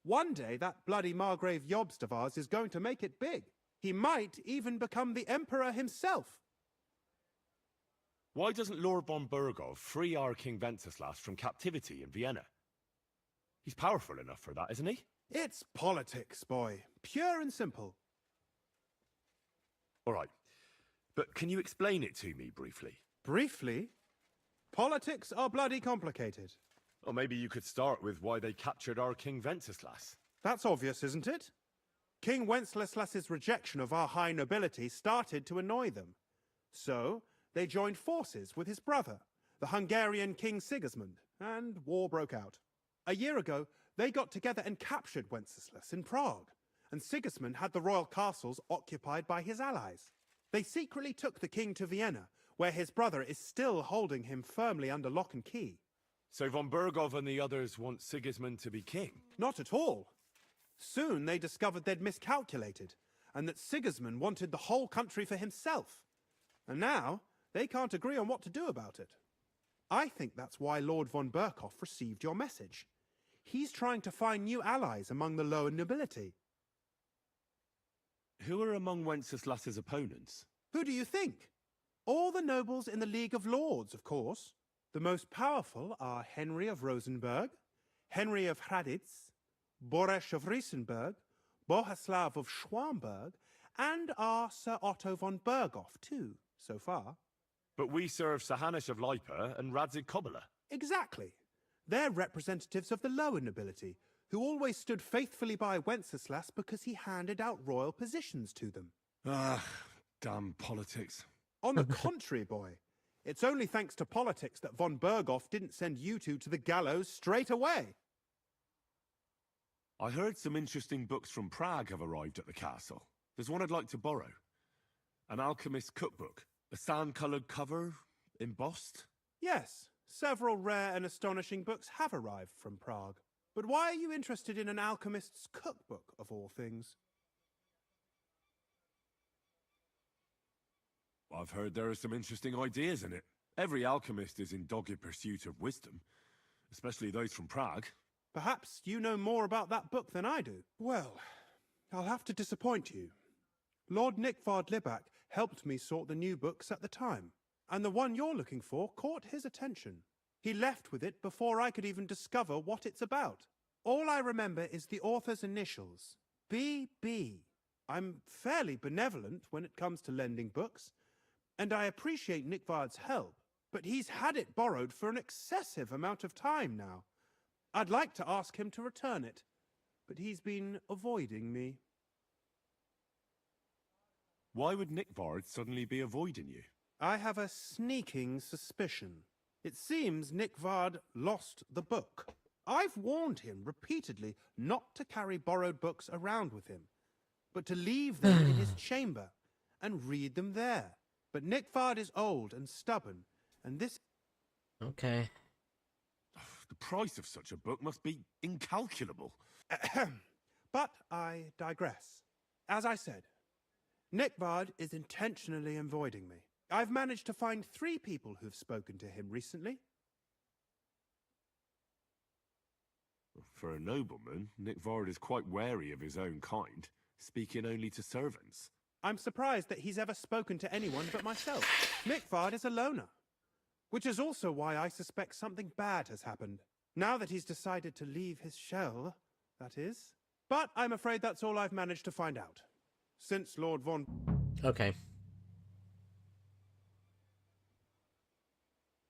One day that bloody Margrave Jobst of ours is going to make it big. He might even become the emperor himself. Why doesn't Lord von Berghoff free our King Wenceslas from captivity in Vienna? He's powerful enough for that, isn't he? It's politics, boy. Pure and simple. All right. But can you explain it to me briefly? Briefly? Politics are bloody complicated. Or maybe you could start with why they captured our King Wenceslas. That's obvious, isn't it? King Wenceslas's rejection of our high nobility started to annoy them. So, they joined forces with his brother, the Hungarian King Sigismund, and war broke out. A year ago, they got together and captured Wenceslas in Prague, and Sigismund had the royal castles occupied by his allies. They secretly took the king to Vienna, where his brother is still holding him firmly under lock and key. So von Berghoff and the others want Sigismund to be king? Not at all. Soon they discovered they'd miscalculated, and that Sigismund wanted the whole country for himself. And now, they can't agree on what to do about it. I think that's why Lord von Berkhoff received your message. He's trying to find new allies among the lower nobility. Who are among Wenceslas's opponents? Who do you think? All the nobles in the League of Lords, of course. The most powerful are Henry of Rosenberg, Henry of Hraditz, Boresh of Riesenberg, Bohuslav of Schwamberg, and our Sir Otto von Berghoff, too, so far. But we serve Sir Hanush of Lipa and Radzig Kobyla. Exactly. They're representatives of the lower nobility, who always stood faithfully by Wenceslas because he handed out royal positions to them. Ah, damn politics. On the contrary, boy. It's only thanks to politics that von Berghoff didn't send you two to the gallows straight away. I heard some interesting books from Prague have arrived at the castle. There's one I'd like to borrow. An alchemist's cookbook. A sand-coloured cover, embossed. Yes, several rare and astonishing books have arrived from Prague. But why are you interested in an alchemist's cookbook, of all things? I've heard there are some interesting ideas in it. Every alchemist is in dogged pursuit of wisdom, especially those from Prague. Perhaps you know more about that book than I do. Well, I'll have to disappoint you. Lord Nickvard Libak helped me sort the new books at the time, and the one you're looking for caught his attention. He left with it before I could even discover what it's about. All I remember is the author's initials, B.B. I'm fairly benevolent when it comes to lending books, and I appreciate Nickvard's help, but he's had it borrowed for an excessive amount of time now. I'd like to ask him to return it, but he's been avoiding me. Why would Nickvard suddenly be avoiding you? I have a sneaking suspicion. It seems Nickvard lost the book. I've warned him repeatedly not to carry borrowed books around with him, but to leave them in his chamber and read them there. But Nickvard is old and stubborn, and this... Okay. The price of such a book must be incalculable. But I digress. As I said, Nickvard is intentionally avoiding me. I've managed to find 3 people who've spoken to him recently. For a nobleman, Nickvard is quite wary of his own kind, speaking only to servants. I'm surprised that he's ever spoken to anyone but myself. Nickvard is a loner, which is also why I suspect something bad has happened. Now that he's decided to leave his shell, that is. But I'm afraid that's all I've managed to find out. Since Lord Von... Okay.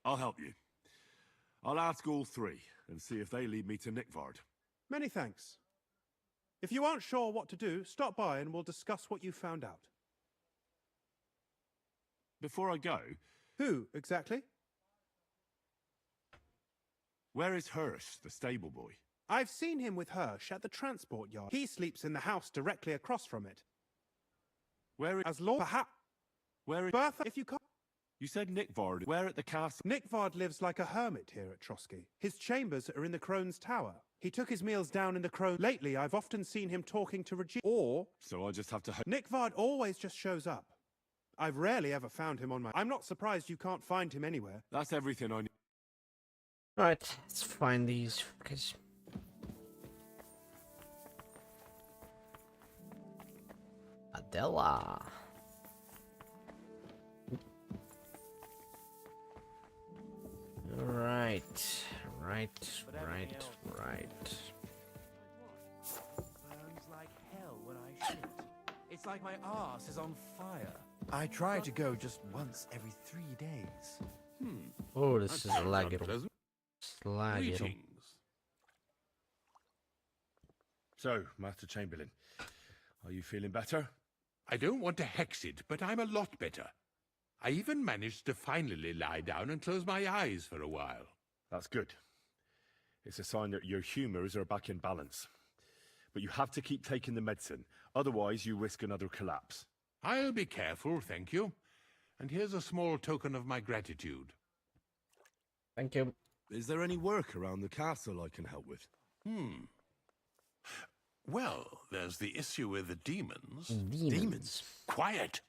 I'll help you. I'll ask all 3 and see if they lead me to Nickvard. Many thanks. If you aren't sure what to do, stop by and we'll discuss what you found out. Before I go... Who, exactly? Where is Hirsch, the stable boy? I've seen him with Hirsch at the transport yard. He sleeps in the house directly across from it. Where is... As Lord... Perhaps... Where is... Bertha, if you can't... You said Nickvard. Where at the castle? Nickvard lives like a hermit here at Trotsky. His chambers are in the Crone's Tower. He took his meals down in the Crone. Lately, I've often seen him talking to Regina. Or... So I just have to... Nickvard always just shows up. I've rarely ever found him on my... I'm not surprised you can't find him anywhere. That's everything I need. Alright, let's find these fuckers. Adela. Right. Burns like hell when I shoot. It's like my arse is on fire. I try to go just once every 3 days. Oh, this is laggy. Greetings. So, Master Chamberlain, are you feeling better? I don't want to hex it, but I'm a lot better. I even managed to finally lie down and close my eyes for a while. That's good. It's a sign that your humours are back in balance. But you have to keep taking the medicine, otherwise you risk another collapse. I'll be careful, thank you. And here's a small token of my gratitude. Thank you. Is there any work around the castle I can help with? Well, there's the issue with the demons. Demons? Quiet!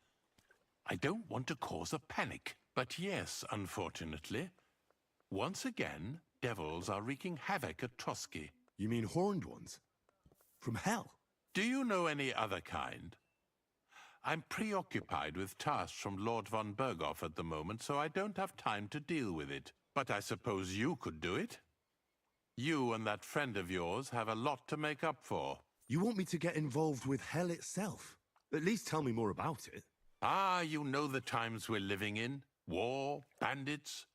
I don't want to cause a panic, but yes, unfortunately. Once again, devils are wreaking havoc at Trotsky. You mean horned ones? From hell? Do you know any other kind? I'm preoccupied with tasks from Lord von Berghoff at the moment, so I don't have time to deal with it. But I suppose you could do it? You and that friend of yours have a lot to make up for. You want me to get involved with hell itself? At least tell me more about it. Ah, you know the times we're living in. War, bandits.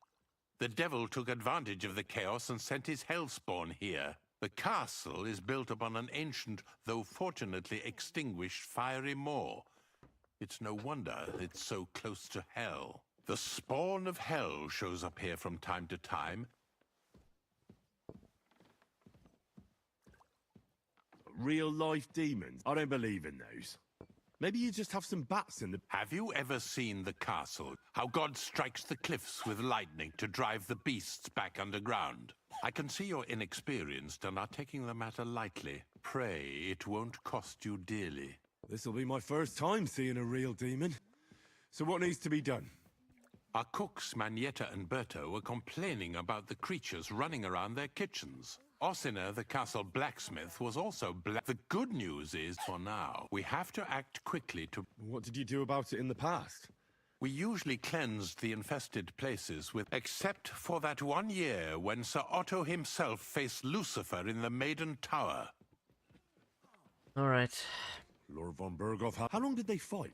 The devil took advantage of the chaos and sent his hellspawn here. The castle is built upon an ancient, though fortunately extinguished, fiery moor. It's no wonder it's so close to hell. The spawn of hell shows up here from time to time. Real-life demons? I don't believe in those. Maybe you just have some bats in the... Have you ever seen the castle? How God strikes the cliffs with lightning to drive the beasts back underground? I can see you're inexperienced and are taking the matter lightly. Pray it won't cost you dearly. This'll be my first time seeing a real demon. So what needs to be done? Our cooks, Manietta and Berto, were complaining about the creatures running around their kitchens. Ossina, the castle blacksmith, was also The good news is, for now, we have to act quickly to... What did you do about it in the past? We usually cleansed the infested places with... Except for that one year when Sir Otto himself faced Lucifer in the Maiden Tower. All right. Lord von Berghoff, how long did they fight?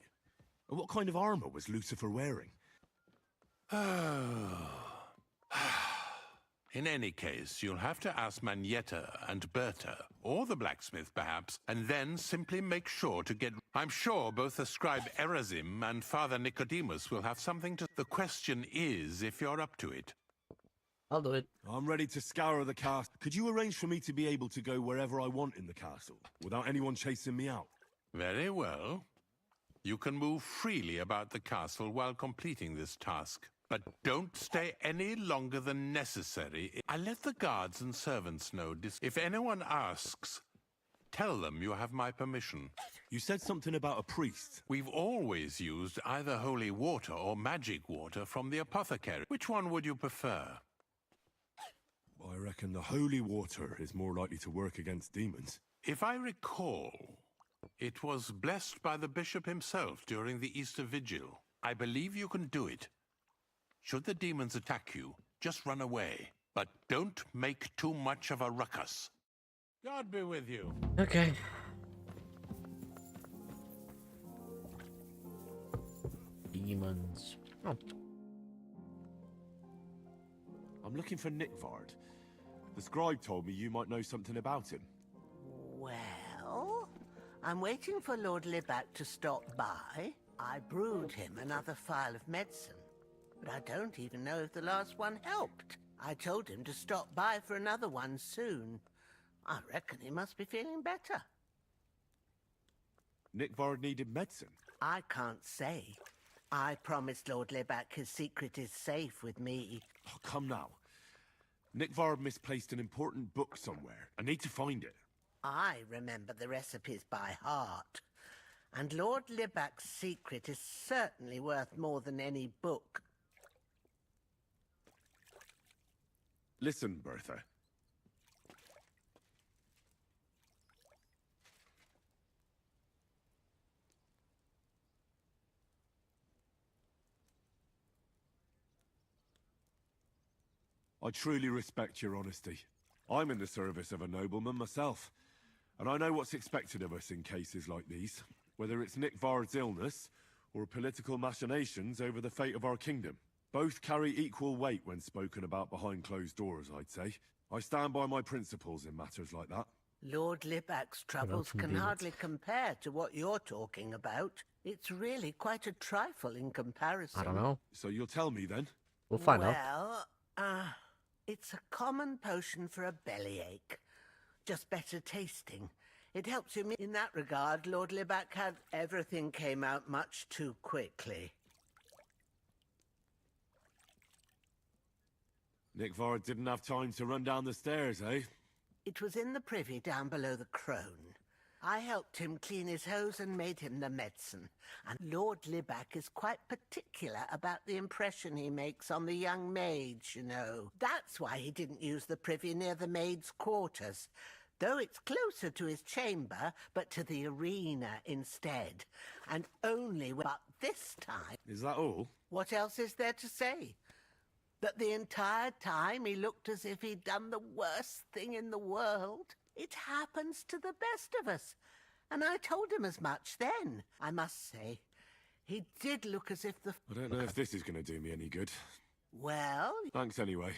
And what kind of armor was Lucifer wearing? In any case, you'll have to ask Manietta and Berta, or the blacksmith perhaps, and then simply make sure to get... I'm sure both the scribe Erazim and Father Nicodemus will have something to... The question is if you're up to it. I'll do it. I'm ready to scour the castle. Could you arrange for me to be able to go wherever I want in the castle, without anyone chasing me out? Very well. You can move freely about the castle while completing this task. But don't stay any longer than necessary. I let the guards and servants know. If anyone asks, tell them you have my permission. You said something about a priest. We've always used either holy water or magic water from the apothecary. Which one would you prefer? I reckon the holy water is more likely to work against demons. If I recall, it was blessed by the bishop himself during the Easter Vigil. I believe you can do it. Should the demons attack you, just run away. But don't make too much of a ruckus. God be with you. Okay. Demons. Oh. I'm looking for Nickvard. The scribe told me you might know something about him. Well, I'm waiting for Lord Libac to stop by. I brewed him another phial of medicine, but I don't even know if the last one helped. I told him to stop by for another one soon. I reckon he must be feeling better. Nickvard needed medicine? I can't say. I promised Lord Libac his secret is safe with me. Oh, come now. Nickvard misplaced an important book somewhere. I need to find it. I remember the recipes by heart. And Lord Libac's secret is certainly worth more than any book. Listen, Bertha. I truly respect your honesty. I'm in the service of a nobleman myself, and I know what's expected of us in cases like these, whether it's Nickvard's illness or political machinations over the fate of our kingdom. Both carry equal weight when spoken about behind closed doors, I'd say. I stand by my principles in matters like that. Lord Libac's troubles can hardly compare to what you're talking about. It's really quite a trifle in comparison. I don't know. So you'll tell me then? We'll find out. Well, it's a common potion for a bellyache. Just better tasting. It helps you in that regard. Lord Libac had everything came out much too quickly. Nickvard didn't have time to run down the stairs, eh? It was in the privy down below the crone. I helped him clean his hose and made him the medicine. And Lord Libac is quite particular about the impression he makes on the young maids, you know. That's why he didn't use the privy near the maids' quarters, though it's closer to his chamber, but to the arena instead. And only but this time... Is that all? What else is there to say? That the entire time he looked as if he'd done the worst thing in the world. It happens to the best of us. And I told him as much then. I must say, he did look as if the... I don't know if this is going to do me any good. Well... Thanks anyway.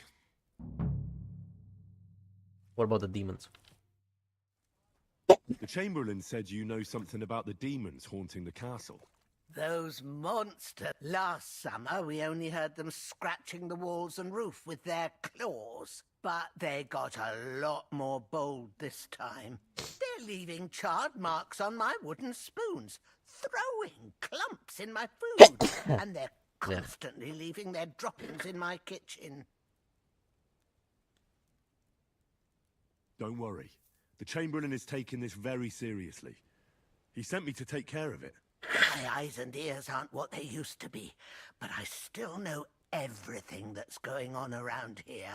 What about the demons? The Chamberlain said you know something about the demons haunting the castle. Those monsters. Last summer, we only heard them scratching the walls and roof with their claws. But they got a lot more bold this time. They're leaving charred marks on my wooden spoons, throwing clumps in my food, and they're constantly leaving their droppings in my kitchen. Don't worry. The Chamberlain is taking this very seriously. He sent me to take care of it. My eyes and ears aren't what they used to be, but I still know everything that's going on around here.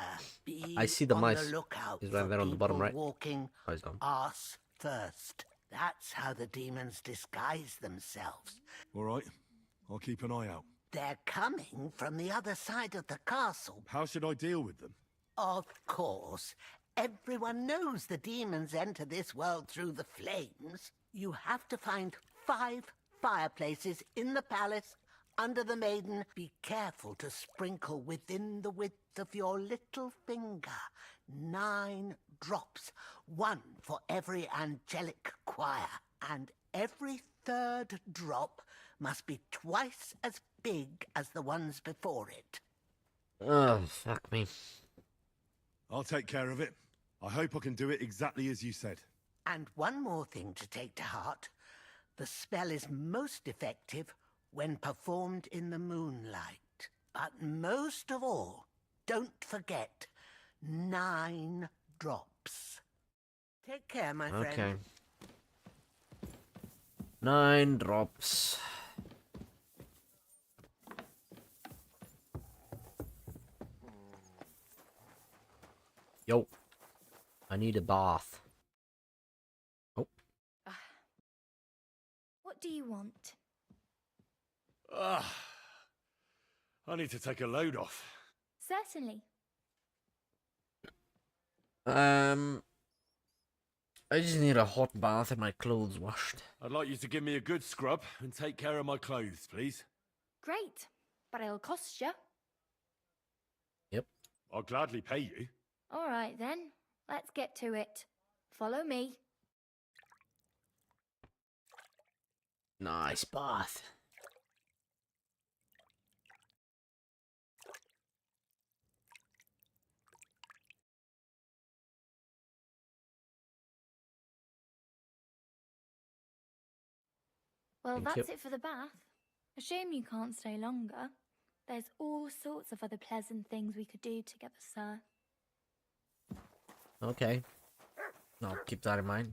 Be I see the on mice. the lookout He's right for there on the bottom people right. walking Oh, he's gone. arse first. That's how the demons disguise themselves. All right. I'll keep an eye out. They're coming from the other side of the castle. How should I deal with them? Of course. Everyone knows the demons enter this world through the flames. You have to find 5 fireplaces in the palace under the maiden. Be careful to sprinkle within the width of your little finger 9 drops, 1 for every angelic choir, and every 3rd drop must be twice as big as the ones before it. Oh, fuck me. I'll take care of it. I hope I can do it exactly as you said. And one more thing to take to heart. The spell is most effective when performed in the moonlight. But most of all, don't forget 9 drops. Take care, my friend. Okay. 9 drops. Yo. I need a bath. Oh. What do you want? I need to take a load off. Certainly. I just need a hot bath and my clothes washed. I'd like you to give me a good scrub and take care of my clothes, please. Great, but it'll cost you. Yep. I'll gladly pay you. All right then, let's get to it. Follow me. Nice bath. Well, Thank you. that's it for the bath. A shame you can't stay longer. There's all sorts of other pleasant things we could do together, sir. Okay. I'll keep that in mind.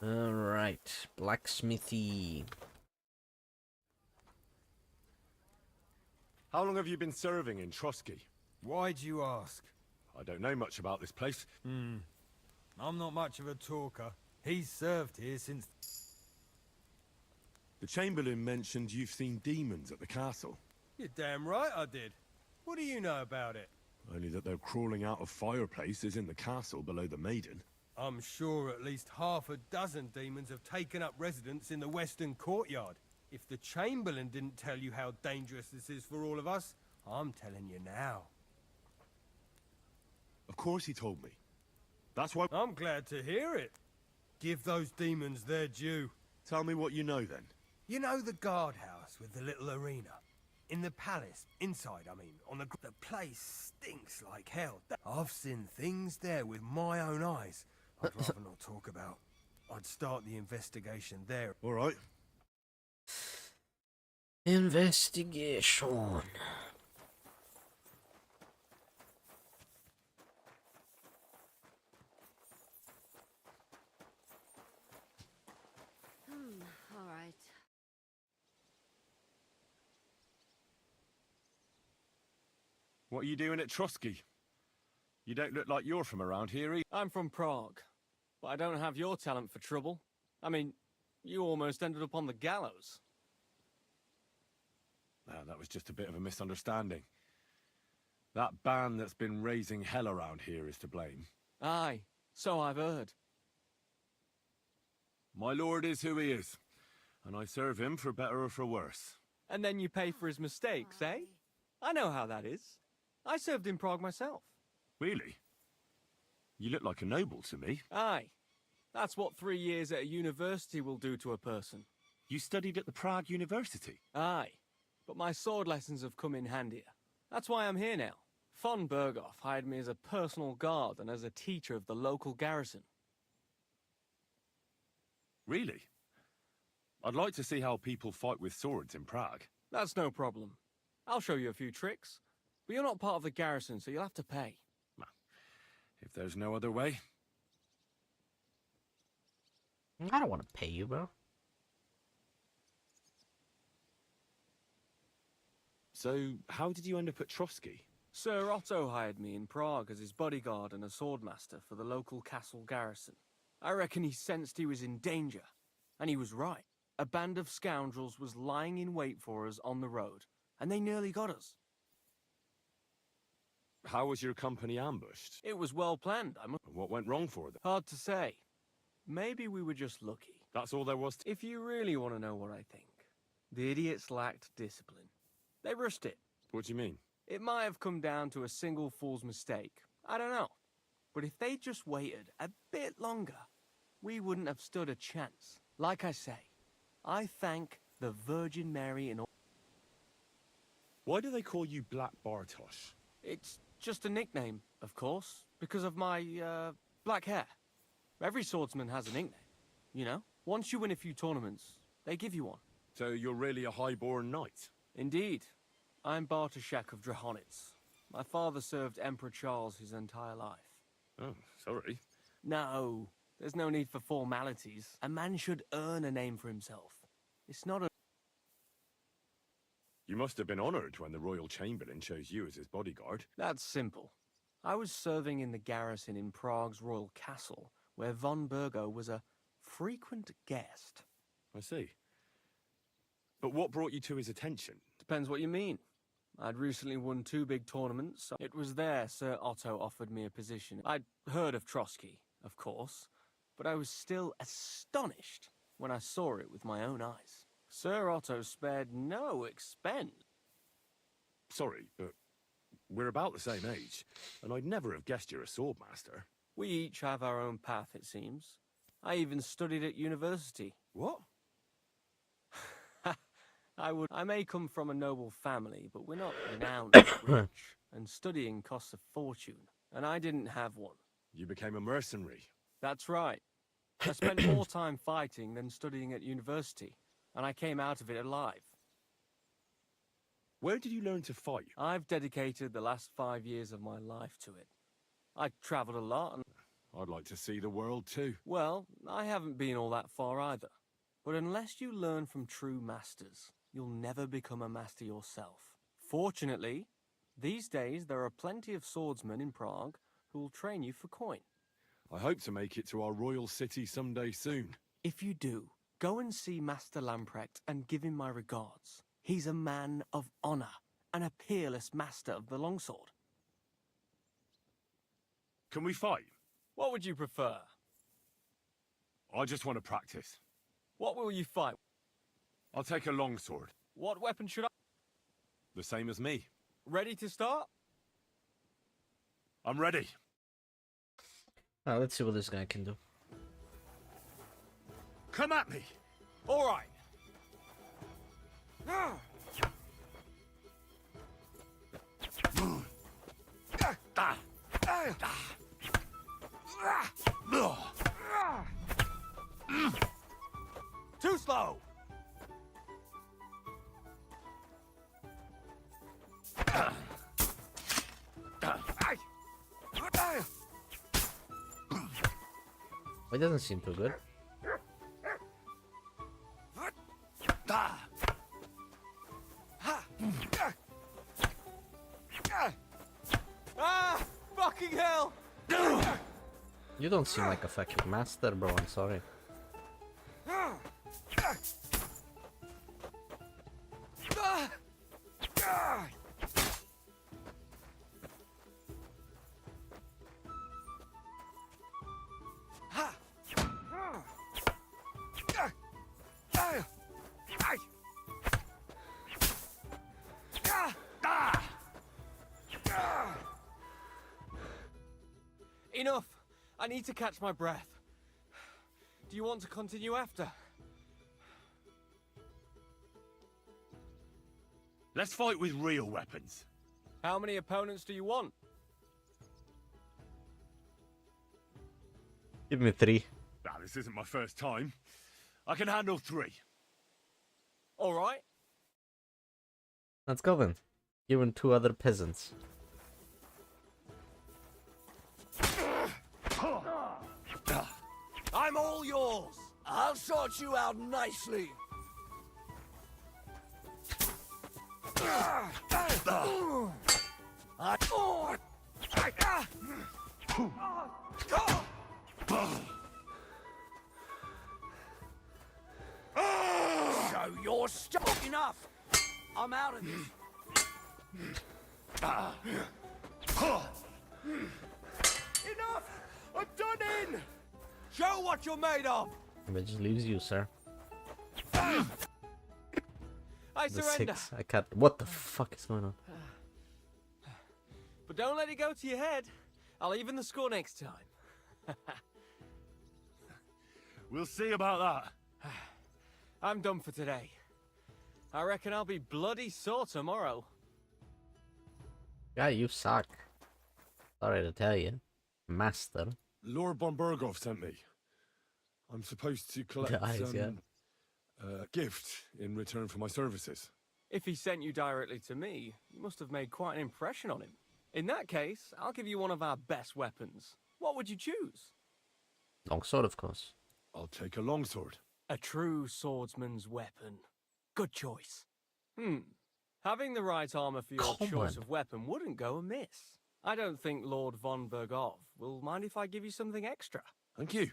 Alright. Blacksmithy. How long have you been serving in Trotsky? Why'd you ask? I don't know much about this place. I'm not much of a talker. He's served here since... The Chamberlain mentioned you've seen demons at the castle. You're damn right I did. What do you know about it? Only that they're crawling out of fireplaces in the castle below the Maiden. I'm sure at least half a dozen demons have taken up residence in the western courtyard. If the Chamberlain didn't tell you how dangerous this is for all of us, I'm telling you now. Of course he told me. That's why... I'm glad to hear it. Give those demons their due. Tell me what you know then. You know the guardhouse with the little arena? In the palace, inside, I mean, on the place stinks like hell. I've seen things there with my own eyes I'd rather not talk about. I'd start the investigation there. All right. Investigation. All right. What are you doing at Trotsky? You don't look like you're from around here either. I'm from Prague, but I don't have your talent for trouble. I mean, you almost ended up on the gallows. No, that was just a bit of a misunderstanding. That band that's been raising hell around here is to blame. Aye, so I've heard. My lord is who he is, and I serve him for better or for worse. And then you pay for his mistakes, eh? I know how that is. I served in Prague myself. Really? You look like a noble to me. Aye. That's what 3 years at a university will do to a person. You studied at the Prague University? Aye. But my sword lessons have come in handier. That's why I'm here now. Von Berghoff hired me as a personal guard and as a teacher of the local garrison. Really? I'd like to see how people fight with swords in Prague. That's no problem. I'll show you a few tricks. But you're not part of the garrison, so you'll have to pay. If there's no other way. I don't want to pay you, bro. So, how did you end up at Trotsky? Sir Otto hired me in Prague as his bodyguard and a swordmaster for the local castle garrison. I reckon he sensed he was in danger. And he was right. A band of scoundrels was lying in wait for us on the road, and they nearly got us. How was your company ambushed? It was well planned, What went wrong for them? Hard to say. Maybe we were just lucky. That's all there was to... If you really want to know what I think, the idiots lacked discipline. They rushed it. What do you mean? It might have come down to a single fool's mistake. I don't know. But if they just waited a bit longer, we wouldn't have stood a chance. Like I say, I thank the Virgin Mary in all... Why do they call you Black Bartosz? It's just a nickname, of course, because of my, black hair. Every swordsman has a nickname, you know? Once you win a few tournaments, they give you one. So you're really a highborn knight? Indeed. I'm Bartoszek of Drahonitz. My father served Emperor Charles his entire life. Oh, sorry. No, there's no need for formalities. A man should earn a name for himself. It's not a... You must have been honored when the Royal Chamberlain chose you as his bodyguard. That's simple. I was serving in the garrison in Prague's royal castle, where von Burgo was a frequent guest. I see. But what brought you to his attention? Depends what you mean. I'd recently won 2 big tournaments. So it was there Sir Otto offered me a position. I'd heard of Trotsky, of course, but I was still astonished when I saw it with my own eyes. Sir Otto spared no expense. Sorry, but we're about the same age, and I'd never have guessed you're a swordmaster. We each have our own path, it seems. I even studied at university. What? I may come from a noble family, but we're not renowned as rich, and studying costs a fortune, and I didn't have one. You became a mercenary. That's right. I spent more time fighting than studying at university, and I came out of it alive. Where did you learn to fight? I've dedicated the last 5 years of my life to it. I travelled a lot and... I'd like to see the world too. Well, I haven't been all that far either. But unless you learn from true masters, you'll never become a master yourself. Fortunately, these days there are plenty of swordsmen in Prague who will train you for coin. I hope to make it to our royal city someday soon. If you do, go and see Master Lamprecht and give him my regards. He's a man of honor and a peerless master of the longsword. Can we fight? What would you prefer? I just want to practice. What will you fight? I'll take a longsword. What weapon should I... The same as me. Ready to start? I'm ready. Let's see what this guy can do. Come at me! All right. Too slow! It doesn't seem too good. Ah! Fucking hell! You don't seem like a fucking master, bro. I'm sorry. Enough! I need to catch my breath. Do you want to continue after? Let's fight with real weapons. How many opponents do you want? Give me 3. Now, this isn't my first time. I can handle 3. All right. Let's go then. You and 2 other peasants. I'm all yours. I'll sort you out nicely. You're stuck. Enough! I'm out of this. Enough! I'm done in! Show what you're made of! It just leaves you, sir. I The surrender. 6. I can't. What the fuck is going on? But don't let it go to your head. I'll even the score next time. We'll see about that. I'm done for today. I reckon I'll be bloody sore tomorrow. Yeah, you suck. Sorry to tell you, Master. Lord von Berghoff sent me. I'm supposed to collect Guys, yeah. a gift in return for my services. If he sent you directly to me, you must have made quite an impression on him. In that case, I'll give you one of our best weapons. What would you choose? Longsword, of course. I'll take a longsword. A true swordsman's weapon. Good choice. Having the right armor for your choice of weapon wouldn't go amiss. I don't think Lord von Berghoff will mind if I give you something extra. Thank you.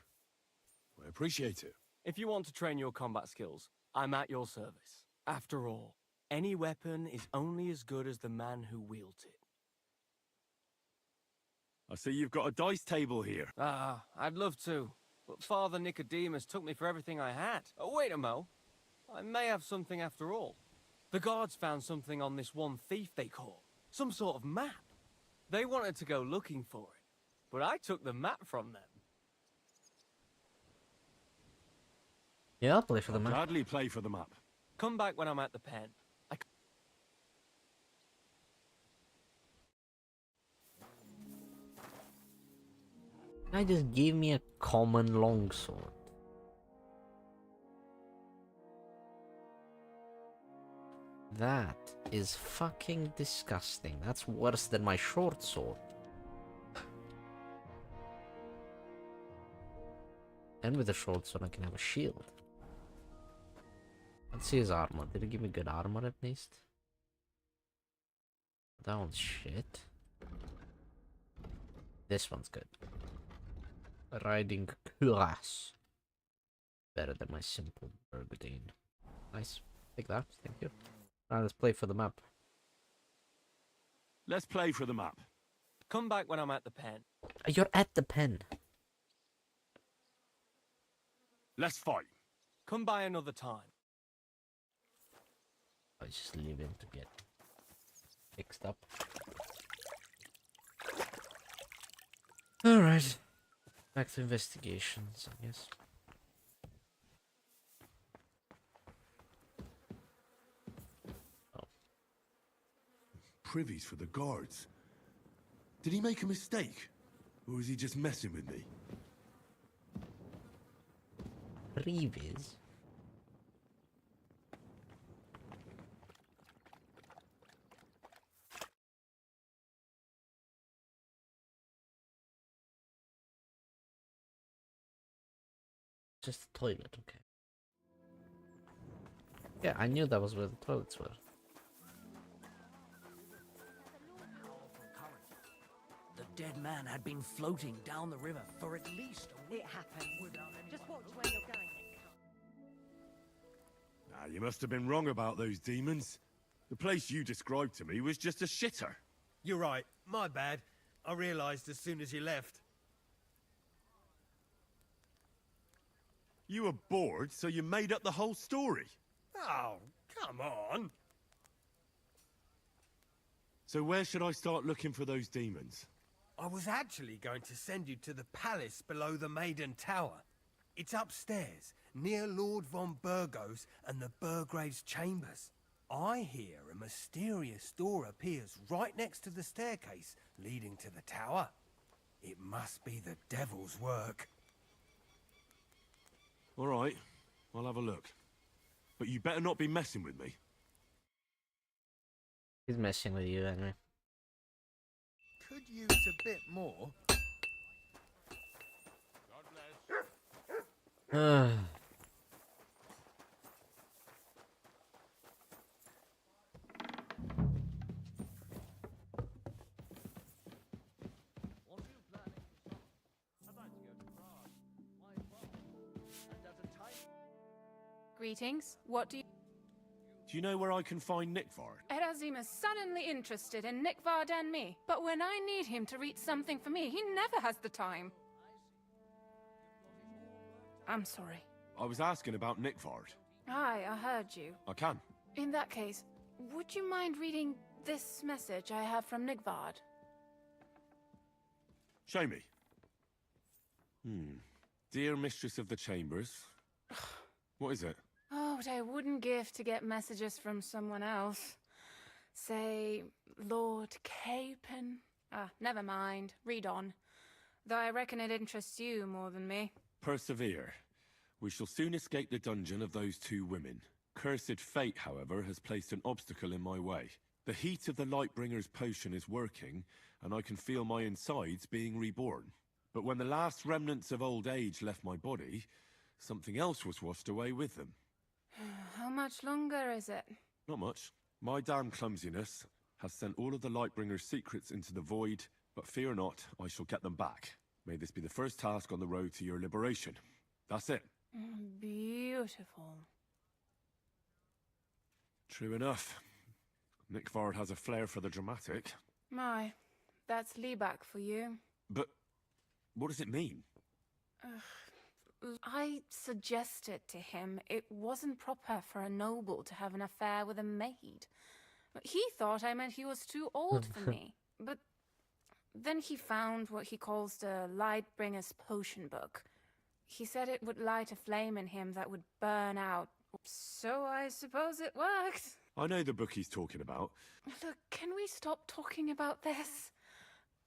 I appreciate it. If you want to train your combat skills, I'm at your service. After all, any weapon is only as good as the man who wields it. I see you've got a dice table here. Ah, I'd love to, but Father Nicodemus took me for everything I had. Oh, wait a mo. I may have something after all. The guards found something on this one thief they caught. Some sort of map. They wanted to go looking for it, but I took the map from them. Yeah, I'll play for the I'll map. gladly play for the map. Come back when I'm at the pen. I just give me a common longsword. That is fucking disgusting. That's worse than my short sword. And with a short sword I can have a shield. Let's see his armor. Did he give me good armor at least? That one's shit. This one's good. Riding cuirass. Better than my simple Burgundian. Nice. Take that. Thank you. Now let's play for the map. Let's play for the map. Come back when I'm at the pen. You're at the pen. Let's fight. Come by another time. I just leave him to get fixed up. Alright. Back to investigations, I guess. Privies for the guards. Did he make a mistake? Or is he just messing with me? Privies? Just a toilet, okay. Yeah, I knew that was where the toilets were. The dead man had been floating down the river for at least a week. It happened. Just watch where you're going. Ah, you must have been wrong about those demons. The place you described to me was just a shitter. You're right. My bad. I realized as soon as you left. You were bored, so you made up the whole story. Oh, come on. So where should I start looking for those demons? I was actually going to send you to the palace below the Maiden Tower. It's upstairs, near Lord von Burgos and the Burgrave's chambers. I hear a mysterious door appears right next to the staircase leading to the tower. It must be the devil's work. All right, I'll have a look. But you better not be messing with me. He's messing with you anyway. Could use a bit more. Greetings. What do you... Do you know where I can find Nickvard? Erazim is suddenly interested in Nickvard and me, but when I need him to read something for me, he never has the time. I'm sorry. I was asking about Nickvard. Aye, I heard you. I can. In that case, would you mind reading this message I have from Nickvard? Show me. Dear Mistress of the Chambers. What is it? Oh, what I wouldn't give to get messages from someone else. Say, Lord Capon. Ah, never mind. Read on. Though I reckon it interests you more than me. Persevere. We shall soon escape the dungeon of those two women. Cursed fate, however, has placed an obstacle in my way. The heat of the Lightbringer's potion is working, and I can feel my insides being reborn. But when the last remnants of old age left my body, something else was washed away with them. How much longer is it? Not much. My damn clumsiness has sent all of the Lightbringer's secrets into the void, but fear not, I shall get them back. May this be the first task on the road to your liberation. That's it. Beautiful. True enough. Nickvard has a flair for the dramatic. My, that's Libak for you. But what does it mean? I suggested to him it wasn't proper for a noble to have an affair with a maid. He thought I meant he was too old for me. But then he found what he calls the Lightbringer's potion book. He said it would light a flame in him that would burn out. So I suppose it worked. I know the book he's talking about. Look, can we stop talking about this?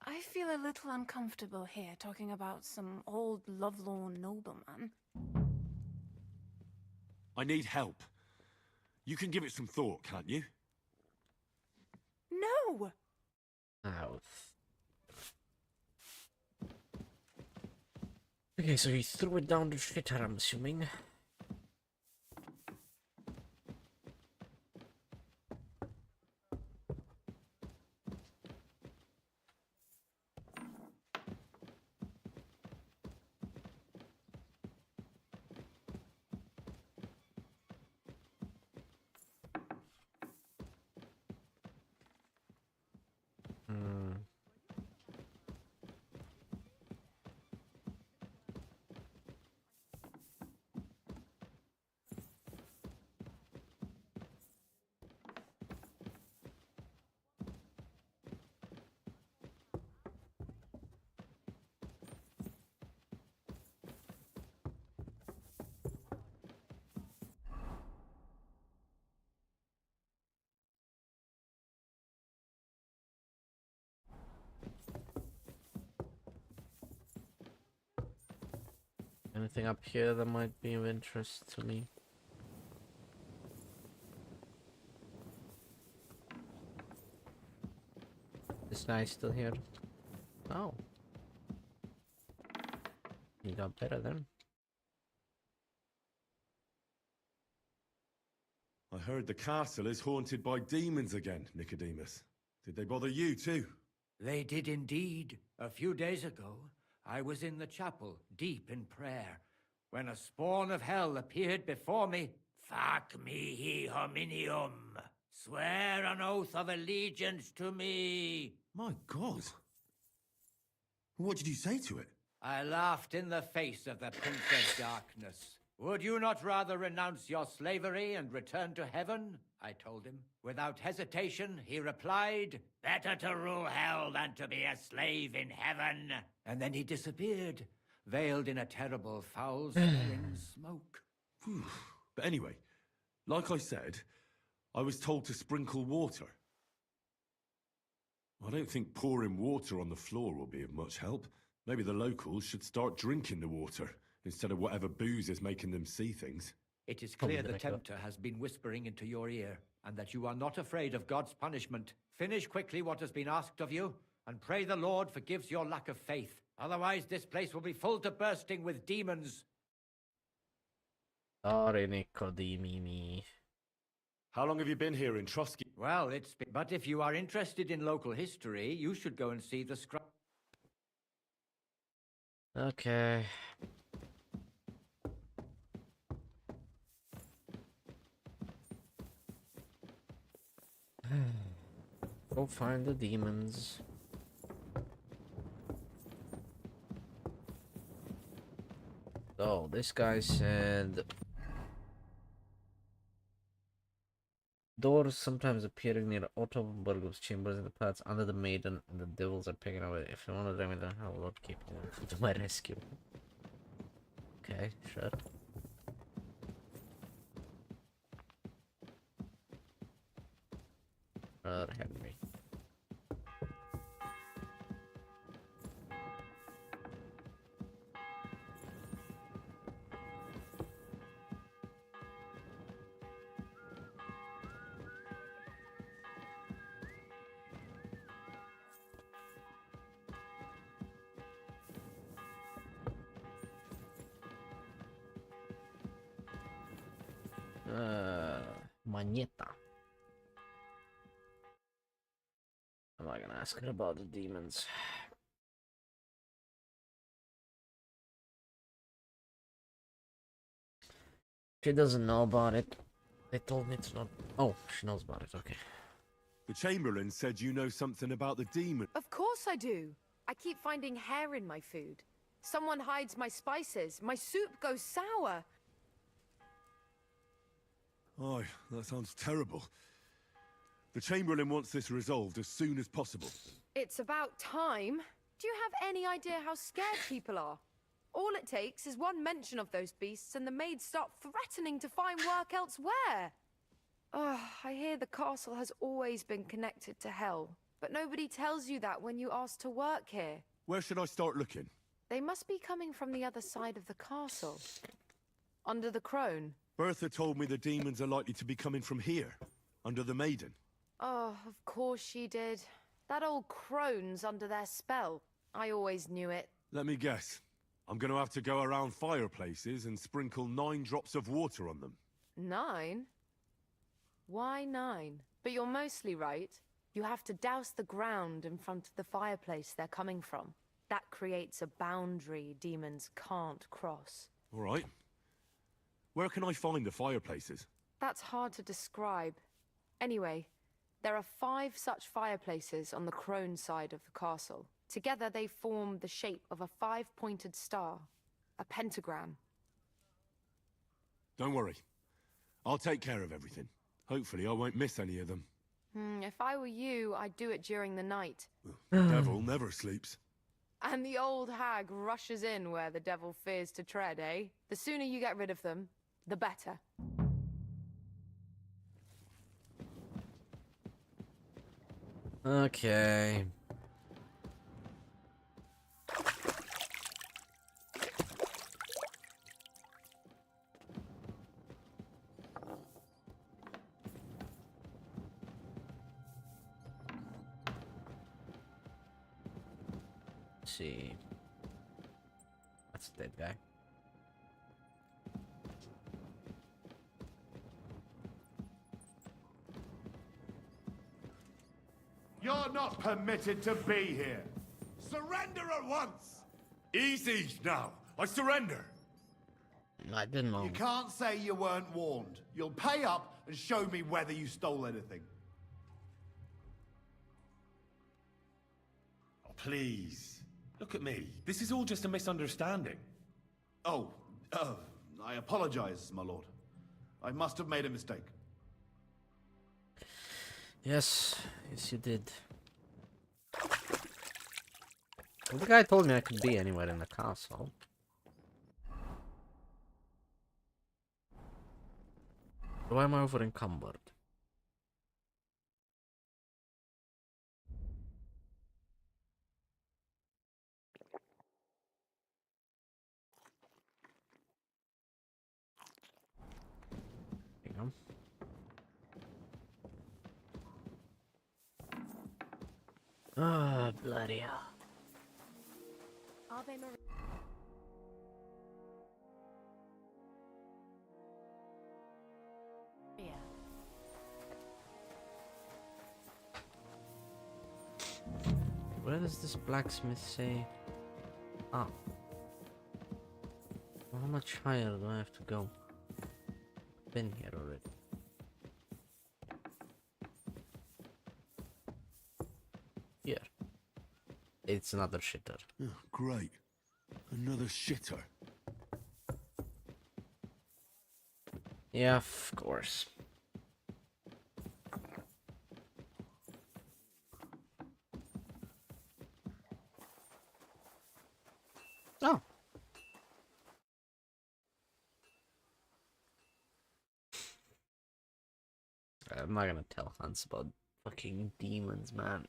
I feel a little uncomfortable here talking about some old lovelorn nobleman. I need help. You can give it some thought, can't you? No! Ow. Okay, so he threw it down the shitter, I'm assuming. Anything up here that might be of interest to me? This guy's still here. Oh. You got better then. I heard the castle is haunted by demons again, Nicodemus. Did they bother you too? They did indeed. A few days ago, I was in the chapel, deep in prayer, when a spawn of hell appeared before me. Fac mihi hominium. Swear an oath of allegiance to me. My God. What did you say to it? I laughed in the face of the Prince of Darkness. Would you not rather renounce your slavery and return to heaven? I told him. Without hesitation, he replied, better to rule hell than to be a slave in heaven. And then he disappeared, veiled in a terrible foul-smelling smoke. But anyway, like I said, I was told to sprinkle water. I don't think pouring water on the floor will be of much help. Maybe the locals should start drinking the water, instead of whatever booze is making them see things. It is clear the Tempter has been whispering into your ear, and that you are not afraid of God's punishment. Finish quickly what has been asked of you, and pray the Lord forgives your lack of faith. Otherwise, this place will be full to bursting with demons. Sorry, Nicodemini. How long have you been here in Trusky? Well, it's been... But if you are interested in local history, you should go and see the Okay. Go find the demons. So this guy said doors sometimes appearing near Ottoburgos chambers in the paths under the maiden and the devils are picking up it. If you want to damage them, how Lord keep them to my rescue. Okay, sure. Henry. Maneta. I'm not gonna ask her about the demons. She doesn't know about it. They told me it's not. Oh, she knows about it. Okay. The Chamberlain said you know something about the demon. Of course I do. I keep finding hair in my food. Someone hides my spices. My soup goes sour. Oh, that sounds terrible. The Chamberlain wants this resolved as soon as possible. It's about time. Do you have any idea how scared people are? All it takes is one mention of those beasts and the maids start threatening to find work elsewhere. Oh, I hear the castle has always been connected to hell, but nobody tells you that when you ask to work here. Where should I start looking? They must be coming from the other side of the castle. Under the crone. Bertha told me the demons are likely to be coming from here, under the maiden. Oh, of course she did. That old crone's under their spell. I always knew it. Let me guess. I'm going to have to go around fireplaces and sprinkle 9 drops of water on them. 9? Why 9? But you're mostly right. You have to douse the ground in front of the fireplace they're coming from. That creates a boundary demons can't cross. All right. Where can I find the fireplaces? That's hard to describe. Anyway, there are 5 such fireplaces on the crone side of the castle. Together they form the shape of a 5-pointed star, a pentagram. Don't worry. I'll take care of everything. Hopefully I won't miss any of them. If I were you, I'd do it during the night. The devil never sleeps. And the old hag rushes in where the devil fears to tread, eh? The sooner you get rid of them, the better. Okay. Let's see. That's a dead guy. You're not permitted to be here. Surrender at once! Easy now. I surrender. I didn't know. You can't say you weren't warned. You'll pay up and show me whether you stole anything. Oh, please. Look at me. This is all just a misunderstanding. Oh, I apologize, my lord. I must have made a mistake. Yes, you did. Well, the guy told me I could be anywhere in the castle. Why am I over encumbered? There you go. Ah, bloody hell. Ave Maria. Where does this blacksmith say? Ah. How much higher do I have to go? Been here already. Here. It's another shitter. Oh, great. Another shitter. Yeah, of course. Oh. I'm not gonna tell Hans about fucking demons, man.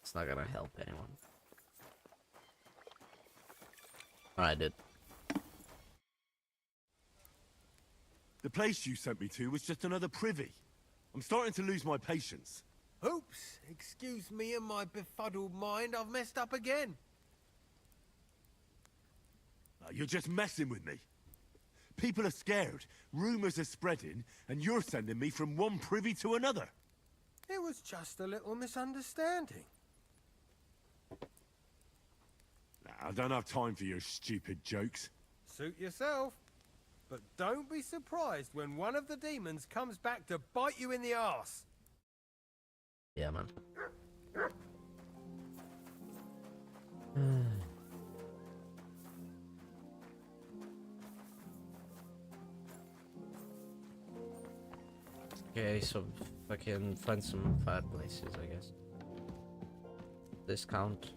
It's not gonna help anyone. I did. The place you sent me to was just another privy. I'm starting to lose my patience. Oops, excuse me and my befuddled mind, I've messed up again. You're just messing with me. People are scared, rumors are spreading, and you're sending me from one privy to another. It was just a little misunderstanding. I don't have time for your stupid jokes. Suit yourself. But don't be surprised when one of the demons comes back to bite you in the arse. Yeah, man. Okay, so I can find some fireplaces, I guess. Discount.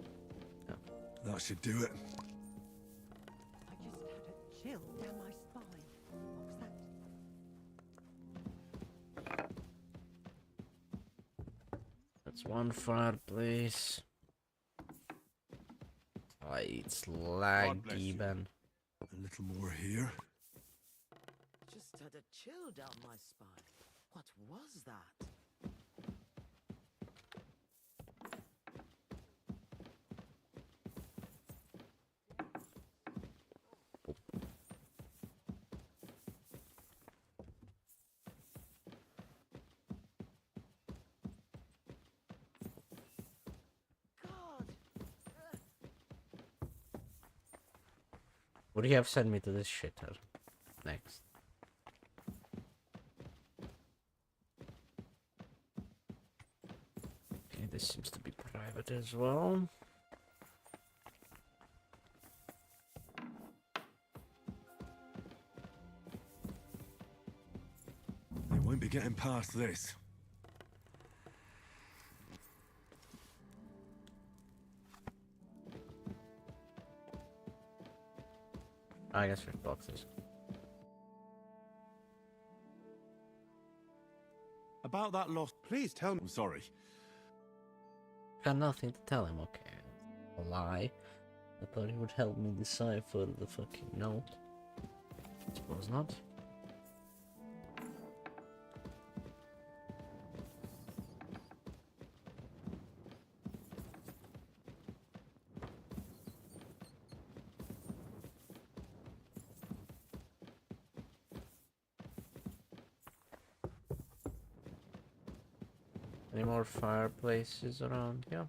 Yeah. That should do it. I just had a chill down my spine. What was that? That's one fireplace. Oh, it's laggy, Ben. A little more here. Just had a chill down my spine. What was that? What do you have sent me to this shitter next? Okay, this seems to be private as well. They won't be getting past this. I guess there's boxes. About that lost... Please tell me. I'm sorry. Got nothing to tell him, okay. A lie. I thought he would help me decipher the fucking note. Suppose not. Any more fireplaces around here?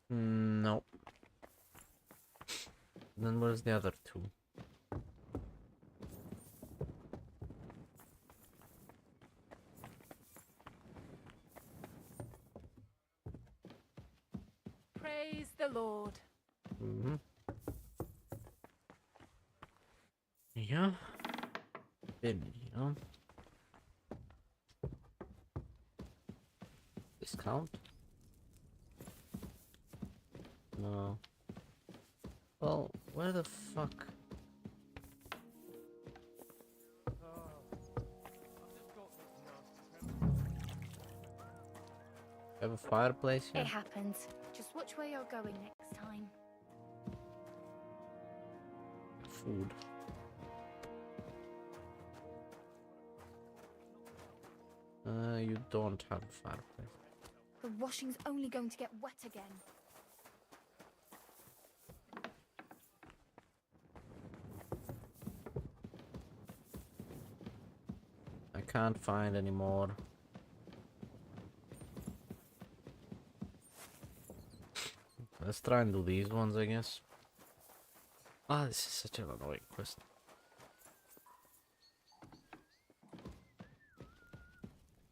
Nope. Then where's the other two? Praise the Lord. Mm-hmm. Yeah. Been, you know. Discount? No. Well, where the fuck? Have a fireplace here? It happens. Just watch where you're going next time. Food. You don't have a fireplace. The washing's only going to get wet again. I can't find any more. Let's try and do these ones, I guess. Ah, this is such an annoying quest.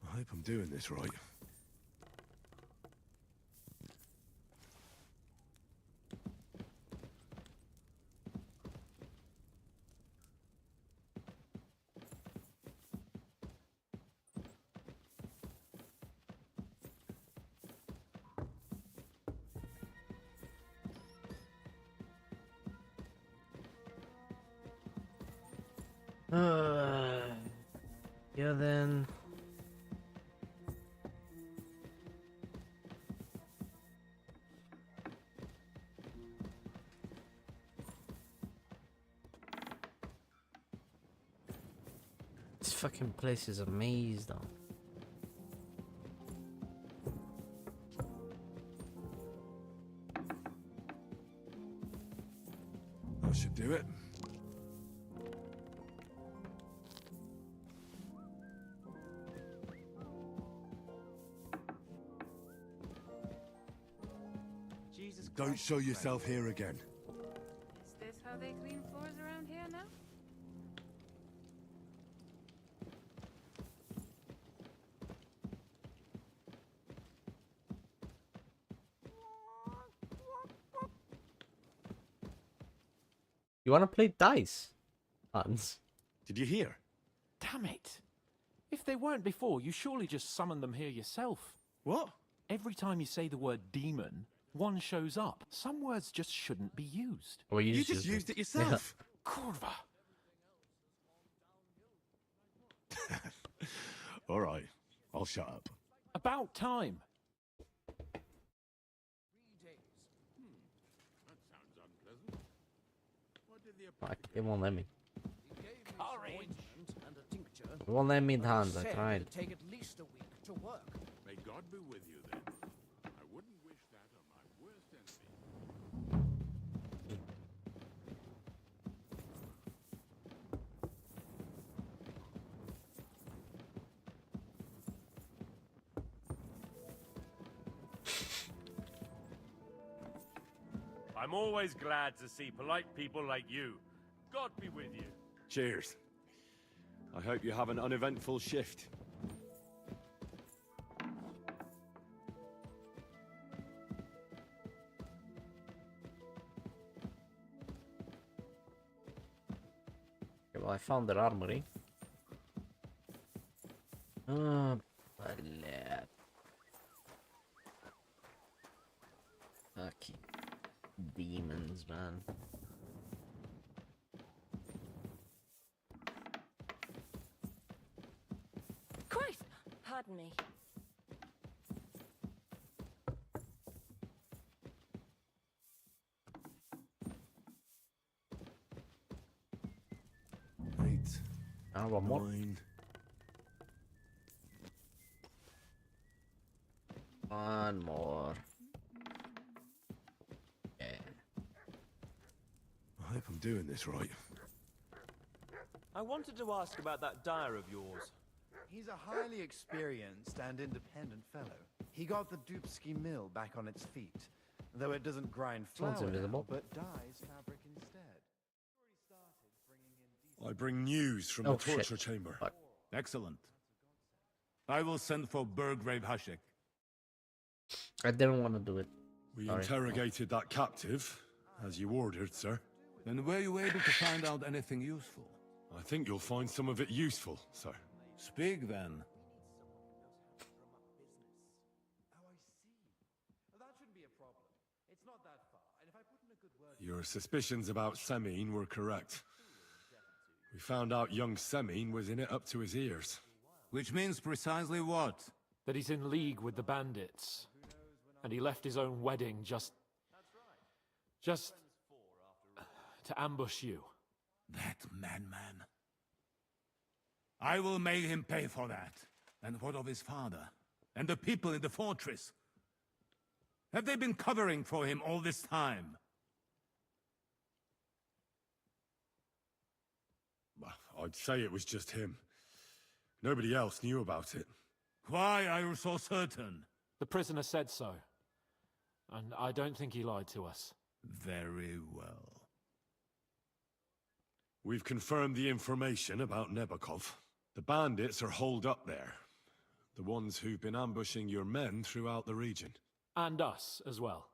I hope I'm doing this right. Yeah, then. This fucking place is a maze, though. That should do it. Don't show yourself here again. Is this how they clean floors around here now? You wanna play dice, Hans? Did you hear? Damn it! If they weren't before, you surely just summoned them here yourself. What? Every time you say the word demon, one shows up. Some words just shouldn't be used. Well, you just used it yourself. Kurva. All right, I'll shut up. About time. Fuck, it won't let me. Orange. It won't let me, Hans. I tried. Take at least a week to work. May God be with you then. I wouldn't wish that on my worst enemy. I'm always glad to see polite people like you. God be with you. Cheers. I hope you have an uneventful shift. Okay, well, I found their armory. Oh, bleh. Fucking demons, man. Christ! Pardon me. Eight. Ah, one more. 9. One more. Yeah. I hope I'm doing this right. I wanted to ask about that dyer of yours. He's a highly experienced and independent fellow. He got the Dubsky mill back on its feet, though it doesn't grind Sounds flour now, invisible. but dyes fabric instead. I bring news from Oh, the torture shit. chamber. Fuck. Excellent. I will send for Burgrave Hashek. I didn't want to do it. We Sorry. interrogated that captive, as you ordered, sir. Then were you able to find out anything useful? I think you'll find some of it useful, sir. Speak then. Your suspicions about Semine were correct. We found out young Semine was in it up to his ears. Which means precisely what? That he's in league with the bandits. And he left his own wedding just to ambush you. That madman. I will make him pay for that. And what of his father? And the people in the fortress? Have they been covering for him all this time? I'd say it was just him. Nobody else knew about it. Why are you so certain? The prisoner said so. and I don't think he lied to us. Very well. We've confirmed the information about Nebakov. The bandits are holed up there. The ones who've been ambushing your men throughout the region. And us as well.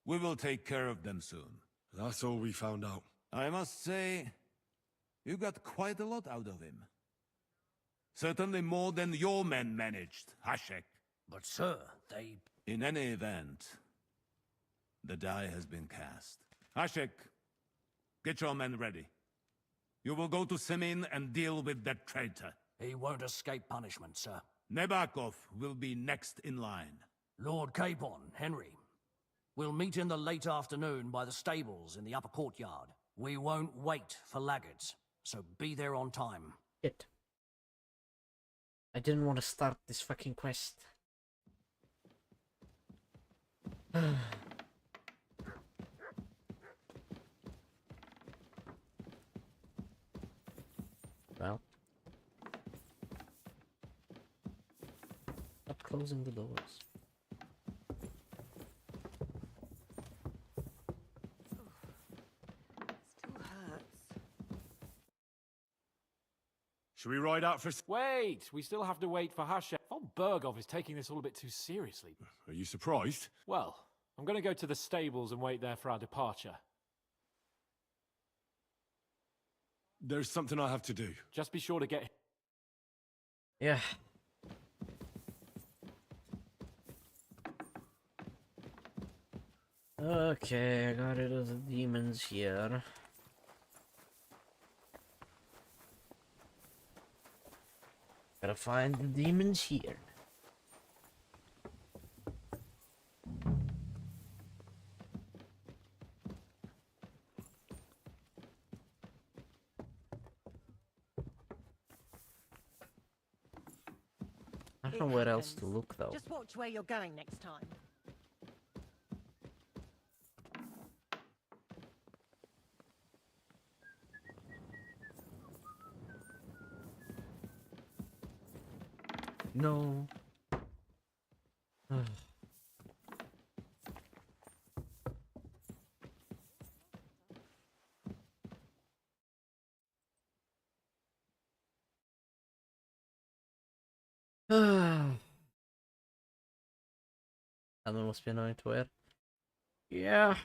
We will take care of them soon. That's all we found out. I must say, you got quite a lot out of him. Certainly more than your men managed, Hashek. But sir, they... In any event, the die has been cast. Hashek, get your men ready. You will go to Semin and deal with that traitor. He won't escape punishment, sir. Nebakov will be next in line. Lord Capon, Henry. We'll meet in the late afternoon by the stables in the upper courtyard. We won't wait for laggards, so be there on time. Shit. I didn't want to start this fucking quest. Well. Stop closing the doors. Still hurts. Should we ride out for... Wait! We still have to wait for Hashek. Von Bergov is taking this all a bit too seriously. Are you surprised? Well, I'm going to go to the stables and wait there for our departure. There's something I have to do. Just be sure to get... Yeah. Okay, I got rid of the demons here. Gotta find the demons here. I don't know where else to look though. Just watch where you're going next time. No. Something must be annoying to wear. Yeah.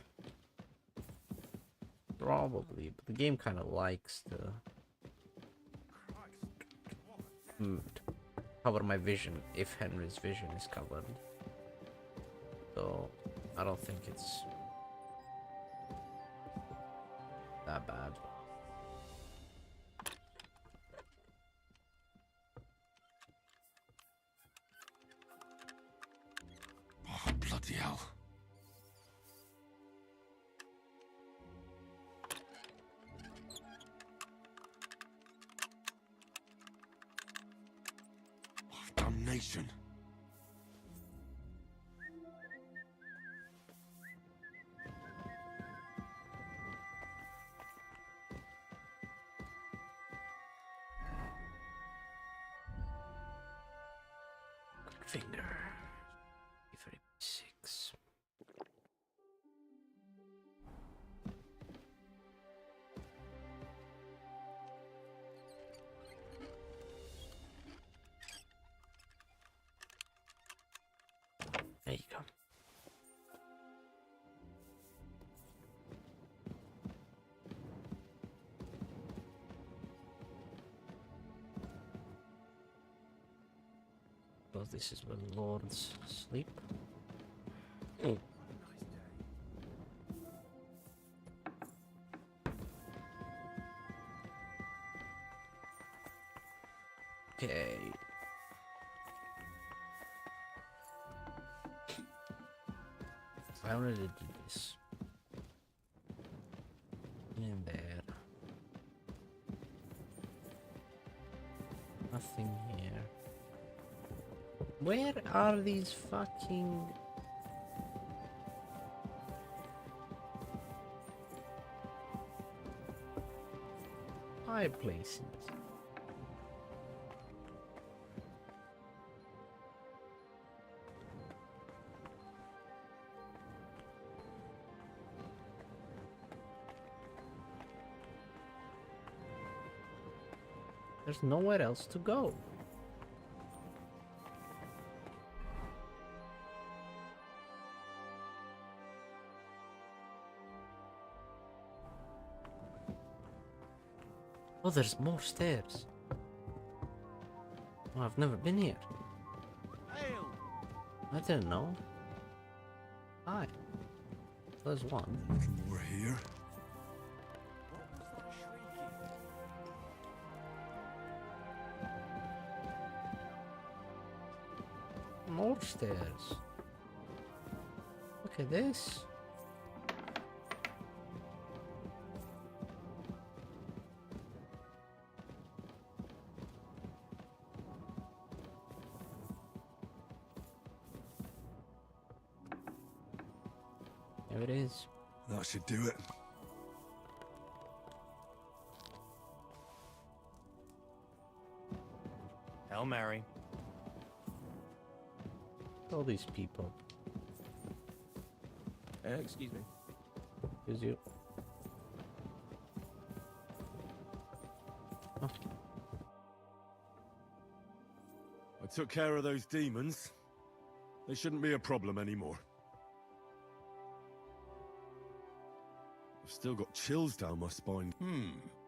Probably, but the game kind of likes to cover my vision if Henry's vision is covered. So I don't think it's that bad. Oh, bloody hell. Oh, damnation. Finger. 36. There you go. So this is where lords sleep. Okay. I wanted to do this. In there. Nothing here. Where are these fucking... fireplaces? There's nowhere else to go. Oh, there's more stairs. Oh, I've never been here. I didn't know. Hi. There's one. More here. More stairs. Look at this. There it is. That should do it. Hail Mary. All these people. Excuse me. Excuse you. Oh. I took care of those demons. They shouldn't be a problem anymore. I've still got chills down my spine.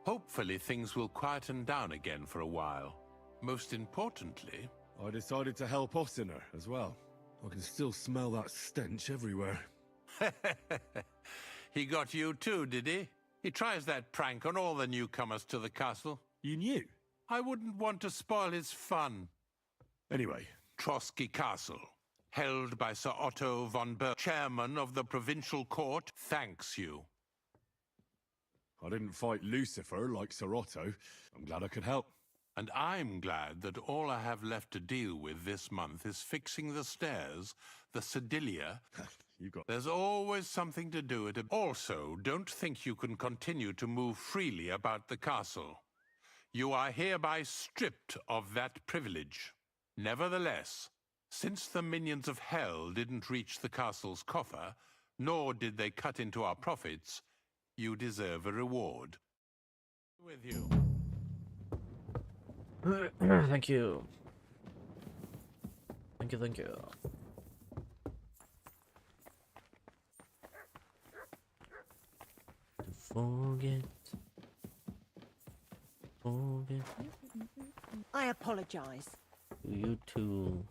Hopefully things will quieten down again for a while. Most importantly... I decided to help Ossiner as well. I can still smell that stench everywhere. He got you too, did he? He tries that prank on all the newcomers to the castle. You knew? I wouldn't want to spoil his fun. Anyway. Trotsky Castle, held by Sir Otto von Berg, chairman of the provincial court, thanks you. I didn't fight Lucifer like Sir Otto. I'm glad I could help. And I'm glad that all I have left to deal with this month is fixing the stairs, the sedilia. You got... There's always something to do at it. Also, don't think you can continue to move freely about the castle. You are hereby stripped of that privilege. Nevertheless, since the minions of hell didn't reach the castle's coffer, nor did they cut into our profits, you deserve a reward. With you. Thank you. Thank you, thank you. Forget. I apologize. You too.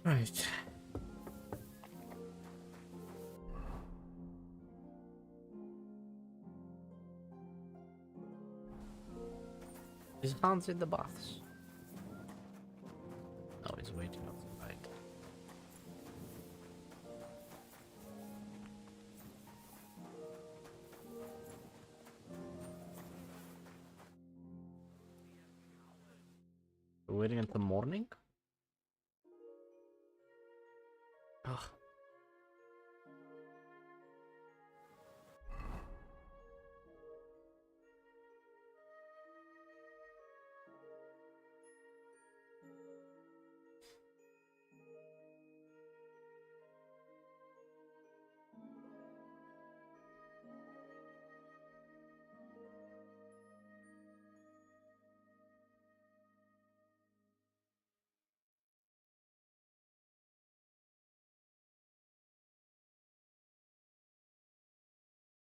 Right. Is Hans in the baths? No, he's waiting outside. We're waiting until morning? Ugh.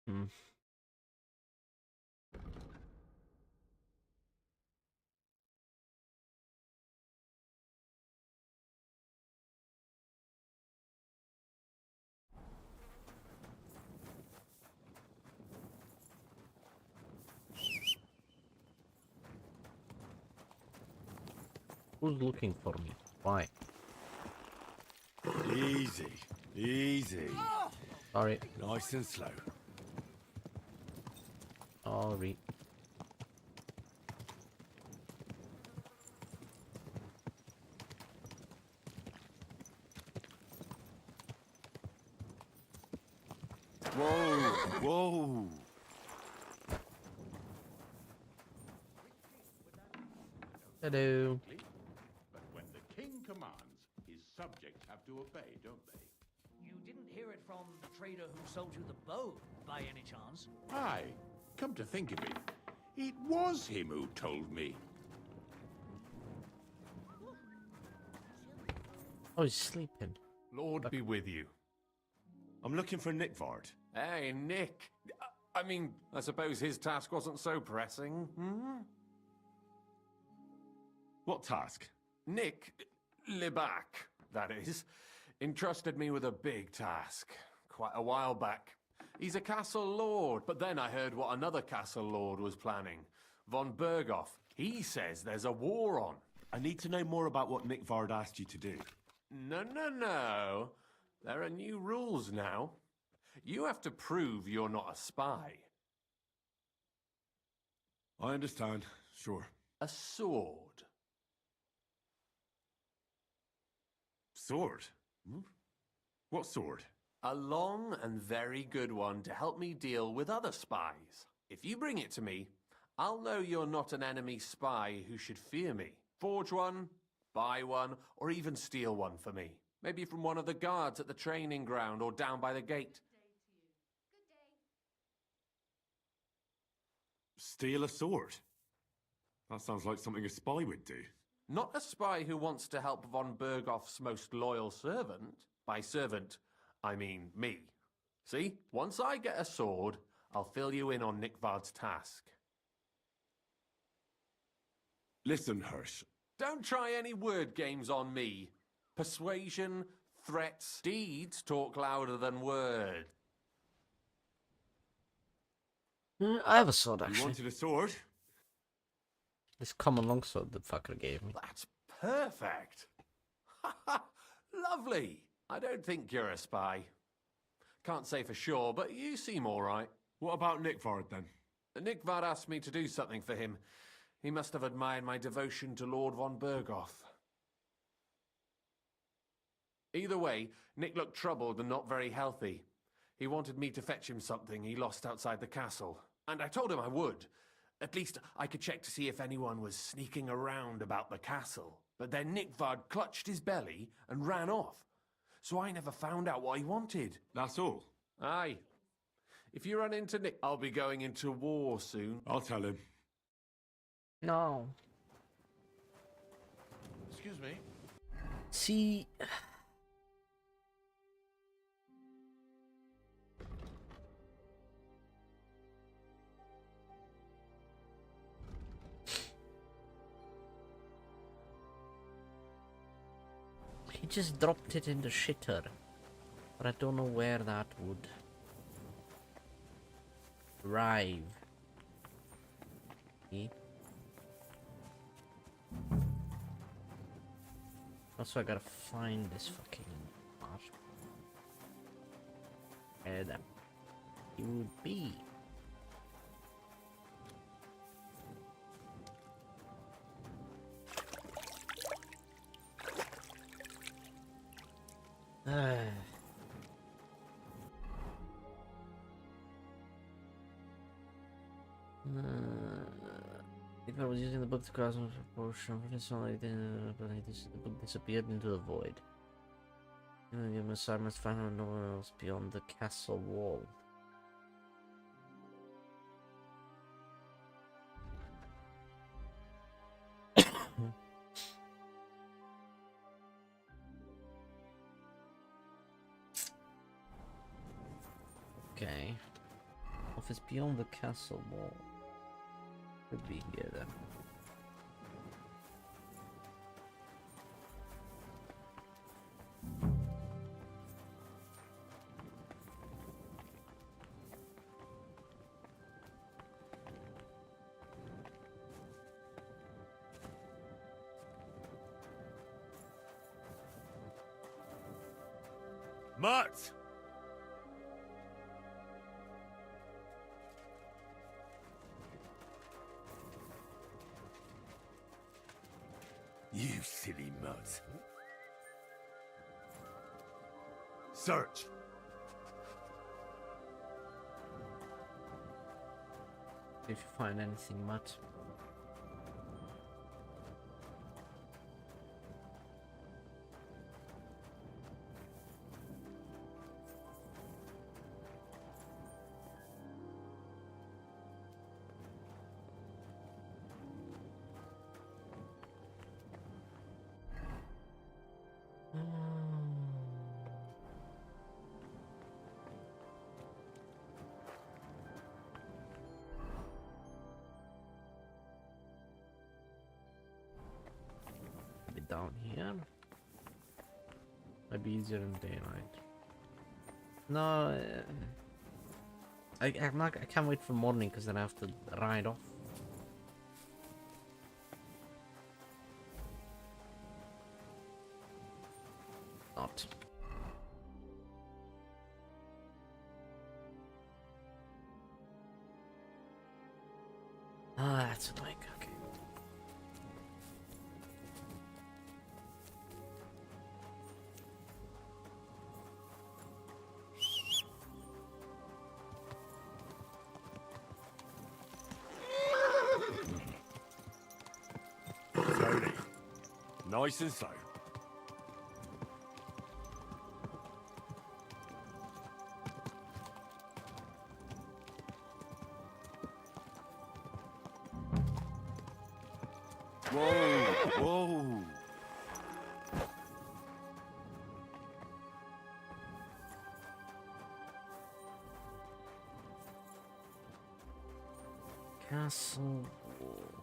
Hmm. Who's looking for me? Why? Easy. Easy. Sorry. Nice and slow. Sorry. Whoa! Whoa! Hello. But when the king commands, his subjects have to obey, don't they? You didn't hear it from the trader who sold you the bow, by any chance? Aye. Come to think of it, it was him who told me. Oh, he's sleeping. Lord be with you. I'm looking for Nickvard. Hey, Nick. I mean, I suppose his task wasn't so pressing, hmm? What task? Nick Libac, that is, entrusted me with a big task quite a while back. He's a castle lord, but then I heard what another castle lord was planning. Von Berghoff. He says there's a war on. I need to know more about what Nickvard asked you to do. No. There are new rules now. You have to prove you're not a spy. I understand. Sure. A sword. Sword? Hmm? What sword? A long and very good one to help me deal with other spies. If you bring it to me, I'll know you're not an enemy spy who should fear me. Forge one, buy one, or even steal one for me. Maybe from one of the guards at the training ground or down by the gate. Steal a sword? That sounds like something a spy would do. Not a spy who wants to help von Berghoff's most loyal servant. By servant, I mean me. See, once I get a sword, I'll fill you in on Nickvard's task. Listen, Hirsch. Don't try any word games on me. Persuasion, threats, deeds talk louder than words. I have a sword, actually. You wanted a sword? This common longsword the fucker gave me. That's perfect. Lovely. I don't think you're a spy. Can't say for sure, but you seem all right. What about Nickvard, then? Nickvard asked me to do something for him. He must have admired my devotion to Lord von Berghoff. Either way, Nick looked troubled and not very healthy. He wanted me to fetch him something he lost outside the castle. And I told him I would. At least I could check to see if anyone was sneaking around about the castle. But then Nickvard clutched his belly and ran off. So I never found out what he wanted. That's all? Aye. If you run into Nick, I'll be going into war soon. I'll tell him. No. Excuse me. See... He just dropped it in the shitter. But I don't know where that would arrive. See? Also, I gotta find this fucking part. Where that it would be. If I was using the book to cause a proportion, but the book disappeared into the void. Give him assignments found nowhere else beyond the castle wall. Okay. Office beyond the castle wall. Could be here then. Mutt! You silly mutt. Search! If you find anything, Matt. head down here. Might be easier in daylight. No, I can't wait for morning because then I have to ride off. Not. Ah, that's annoying. Okay. Slowly. Nice and slow. Whoa! Whoa! Castle wall.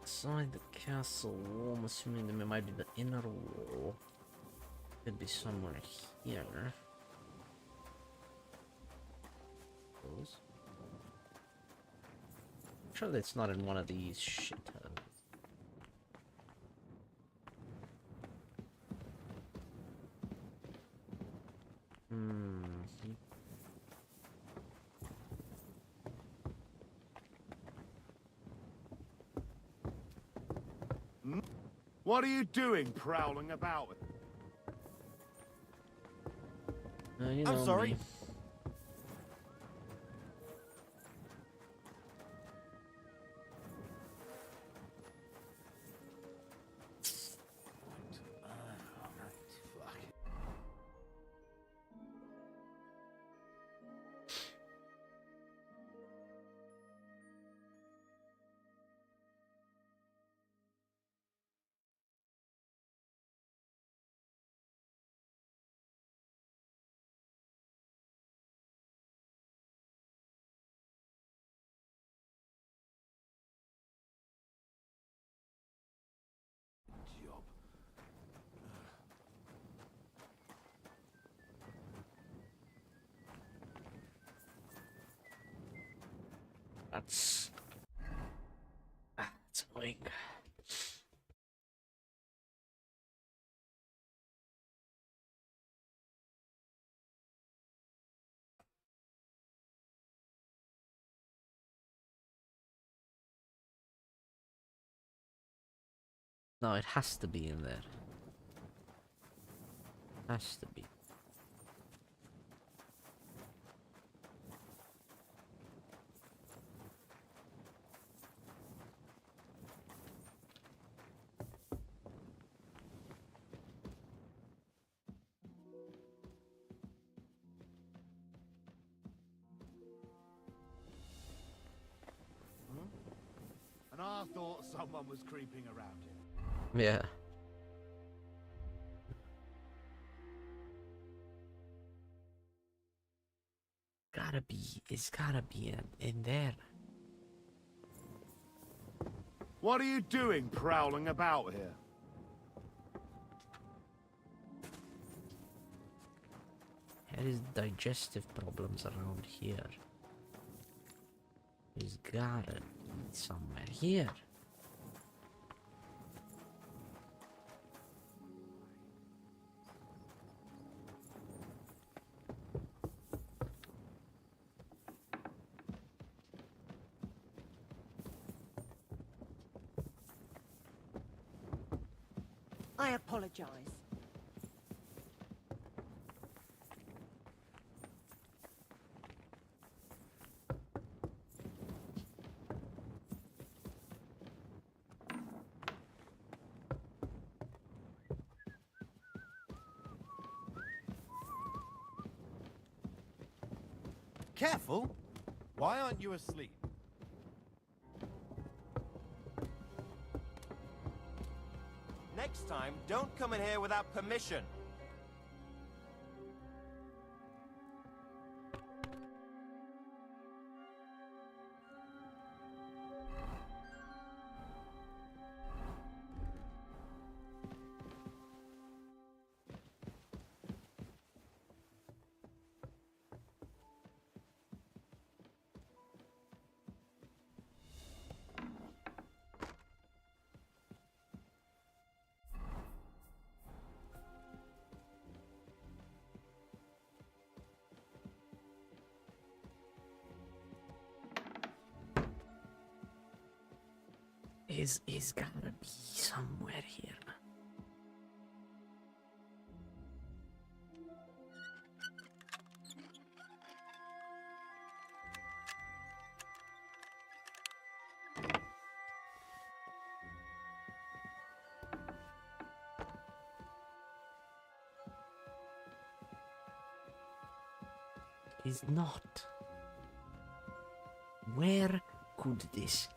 Inside the castle wall, I'm assuming there might be the inner wall. Could be somewhere here. Suppose. Surely it's not in one of these shitholes. What are you doing prowling about? You I'm know sorry. me. That's annoying. No, it has to be in there. Has to be. And I thought someone was creeping around here. Yeah. It's gotta be in there. What are you doing prowling about here? There is digestive problems around here. He's gotta be somewhere here. I apologize. Careful! Why aren't you asleep? Next time, don't come in here without permission. He's gotta be somewhere here. He's not. Where could this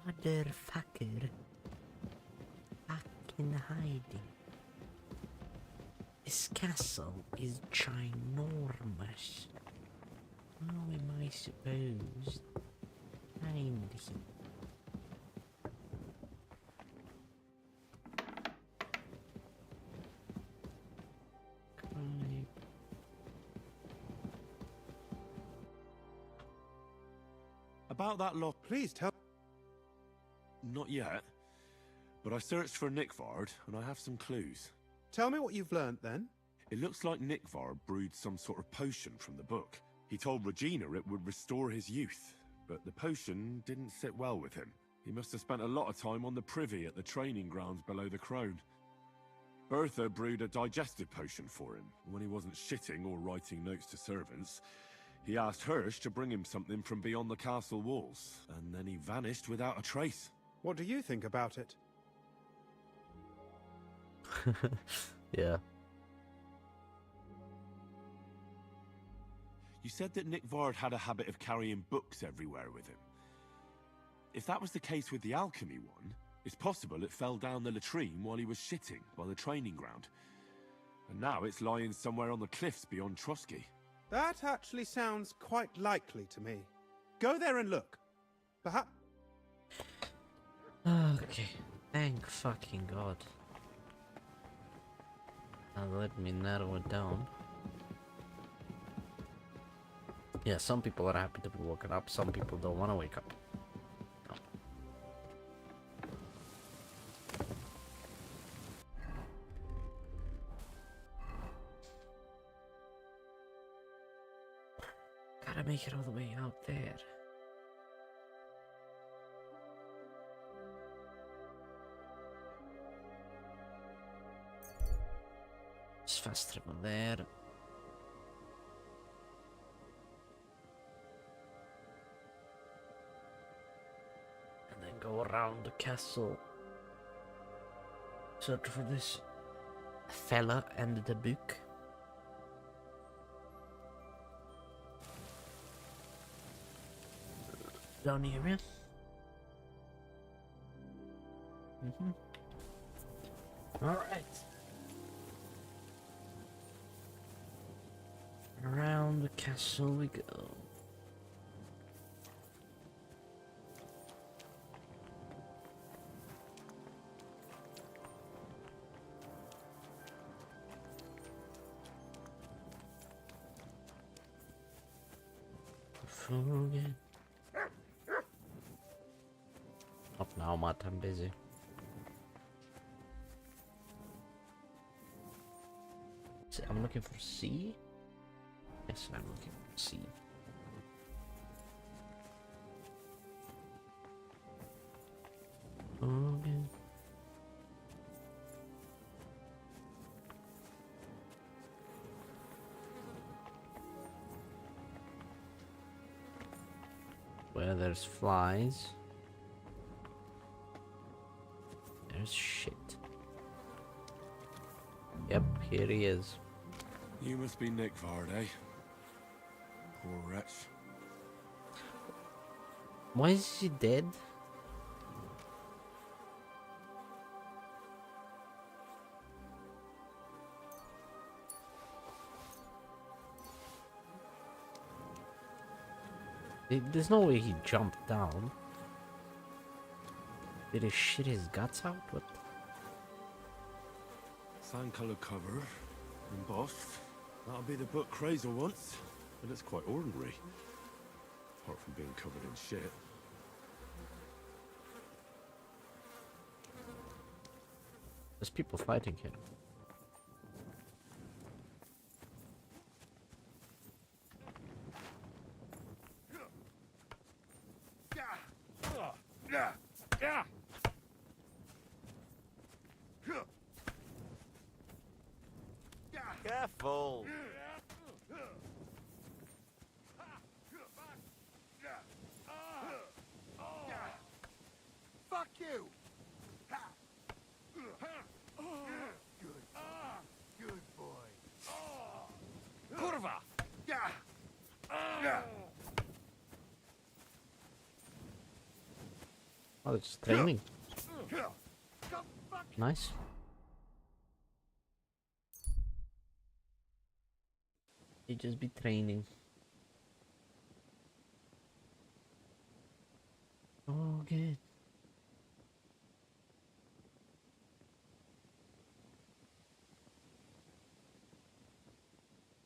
motherfucker fucking hiding? This castle is ginormous. How am I supposed to find him? About that lot. Please tell. Not yet. But I searched for Nickvard, and I have some clues. Tell me what you've learnt then. It looks like Nickvard brewed some sort of potion from the book. He told Regina it would restore his youth, but the potion didn't sit well with him. He must have spent a lot of time on the privy at the training grounds below the Crone. Bertha brewed a digestive potion for him. When he wasn't shitting or writing notes to servants, he asked Hirsch to bring him something from beyond the castle walls, and then he vanished without a trace. What do you think about it? Yeah. You said that Nickvard had a habit of carrying books everywhere with him. If that was the case with the alchemy one, it's possible it fell down the latrine while he was shitting by the training ground. And now it's lying somewhere on the cliffs beyond Trusky. That actually sounds quite likely to me. Go there and look. Perhaps. Okay. Thank fucking God. Now let me narrow it down. Yeah, some people are happy to be woken up, some people don't want to wake up. Gotta make it all the way out there. Just fast travel there. And then go around the castle. Search for this fella and the book. Down here, yeah. Alright. Around the castle we go. Forget. Up now, Matt, I'm busy. So I'm looking for C. Yes, I'm looking for C. Okay. Where there's flies, there's shit. Yep, here he is. You must be Nickvard, eh? Poor wretch. Why is he dead? There's no way he jumped down. Did he shit his guts out? What? Sand-coloured cover, embossed. That'll be the book Krazel wants, but it's quite ordinary. Apart from being covered in shit. There's people fighting here. Careful. Fuck you! Good boy. Kurva! Oh, it's training. Nice. You just be training. Oh, good.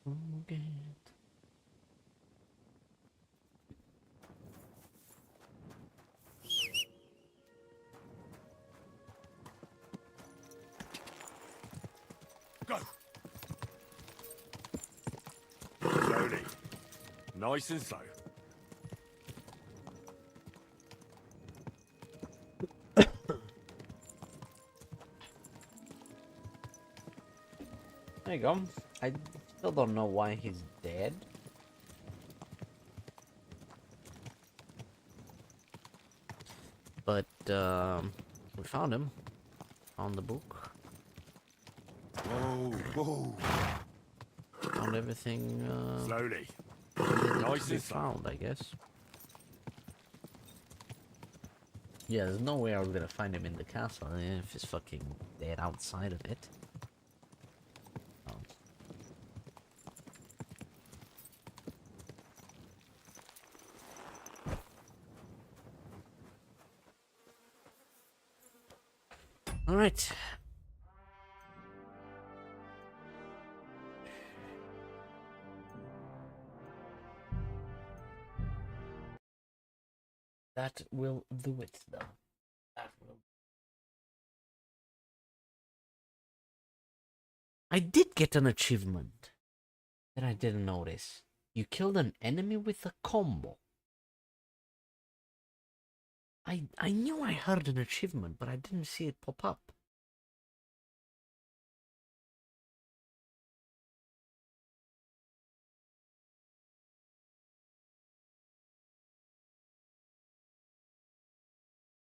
Oh, good. Go! Slowly. Nice and slow. There you go. I still don't know why he's dead. But we found him. Found the book. Whoa, whoa. Found everything. Slowly. Nice and found, I guess. Yeah, there's no way I was gonna find him in the castle if he's fucking dead outside of it. All right. That will do it, though. That will. I did get an achievement that I didn't notice. You killed an enemy with a combo. I knew I heard an achievement, but I didn't see it pop up.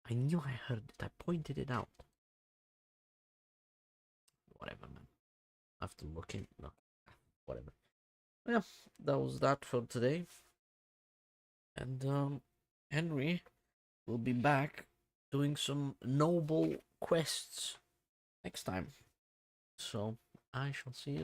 I knew I heard it. I pointed it out. Whatever, man. I have to look in. No, whatever. Yeah, that was that for today. And Henry will be back doing some noble quests next time. So I shall see you.